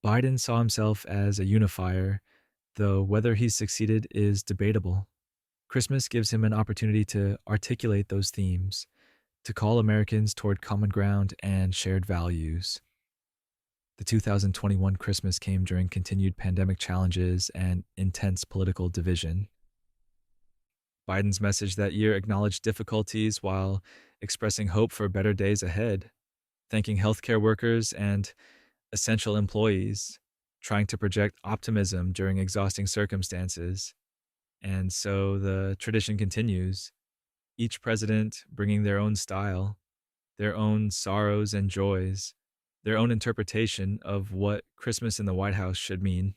Biden saw himself as a unifier, though whether he succeeded is debatable. Christmas gives him an opportunity to articulate those themes, to call Americans toward common ground and shared values. The 2021 Christmas came during continued pandemic challenges and intense political division. Biden's message that year acknowledged difficulties while expressing hope for better days ahead, thanking healthcare workers and essential employees, trying to project optimism during exhausting circumstances. And so the tradition continues, each president bringing their own style, their own sorrows and joys, their own interpretation of what Christmas in the White House should mean.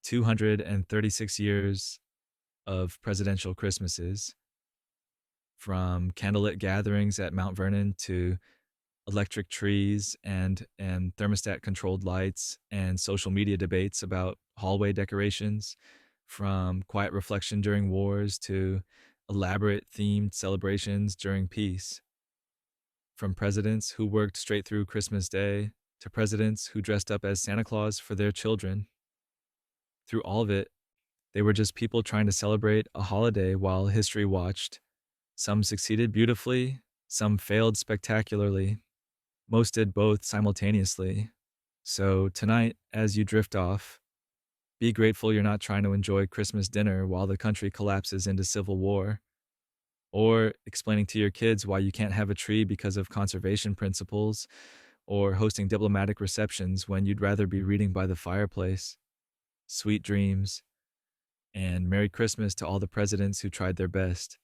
236 years of presidential Christmases, from candlelit gatherings at Mount Vernon to electric trees and thermostat-controlled lights and social media debates about hallway decorations, from quiet reflection during wars to elaborate themed celebrations during peace. From presidents who worked straight through Christmas Day to presidents who dressed up as Santa Claus for their children. Through all of it, they were just people trying to celebrate a holiday while history watched. Some succeeded beautifully, some failed spectacularly. Most did both simultaneously. So tonight, as you drift off, be grateful you're not trying to enjoy Christmas dinner while the country collapses into civil war, or explaining to your kids why you can't have a tree because of conservation principles, or hosting diplomatic receptions when you'd rather be reading by the fireplace. Sweet dreams, and Merry Christmas to all the presidents who tried their best.